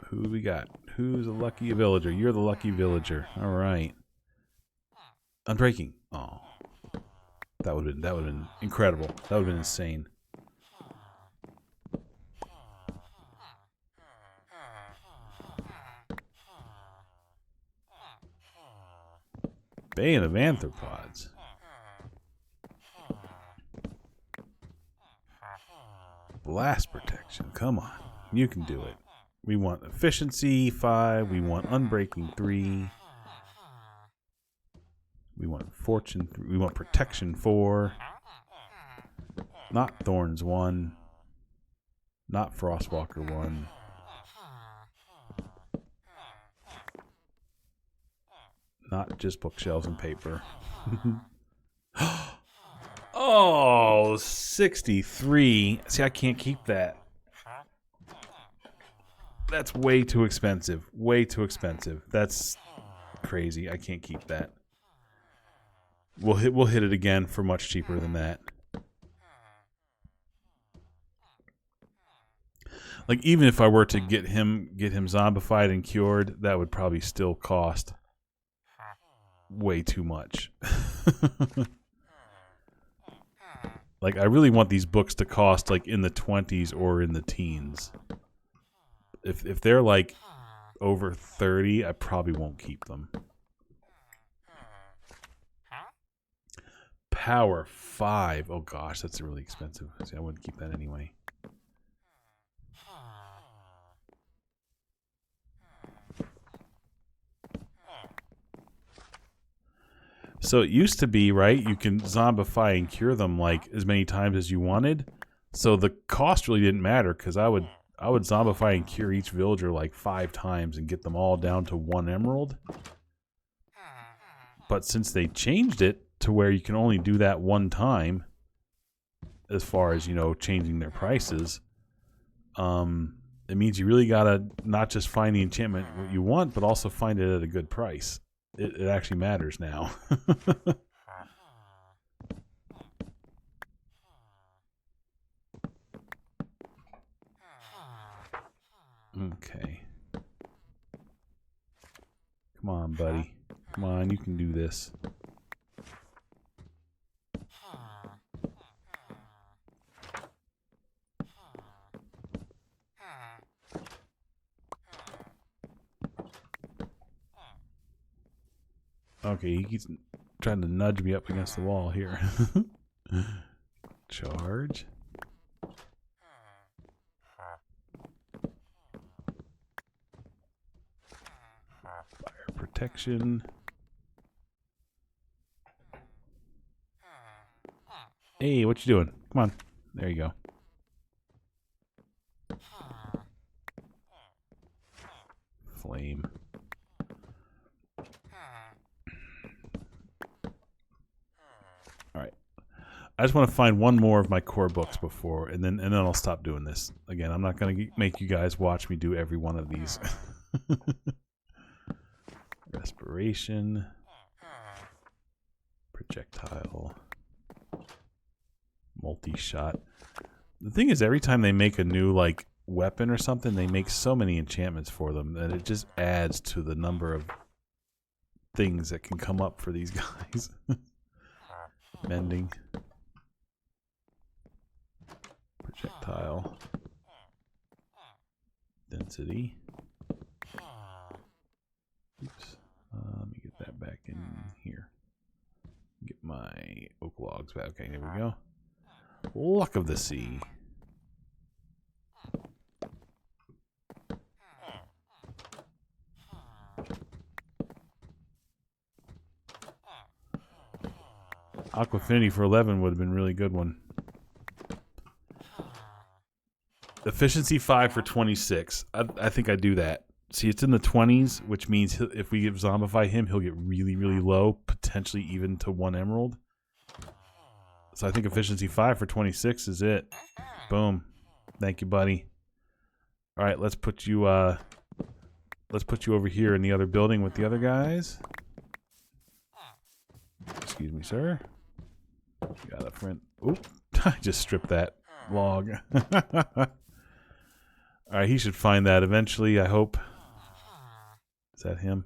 Who we got? Who's a lucky villager? You're the lucky villager. All right. Unbreaking. Oh, that would have been incredible. That would have been insane. Bane of Arthropods. Blast protection. Come on. You can do it. We want efficiency 5. We want unbreaking 3. We want fortune 3. We want protection 4. Not thorns 1. Not frostwalker 1. Not just bookshelves and paper. Oh, 63. See, I can't keep that. That's way too expensive. Way too expensive. That's crazy. I can't keep that. We'll hit it again for much cheaper than that. Like, even if I were to get him zombified and cured, that would probably still cost way too much. Like, I really want these books to cost like in the 20s or in the teens. If they're like over 30, I probably won't keep them. Power 5. Oh gosh, that's really expensive. See, I wouldn't keep that anyway. So it used to be, right, you can zombify and cure them like as many times as you wanted. So the cost really didn't matter because I would zombify and cure each villager like 5 times and get them all down to 1 emerald. But since they changed it to where you can only do that 1 time, as far as, you know, changing their prices, it means you really gotta not just find the enchantment you want, but also find it at a good price. It actually matters now. Okay. Come on, buddy. Come on, you can do this. Okay, he keeps trying to nudge me up against the wall here. Charge. Fire protection. Hey, what you doing? Come on. There you go. Flame. Alright. I just want to find one more of my core books before, and then I'll stop doing this. Again, I'm not going to make you guys watch me do every one of these. Respiration. Projectile. Multi-shot. The thing is, every time they make a new, like, weapon or something, they make so many enchantments for them that it just adds to the number of things that can come up for these guys. Mending. Projectile. Density. Oops. Let me get that back in here. Get my oak logs back. Okay, there we go. Luck of the Sea. Aquafinity for 11 would have been a really good one. Efficiency 5 for 26. I think I do that. See, it's in the 20s, which means if we zombify him, he'll get really, really low, potentially even to 1 emerald. So I think efficiency 5 for 26 is it. Boom. Thank you, buddy. All right, let's put you over here in the other building with the other guys. Excuse me, sir. Got a friend. Oop! I just stripped that log. All right, he should find that eventually, I hope. Is that him?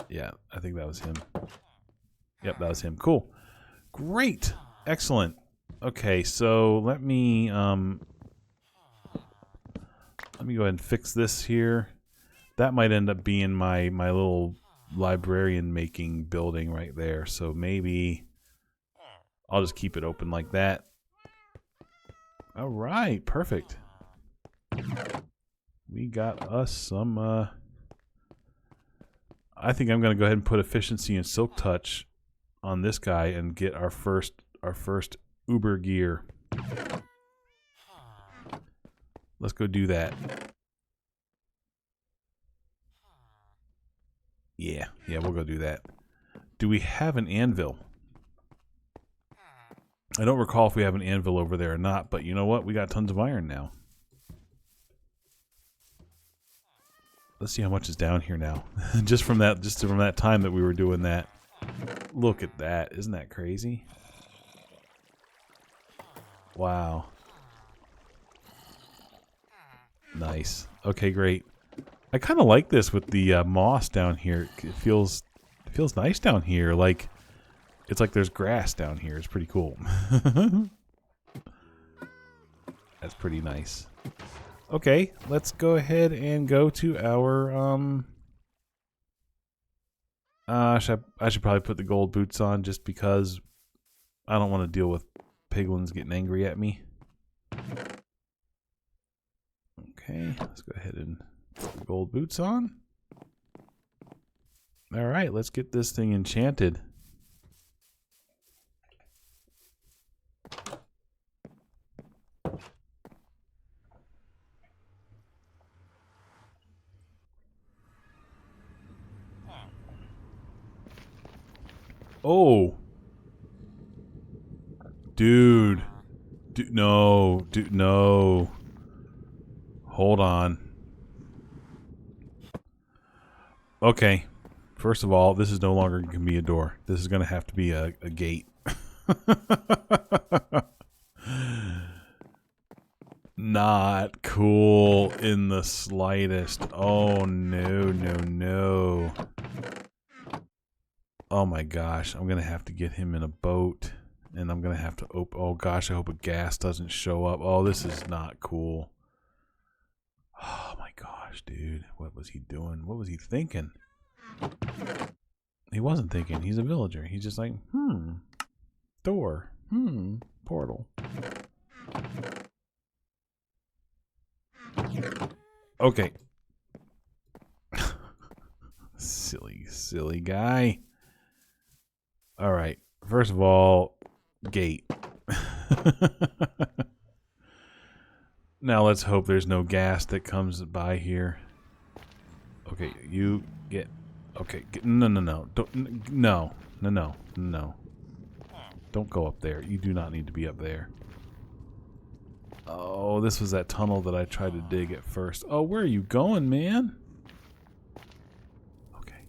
Yeah, I think that was him. Yep, that was him. Cool. Great. Excellent. Okay, so let me go ahead and fix this here. That might end up being my little librarian making building right there. So maybe I'll just keep it open like that. All right, perfect. We got us some I think I'm going to go ahead and put efficiency and silk touch on this guy and get our first uber gear. Let's go do that. Yeah, we'll go do that. Do we have an anvil? I don't recall if we have an anvil over there or not, but you know what? We got tons of iron now. Let's see how much is down here now. just from that time that we were doing that. Look at that. Isn't that crazy? Wow. Nice. Okay, great. I kind of like this with the moss down here. It feels nice down here. Like it's like there's grass down here. It's pretty cool. That's pretty nice. Okay, let's go ahead and go to our I should probably put the gold boots on just because I don't want to deal with piglins getting angry at me. Okay, let's go ahead and put the gold boots on. All right, let's get this thing enchanted. Oh. Dude. No. Hold on. Okay. First of all, this is no longer going to be a door. This is going to have to be a gate. Not cool in the slightest. Oh, no. Oh my gosh, I'm going to have to get him in a boat. And I'm going to have to open... Oh gosh, I hope a gas doesn't show up. Oh, this is not cool. Oh my gosh, dude. What was he doing? What was he thinking? He wasn't thinking. He's a villager. He's just like, door. Portal. Okay. Silly guy. All right. First of all, gate. Now let's hope there's no gas that comes by here. Okay, you get... Okay, no. Don't, no. Don't go up there. You do not need to be up there. Oh, this was that tunnel that I tried to dig at first. Oh, where are you going, man? Okay.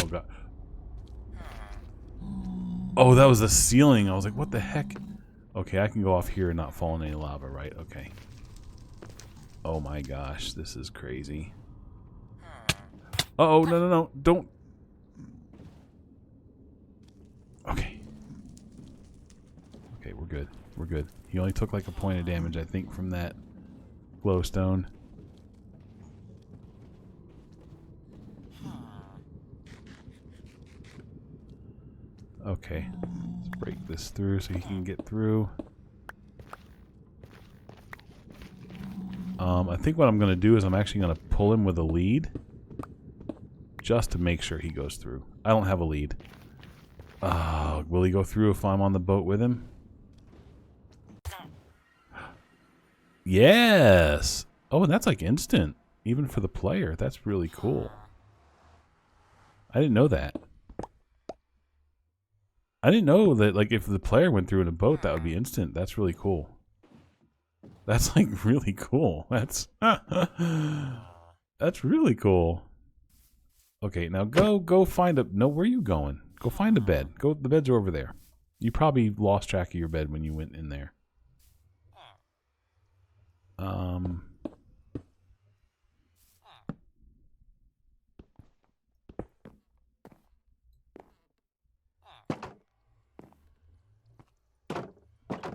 Oh, God. Oh, that was the ceiling. I was like, what the heck? Okay, I can go off here and not fall in any lava, right? Okay. Oh my gosh, this is crazy. Uh-oh, no. Don't. Okay. Okay, we're good. We're good. He only took like a point of damage, I think, from that glowstone. Okay. Let's break this through so he can get through. I think what I'm going to do is I'm actually going to pull him with a lead. Just to make sure he goes through. I don't have a lead. Will he go through if I'm on the boat with him? Yes! Oh, and that's like instant. Even for the player. That's really cool. I didn't know that. I didn't know that, like, if the player went through in a boat, that would be instant. That's really cool. That's, like, really cool. That's... That's really cool. Okay, now go find a... No, where are you going? Go find a bed. The beds are over there. You probably lost track of your bed when you went in there. Um,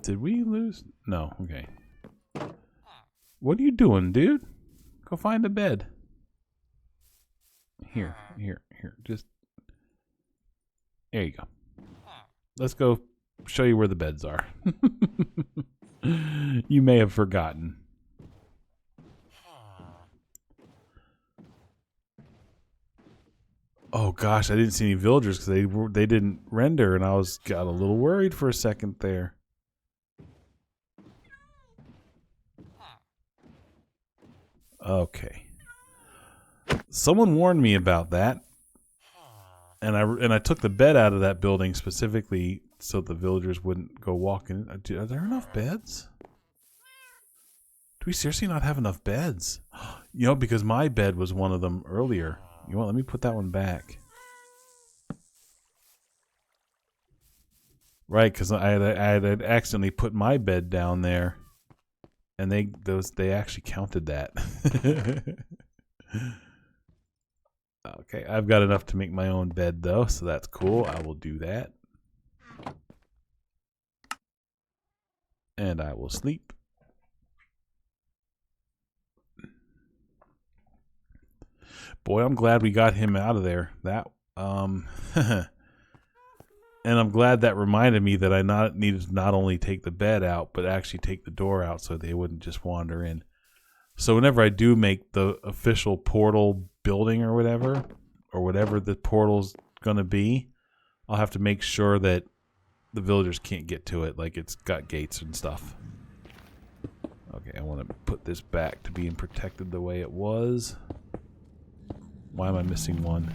did we lose? No. Okay. What are you doing, dude? Go find a bed. Here. Just there you go. Let's go show you where the beds are. You may have forgotten. Oh gosh, I didn't see any villagers because they didn't render, and I got a little worried for a second there. Okay. Someone warned me about that, and I took the bed out of that building specifically so the villagers wouldn't go walking. Are there enough beds? Do we seriously not have enough beds? You know, because my bed was one of them earlier. You know what? Let me put that one back. Right, because I had accidentally put my bed down there, and they actually counted that. Okay, I've got enough to make my own bed though, so that's cool. I will do that, and I will sleep. Boy, I'm glad we got him out of there. That and I'm glad that reminded me that I needed to not only take the bed out, but actually take the door out so they wouldn't just wander in. So whenever I do make the official portal building or whatever the portal's going to be, I'll have to make sure that the villagers can't get to it, like it's got gates and stuff. Okay, I want to put this back to being protected the way it was. Why am I missing one?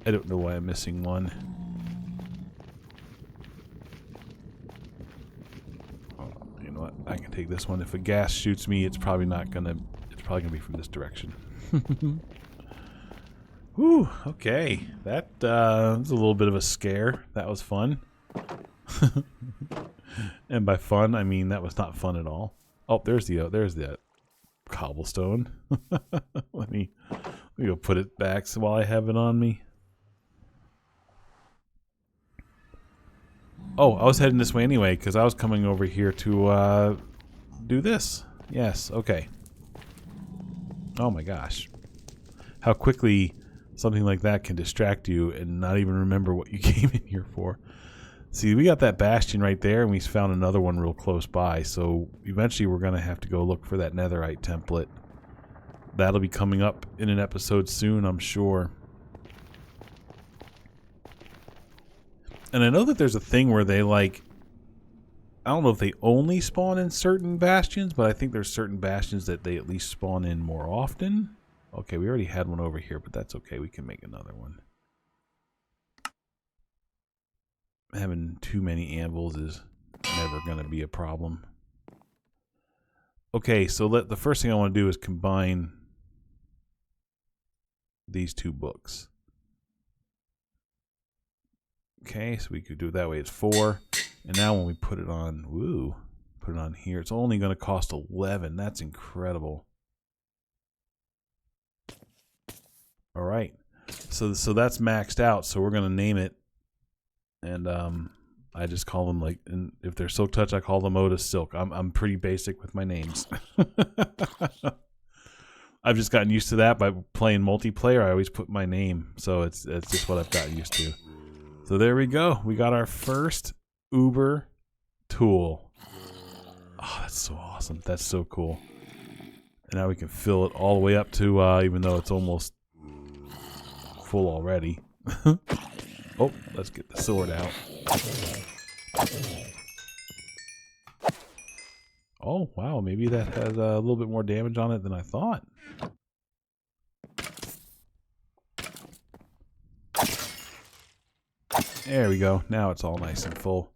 I don't know why I'm missing one. You know what? I can take this one. If a gas shoots me, it's probably gonna be from this direction. Whew, okay. That was a little bit of a scare. That was fun. And by fun, I mean that was not fun at all. Oh, there's the cobblestone. Let me go put it back while I have it on me. Oh, I was heading this way anyway because I was coming over here to do this. Yes, okay. Oh my gosh. How quickly something like that can distract you and not even remember what you came in here for. See, we got that bastion right there, and we found another one real close by, so eventually we're going to have to go look for that netherite template. That'll be coming up in an episode soon, I'm sure. And I know that there's a thing where they, like, I don't know if they only spawn in certain bastions, but I think there's certain bastions that they at least spawn in more often. Okay, we already had one over here, but that's okay. We can make another one. Having too many anvils is never going to be a problem. Okay, so the first thing I want to do is combine these two books. Okay, so we could do it that way. It's 4. And now when we put it on, put it on here, it's only going to cost 11. That's incredible. All right. So that's maxed out. So we're going to name it. And I just call them, like, and if they're Silk Touch, I call them Otis Silk. I'm pretty basic with my names. I've just gotten used to that by playing multiplayer. I always put my name, so it's just what I've gotten used to. So there we go. We got our first Uber tool. Oh, that's so awesome. That's so cool. And now we can fill it all the way up to, even though it's almost full already. Oh, let's get the sword out. Oh, wow. Maybe that has a little bit more damage on it than I thought. There we go. Now it's all nice and full.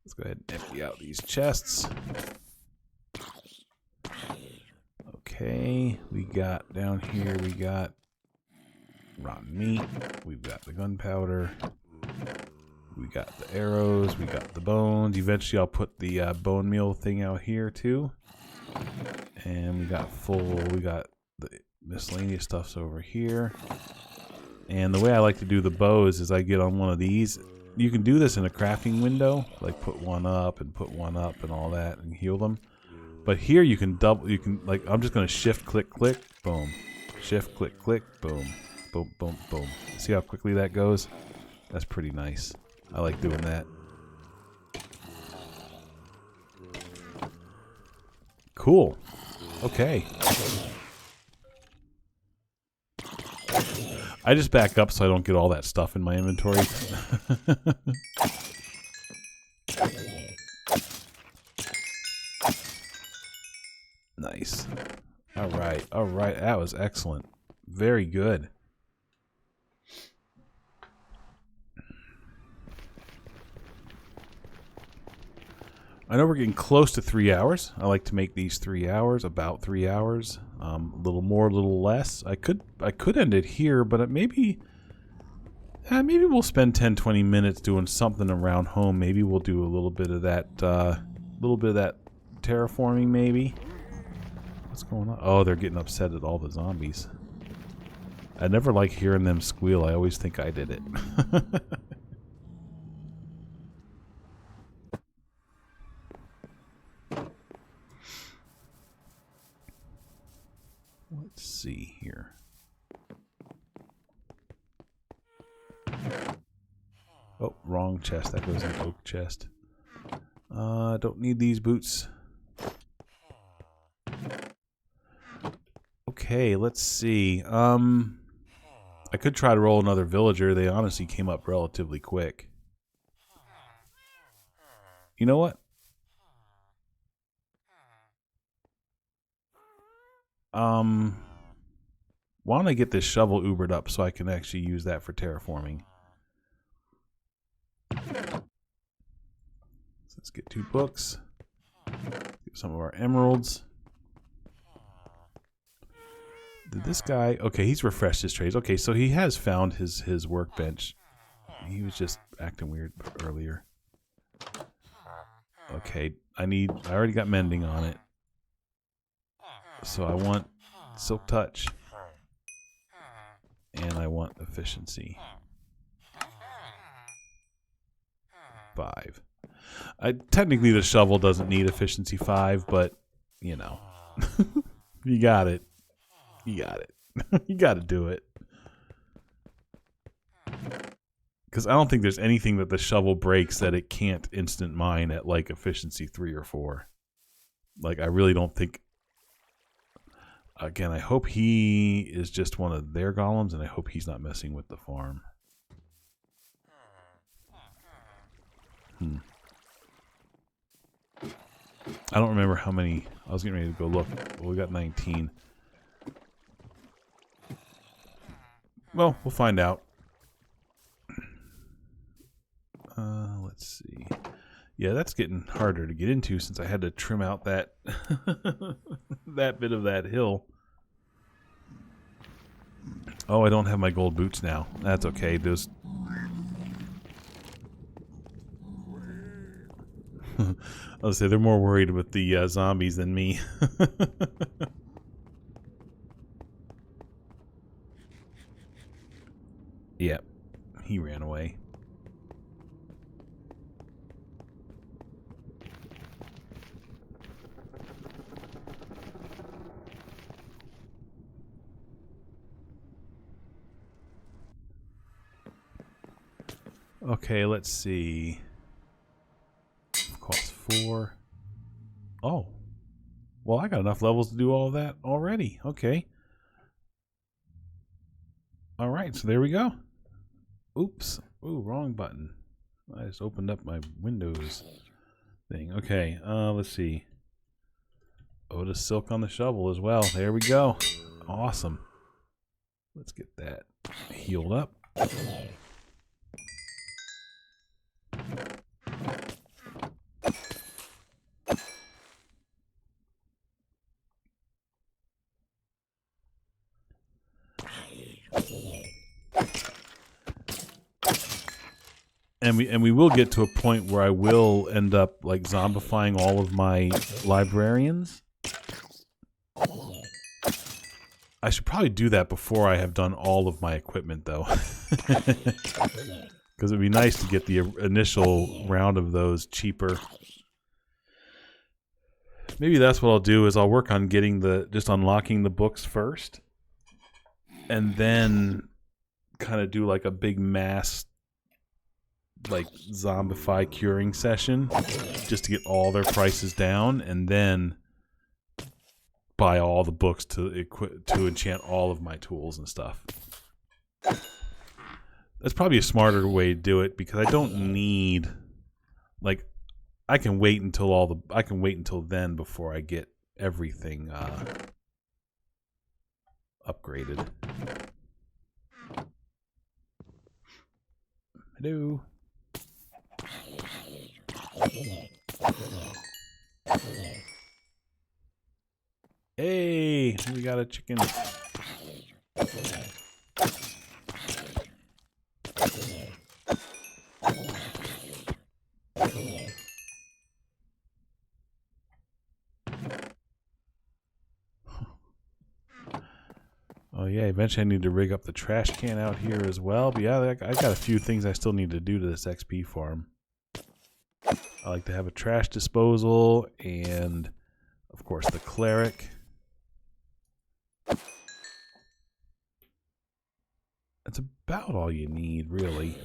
Let's go ahead and empty out these chests. Okay. We got down here, we got rotten meat. We've got the gunpowder. We got the arrows, we got the bones. Eventually I'll put the bone meal thing out here too. And we got the miscellaneous stuffs over here. And the way I like to do the bows is I get on one of these. You can do this in a crafting window, like put one up and all that and heal them. But here you can like, I'm just going to shift, click, click, boom. Shift, click, click, boom. Boom, boom, boom. See how quickly that goes? That's pretty nice. I like doing that. Cool. Okay. I just back up so I don't get all that stuff in my inventory. Nice. Alright, alright. That was excellent. Very good. I know we're getting close to 3 hours. I like to make these 3 hours, about 3 hours. A little more, a little less. I could end it here, but maybe we'll spend 10-20 minutes doing something around home. Maybe we'll do a little bit of that terraforming maybe. What's going on? Oh, they're getting upset at all the zombies. I never like hearing them squeal. I always think I did it. Let's see here. Oh, wrong chest. That goes in the oak chest. Don't need these boots. Okay, let's see. I could try to roll another villager. They honestly came up relatively quick. You know what? Why don't I get this shovel Ubered up so I can actually use that for terraforming? So let's get 2 books. Get some of our emeralds. Did this guy... Okay, he's refreshed his trades. Okay, so he has found his workbench. He was just acting weird earlier. Okay, I already got mending on it. So I want silk touch. And I want efficiency. 5. Technically the shovel doesn't need efficiency 5, but you know. You got it. You got it. You got to do it. Because I don't think there's anything that the shovel breaks that it can't instant mine at like efficiency 3 or 4. Like I really don't think. Again, I hope he is just one of their golems, and I hope he's not messing with the farm. I don't remember how many. I was getting ready to go look. Well, we got 19. Well, we'll find out. Let's see. Yeah, that's getting harder to get into since I had to trim out that that bit of that hill. Oh, I don't have my gold boots now. That's okay. Those. I'll say they're more worried with the zombies than me. Yep, he ran away. Okay, let's see. Cost 4. Oh. Well, I got enough levels to do all of that already. Okay. Alright, so there we go. Oops. Ooh, wrong button. I just opened up my Windows thing. Okay, let's see. Oh, the silk on the shovel as well. There we go. Awesome. Let's get that healed up. And we will get to a point where I will end up like zombifying all of my librarians. I should probably do that before I have done all of my equipment, though. Because it'd be nice to get the initial round of those cheaper. Maybe that's what I'll do, is I'll work on getting just unlocking the books first. And then kind of do like a big mass like zombify curing session just to get all their prices down, and then buy all the books to enchant all of my tools and stuff. That's probably a smarter way to do it, because I don't need, like, I can wait until then before I get everything upgraded. Hello. Hey, we got a chicken. Oh yeah, eventually I need to rig up the trash can out here as well. But yeah, I got a few things I still need to do to this XP farm. I like to have a trash disposal and, of course, the cleric. That's about all you need, really.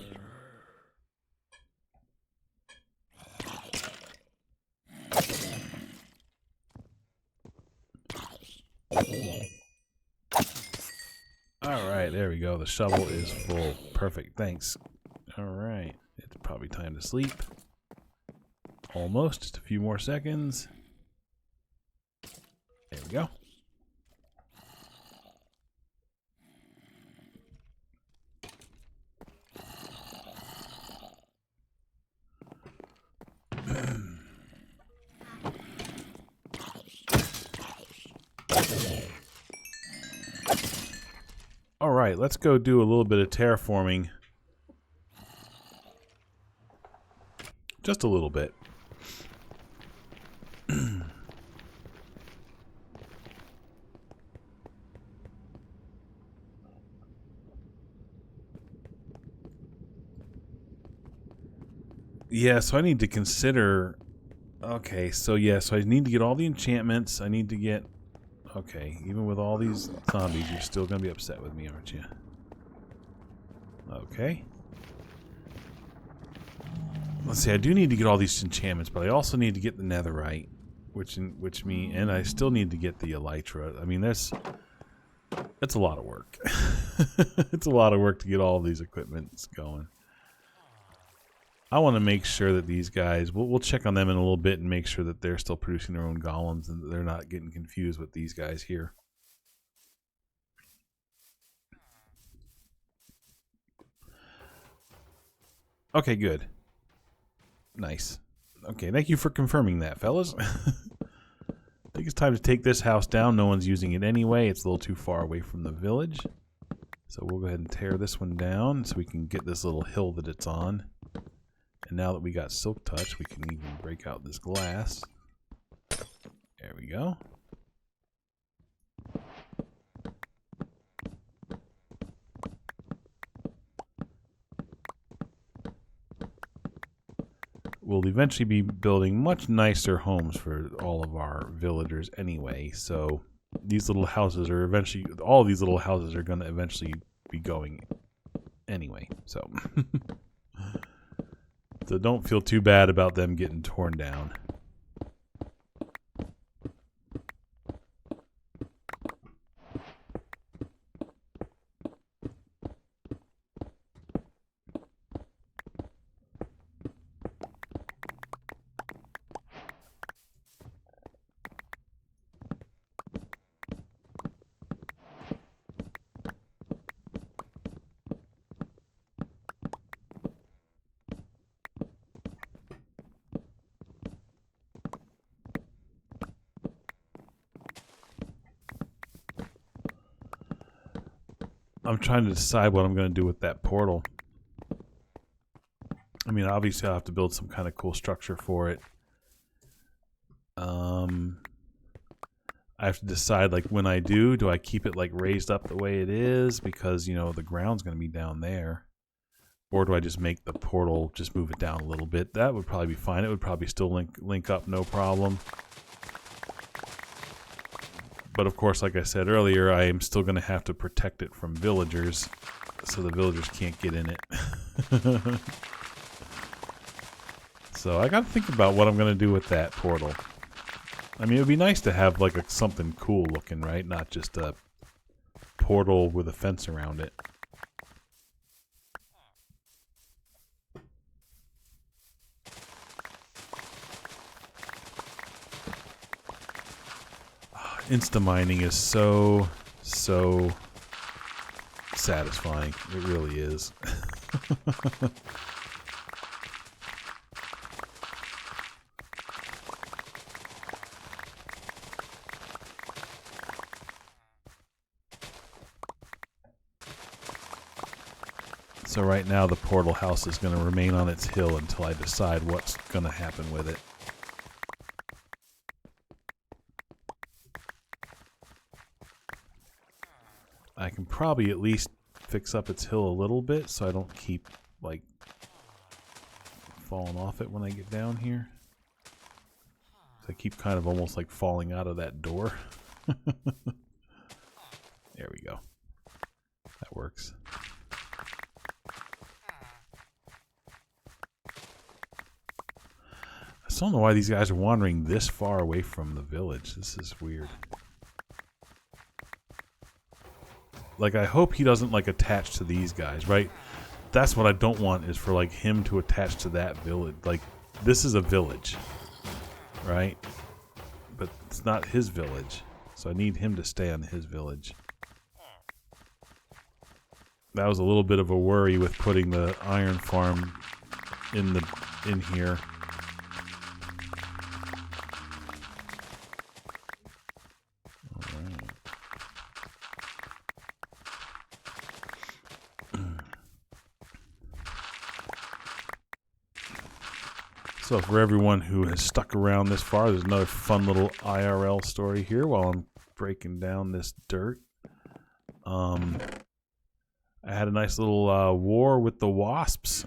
Alright, there we go. The shovel is full. Perfect, thanks. Alright, it's probably time to sleep. Almost, just a few more seconds. There we go. Alright, let's go do a little bit of terraforming. Just a little bit. Yeah, so I need to consider... Okay, so yeah, so I need to get all the enchantments. I need to get... Okay, even with all these zombies, you're still going to be upset with me, aren't you? Okay. Let's see, I do need to get all these enchantments, but I also need to get the netherite, and I still need to get the elytra. I mean, that's a lot of work. It's a lot of work to get all these equipments going. I want to make sure that these guys, we'll check on them in a little bit and make sure that they're still producing their own golems and that they're not getting confused with these guys here. Okay, good. Nice. Okay, thank you for confirming that, fellas. I think it's time to take this house down. No one's using it anyway. It's a little too far away from the village. So we'll go ahead and tear this one down so we can get this little hill that it's on. And now that we got silk touch, we can even break out this glass. There we go. We'll eventually be building much nicer homes for all of our villagers anyway, so these little houses are eventually, all of these little houses are going to eventually be going anyway, so. So don't feel too bad about them getting torn down. I'm trying to decide what I'm going to do with that portal. I mean, obviously I'll have to build some kind of cool structure for it. I have to decide, like, when I do I keep it, like, raised up the way it is? Because, you know, the ground's going to be down there. Or do I just make the portal, just move it down a little bit? That would probably be fine. It would probably still link up, no problem. But, of course, like I said earlier, I am still going to have to protect it from villagers, so the villagers can't get in it. So I got to think about what I'm going to do with that portal. I mean, it would be nice to have, like, something cool looking, right? Not just a portal with a fence around it. Insta-mining is so satisfying. It really is. So right now the portal house is going to remain on its hill until I decide what's going to happen with it. I can probably at least fix up its hill a little bit so I don't keep, like, falling off it when I get down here. So I keep kind of almost like falling out of that door. There we go. That works. I still don't know why these guys are wandering this far away from the village. This is weird. Like, I hope he doesn't, like, attach to these guys, right? That's what I don't want, is for, like, him to attach to that village. Like, this is a village, right? But it's not his village. So I need him to stay on his village. That was a little bit of a worry with putting the iron farm in here. So for everyone who has stuck around this far, there's another fun little IRL story here while I'm breaking down this dirt. I had a nice little war with the wasps.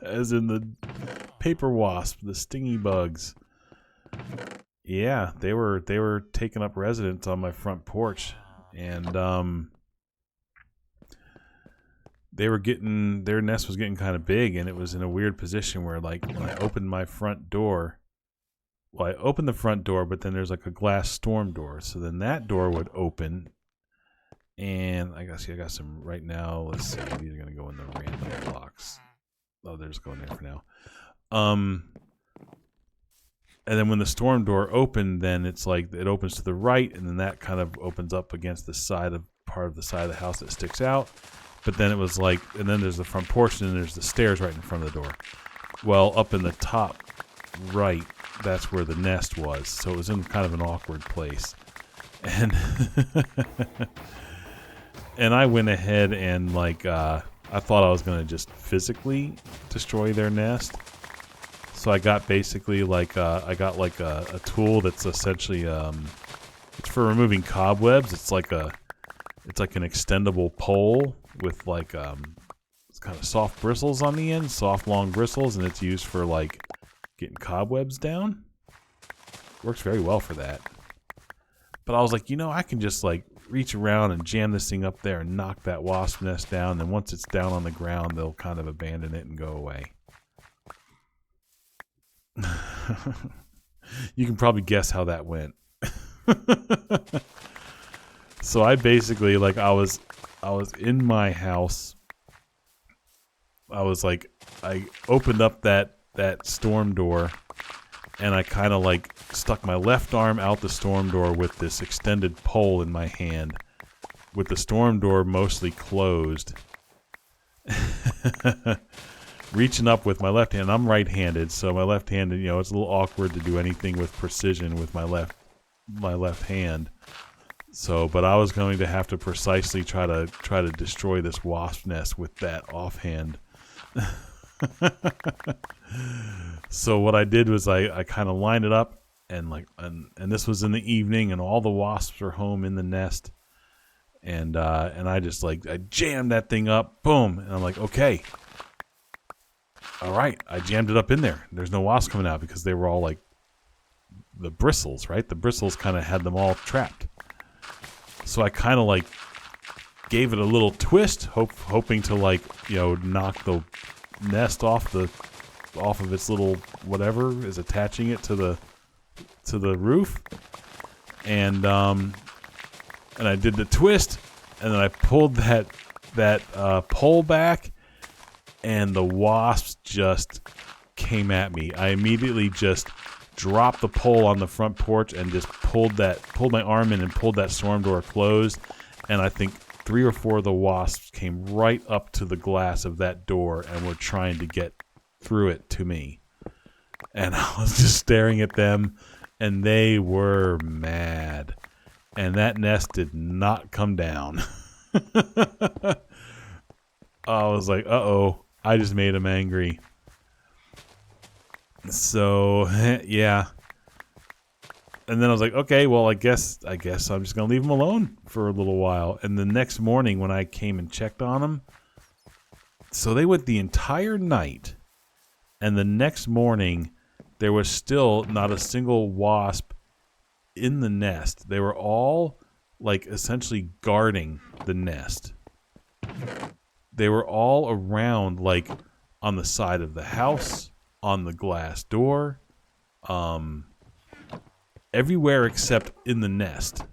As in the paper wasp, the stingy bugs. Yeah, they were taking up residence on my front porch. And their nest was getting kind of big, and it was in a weird position where, like, when I opened my front door, well, I opened the front door, but then there's like a glass storm door, so then that door would open, and I got some right now. Let's see, these are gonna go in the random box. Oh, they're just going there for now. And then when the storm door opened, then it's like it opens to the right, and then that kind of opens up against the part of the side of the house that sticks out. But then it was like, and then there's the front porch, and then there's the stairs right in front of the door. Well, up in the top right, that's where the nest was. So it was in kind of an awkward place. And and I went ahead and, like, I thought I was going to just physically destroy their nest. So I got basically like, a tool that's essentially, it's for removing cobwebs. It's like an extendable pole with, like, it's kind of soft bristles on the end, soft long bristles, and it's used for, like, getting cobwebs down. Works very well for that. But I was like, you know, I can just, like, reach around and jam this thing up there and knock that wasp nest down, and once it's down on the ground, they'll kind of abandon it and go away. You can probably guess how that went. So I basically, like, I was in my house. I was like, I opened up that storm door, and I kind of, like, stuck my left arm out the storm door with this extended pole in my hand, with the storm door mostly closed. Reaching up with my left hand. I'm right-handed, so my left-handed, you know, it's a little awkward to do anything with precision with my left hand. So, but I was going to have to precisely try to destroy this wasp nest with that offhand. So what I did was I kind of lined it up, and this was in the evening, and all the wasps are home in the nest, and I just I jammed that thing up, boom, and I'm like, okay, all right, I jammed it up in there. There's no wasps coming out because they were all like the bristles, right? The bristles kind of had them all trapped. So I kind of gave it a little twist, hoping to knock the nest off of its little whatever is attaching it to the roof, and I did the twist, and then I pulled that pole back, and the wasps just came at me. I immediately just dropped the pole on the front porch and just pulled my arm in and pulled that storm door closed, and I think 3 or 4 of the wasps came right up to the glass of that door and were trying to get through it to me. And I was just staring at them, and they were mad. And that nest did not come down. I was like, uh-oh, I just made them angry. So, yeah. And then I was like, okay, well, I guess I'm just going to leave them alone for a little while. And the next morning when I came and checked on them, so they went the entire night. And the next morning, there was still not a single wasp in the nest. They were all, essentially guarding the nest. They were all around, on the side of the house, on the glass door, everywhere except in the nest.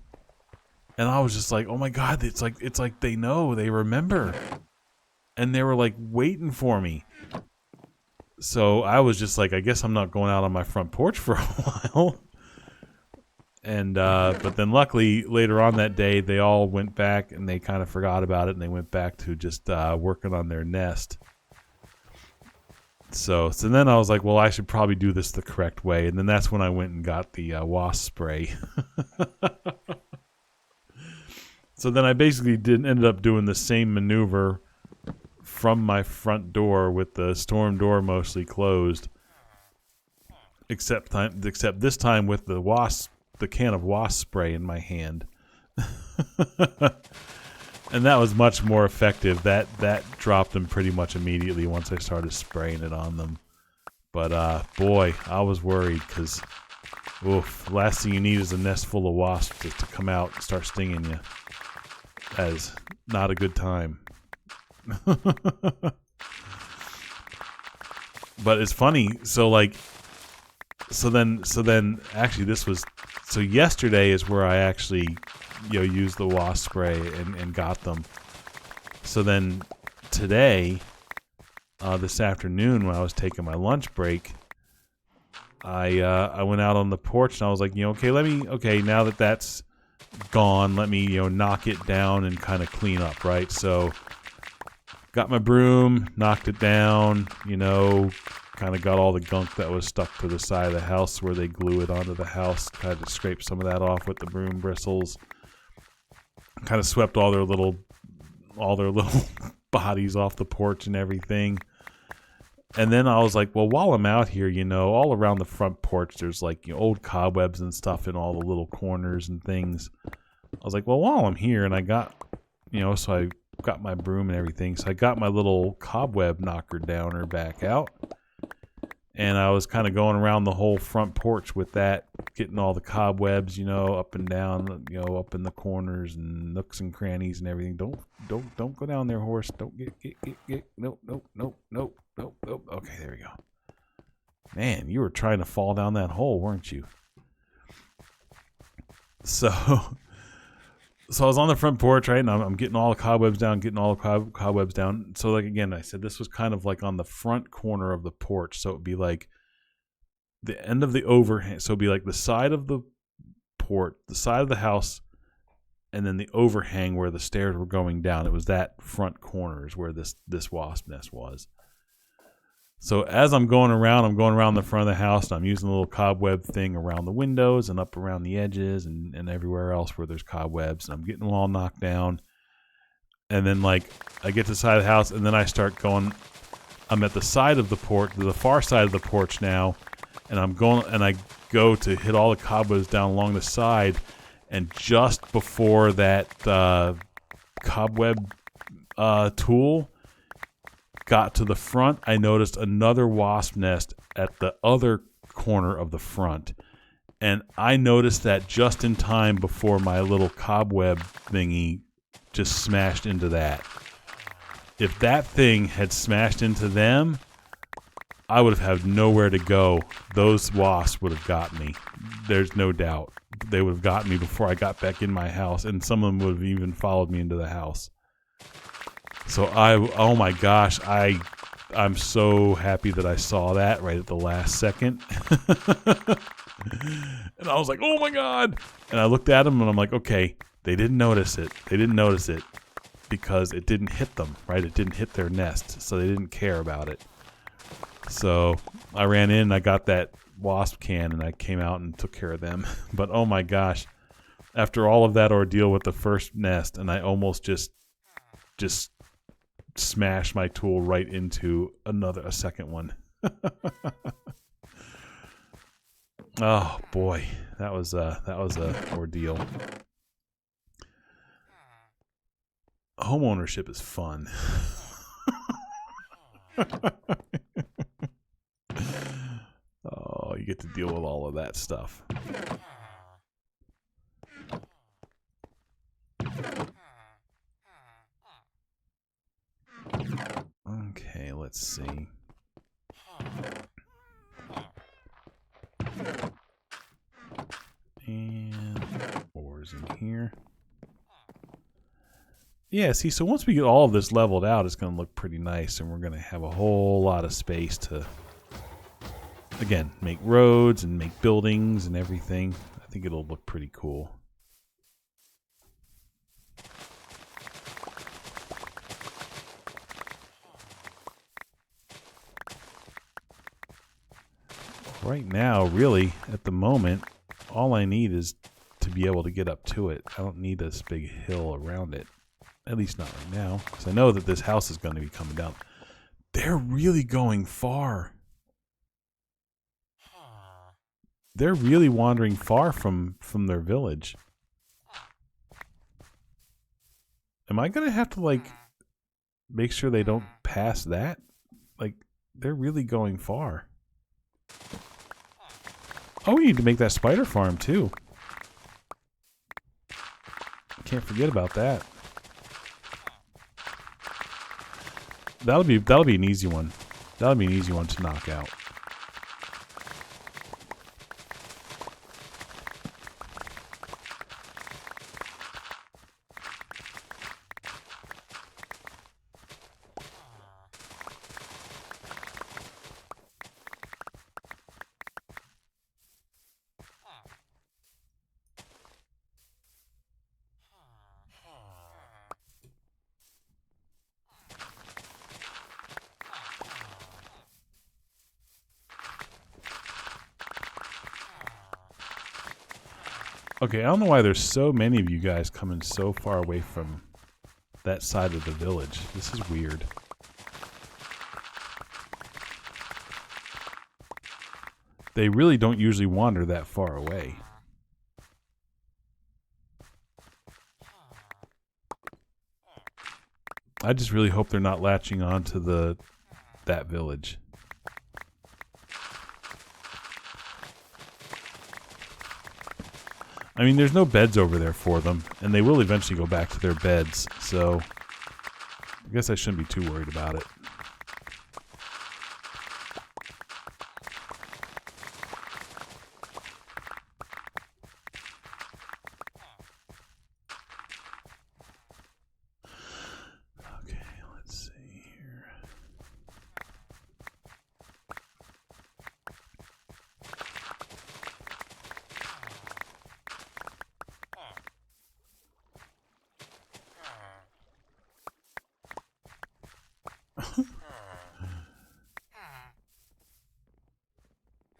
And I was just like, oh my God, it's like they know, they remember. And they were waiting for me. So I was just I guess I'm not going out on my front porch for a while. And but then luckily later on that day they all went back and they kind of forgot about it, and they went back to just working on their nest. So then I was like, well, I should probably do this the correct way. And then that's when I went and got the wasp spray. So then I basically ended up doing the same maneuver from my front door with the storm door mostly closed, except this time with the can of wasp spray in my hand. And that was much more effective. That dropped them pretty much immediately once I started spraying it on them. But boy, I was worried because the last thing you need is a nest full of wasps to come out and start stinging you. That is not a good time. But it's funny. So then actually yesterday is where I actually used the wasp spray and got them. So then today, this afternoon when I was taking my lunch break, I went out on the porch and I was like, okay, now that that's gone, let me knock it down and kind of clean up, right? So got my broom, knocked it down, kind of got all the gunk that was stuck to the side of the house where they glue it onto the house, tried to scrape some of that off with the broom bristles, kind of swept all their little bodies off the porch and everything. And then I was like, well, while I'm out here, all around the front porch, there's old cobwebs and stuff in all the little corners and things. I was like, well, while I'm here, and I got, so I got my broom and everything. So I got my little cobweb knocker downer back out. And I was kind of going around the whole front porch with that, getting all the cobwebs, up and down, up in the corners and nooks and crannies and everything. Don't go down there, horse. Don't get. Nope. Okay, there we go. Man, you were trying to fall down that hole, weren't you? So I was on the front porch, right, and I'm getting all the cobwebs down, So, again, I said this was kind of on the front corner of the porch. So it would be the end of the overhang. So it would be the side of the porch, the side of the house, and then the overhang where the stairs were going down. It was that front corner is where this wasp nest was. So as I'm going around the front of the house, and I'm using the little cobweb thing around the windows and up around the edges and everywhere else where there's cobwebs, and I'm getting them all knocked down. And then I get to the side of the house, and then I start going I'm at the side of the porch, the far side of the porch now, and I go to hit all the cobwebs down along the side, and just before that cobweb tool got to the front, I noticed another wasp nest at the other corner of the front. And I noticed that just in time before my little cobweb thingy just smashed into that. If that thing had smashed into them, I would have had nowhere to go. Those wasps would have got me. There's no doubt. They would have gotten me before I got back in my house, and some of them would have even followed me into the house. So oh my gosh, I'm so happy that I saw that right at the last second. And I was like, oh my God. And I looked at them and I'm like, okay, they didn't notice it. They didn't notice it because it didn't hit them, right? It didn't hit their nest, so they didn't care about it. So I ran in and I got that wasp can and I came out and took care of them. But oh my gosh, after all of that ordeal with the first nest, and I almost just smashed my tool right into a second one. Oh boy, that was a ordeal. Home ownership is fun. Oh, you get to deal with all of that stuff. Okay, let's see. And ores in here. Yeah, see, so once we get all of this leveled out, it's going to look pretty nice, and we're going to have a whole lot of space to, again, make roads and make buildings and everything. I think it'll look pretty cool. Right now, really, at the moment, all I need is to be able to get up to it. I don't need this big hill around it. At least not right now, because I know that this house is going to be coming down. They're really going far. They're really wandering far from their village. Am I going to have to, like, make sure they don't pass that? Like, they're really going far. Oh, we need to make that spider farm, too. Can't forget about that. That'll be an easy one. That'll be an easy one to knock out. Okay, I don't know why there's so many of you guys coming so far away from that side of the village. This is weird. They really don't usually wander that far away. I just really hope they're not latching on to that village. I mean, there's no beds over there for them, and they will eventually go back to their beds, so I guess I shouldn't be too worried about it. Okay, let's see here.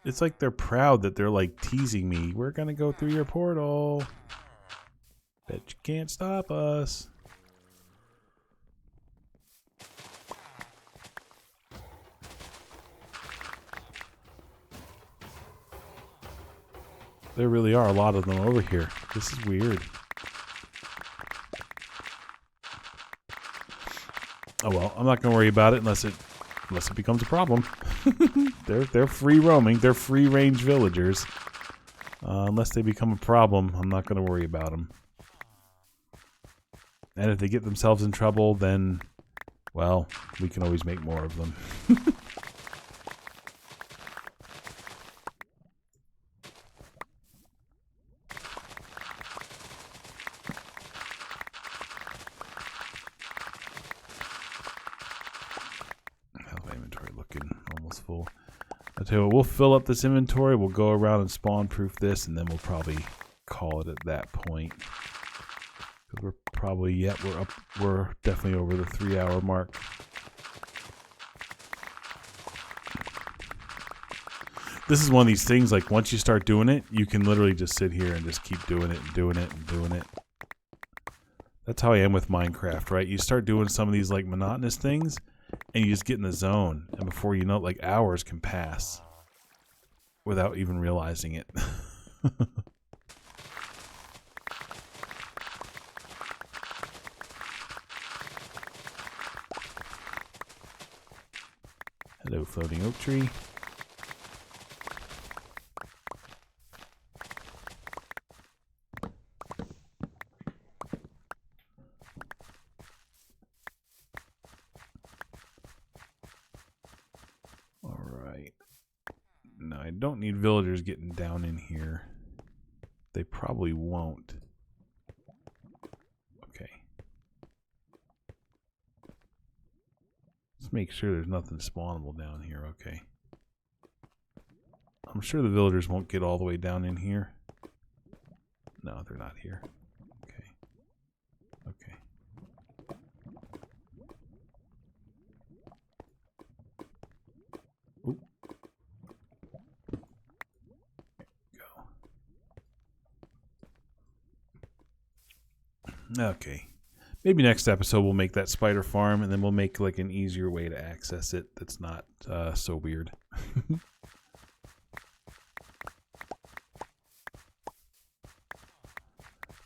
It's like they're proud that they're like teasing me. We're gonna go through your portal. Bet you can't stop us. There really are a lot of them over here. This is weird. Oh well, I'm not gonna worry about it unless it becomes a problem. They're free roaming. They're free range villagers. Unless they become a problem, I'm not gonna worry about them. And if they get themselves in trouble, then, well, we can always make more of them. How's my inventory looking? Almost full. I'll tell you what, we'll fill up this inventory, we'll go around and spawn proof this, and then we'll probably call it at that point. Because we're probably, we're definitely over the 3-hour mark. This is one of these things, like, once you start doing it, you can literally just sit here and just keep doing it and doing it and doing it. That's how I am with Minecraft, right? You start doing some of these, like, monotonous things, and you just get in the zone. And before you know it, like, hours can pass without even realizing it. Hello, floating oak tree. No, I don't need villagers getting down in here. They probably won't. Okay. Let's make sure there's nothing spawnable down here. Okay. I'm sure the villagers won't get all the way down in here. No, they're not here. Okay. Okay. Oop. Okay. Maybe next episode we'll make that spider farm, and then we'll make like an easier way to access it that's not so weird.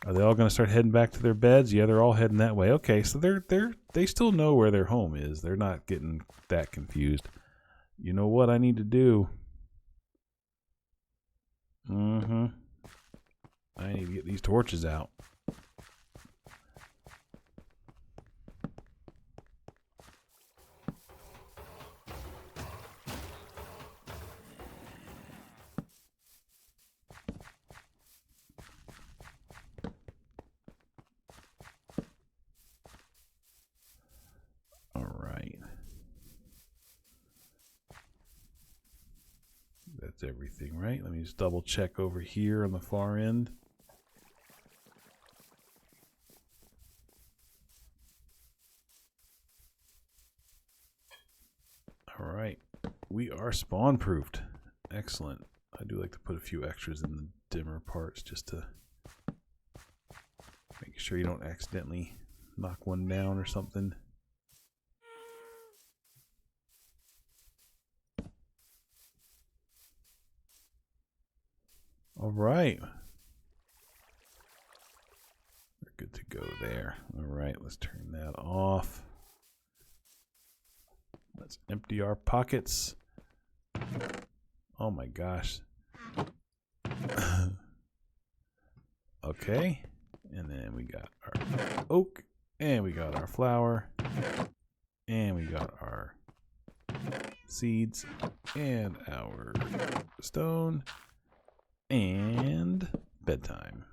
Are they all going to start heading back to their beds? Yeah, they're all heading that way. Okay, so they still know where their home is. They're not getting that confused. You know what I need to do? I need to get these torches out. That's everything, right? Let me just double check over here on the far end. All right, we are spawn proofed. Excellent. I do like to put a few extras in the dimmer parts just to make sure you don't accidentally knock one down or something. All right. We're good to go there. All right, let's turn that off. Let's empty our pockets. Oh my gosh. Okay. And then we got our oak, and we got our flour, and we got our seeds, and our stone, and bedtime.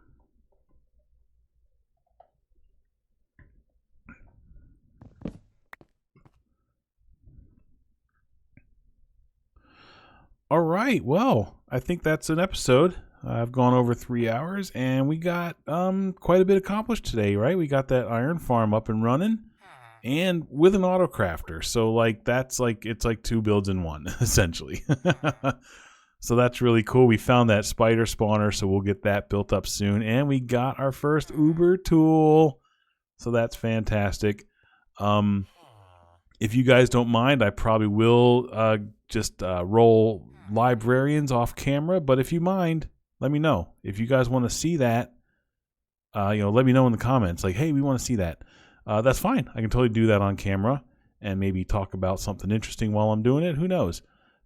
All right, well, I think that's an episode. I've gone over 3 hours, and we got quite a bit accomplished today, right? We got that iron farm up and running, and with an auto crafter. So like that's like it's like 2 builds in one, essentially. So that's really cool. We found that spider spawner, so we'll get that built up soon, and we got our first Uber tool. So that's fantastic. If you guys don't mind, I probably will just roll librarians off camera, but if you mind, let me know. If you guys want to see that, let me know in the comments. Like, hey, we want to see that. That's fine. I can totally do that on camera and maybe talk about something interesting while I'm doing it. Who knows?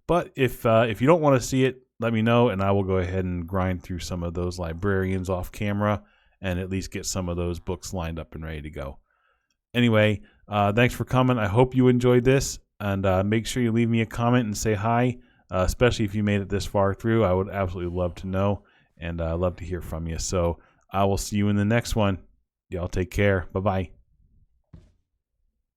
But if you don't want to see it, let me know, and I will go ahead and grind through some of those librarians off camera and at least get some of those books lined up and ready to go. Anyway, thanks for coming. I hope you enjoyed this, and make sure you leave me a comment and say hi, especially if you made it this far through. I would absolutely love to know, and I'd love to hear from you. So I will see you in the next one. Y'all take care. Bye-bye.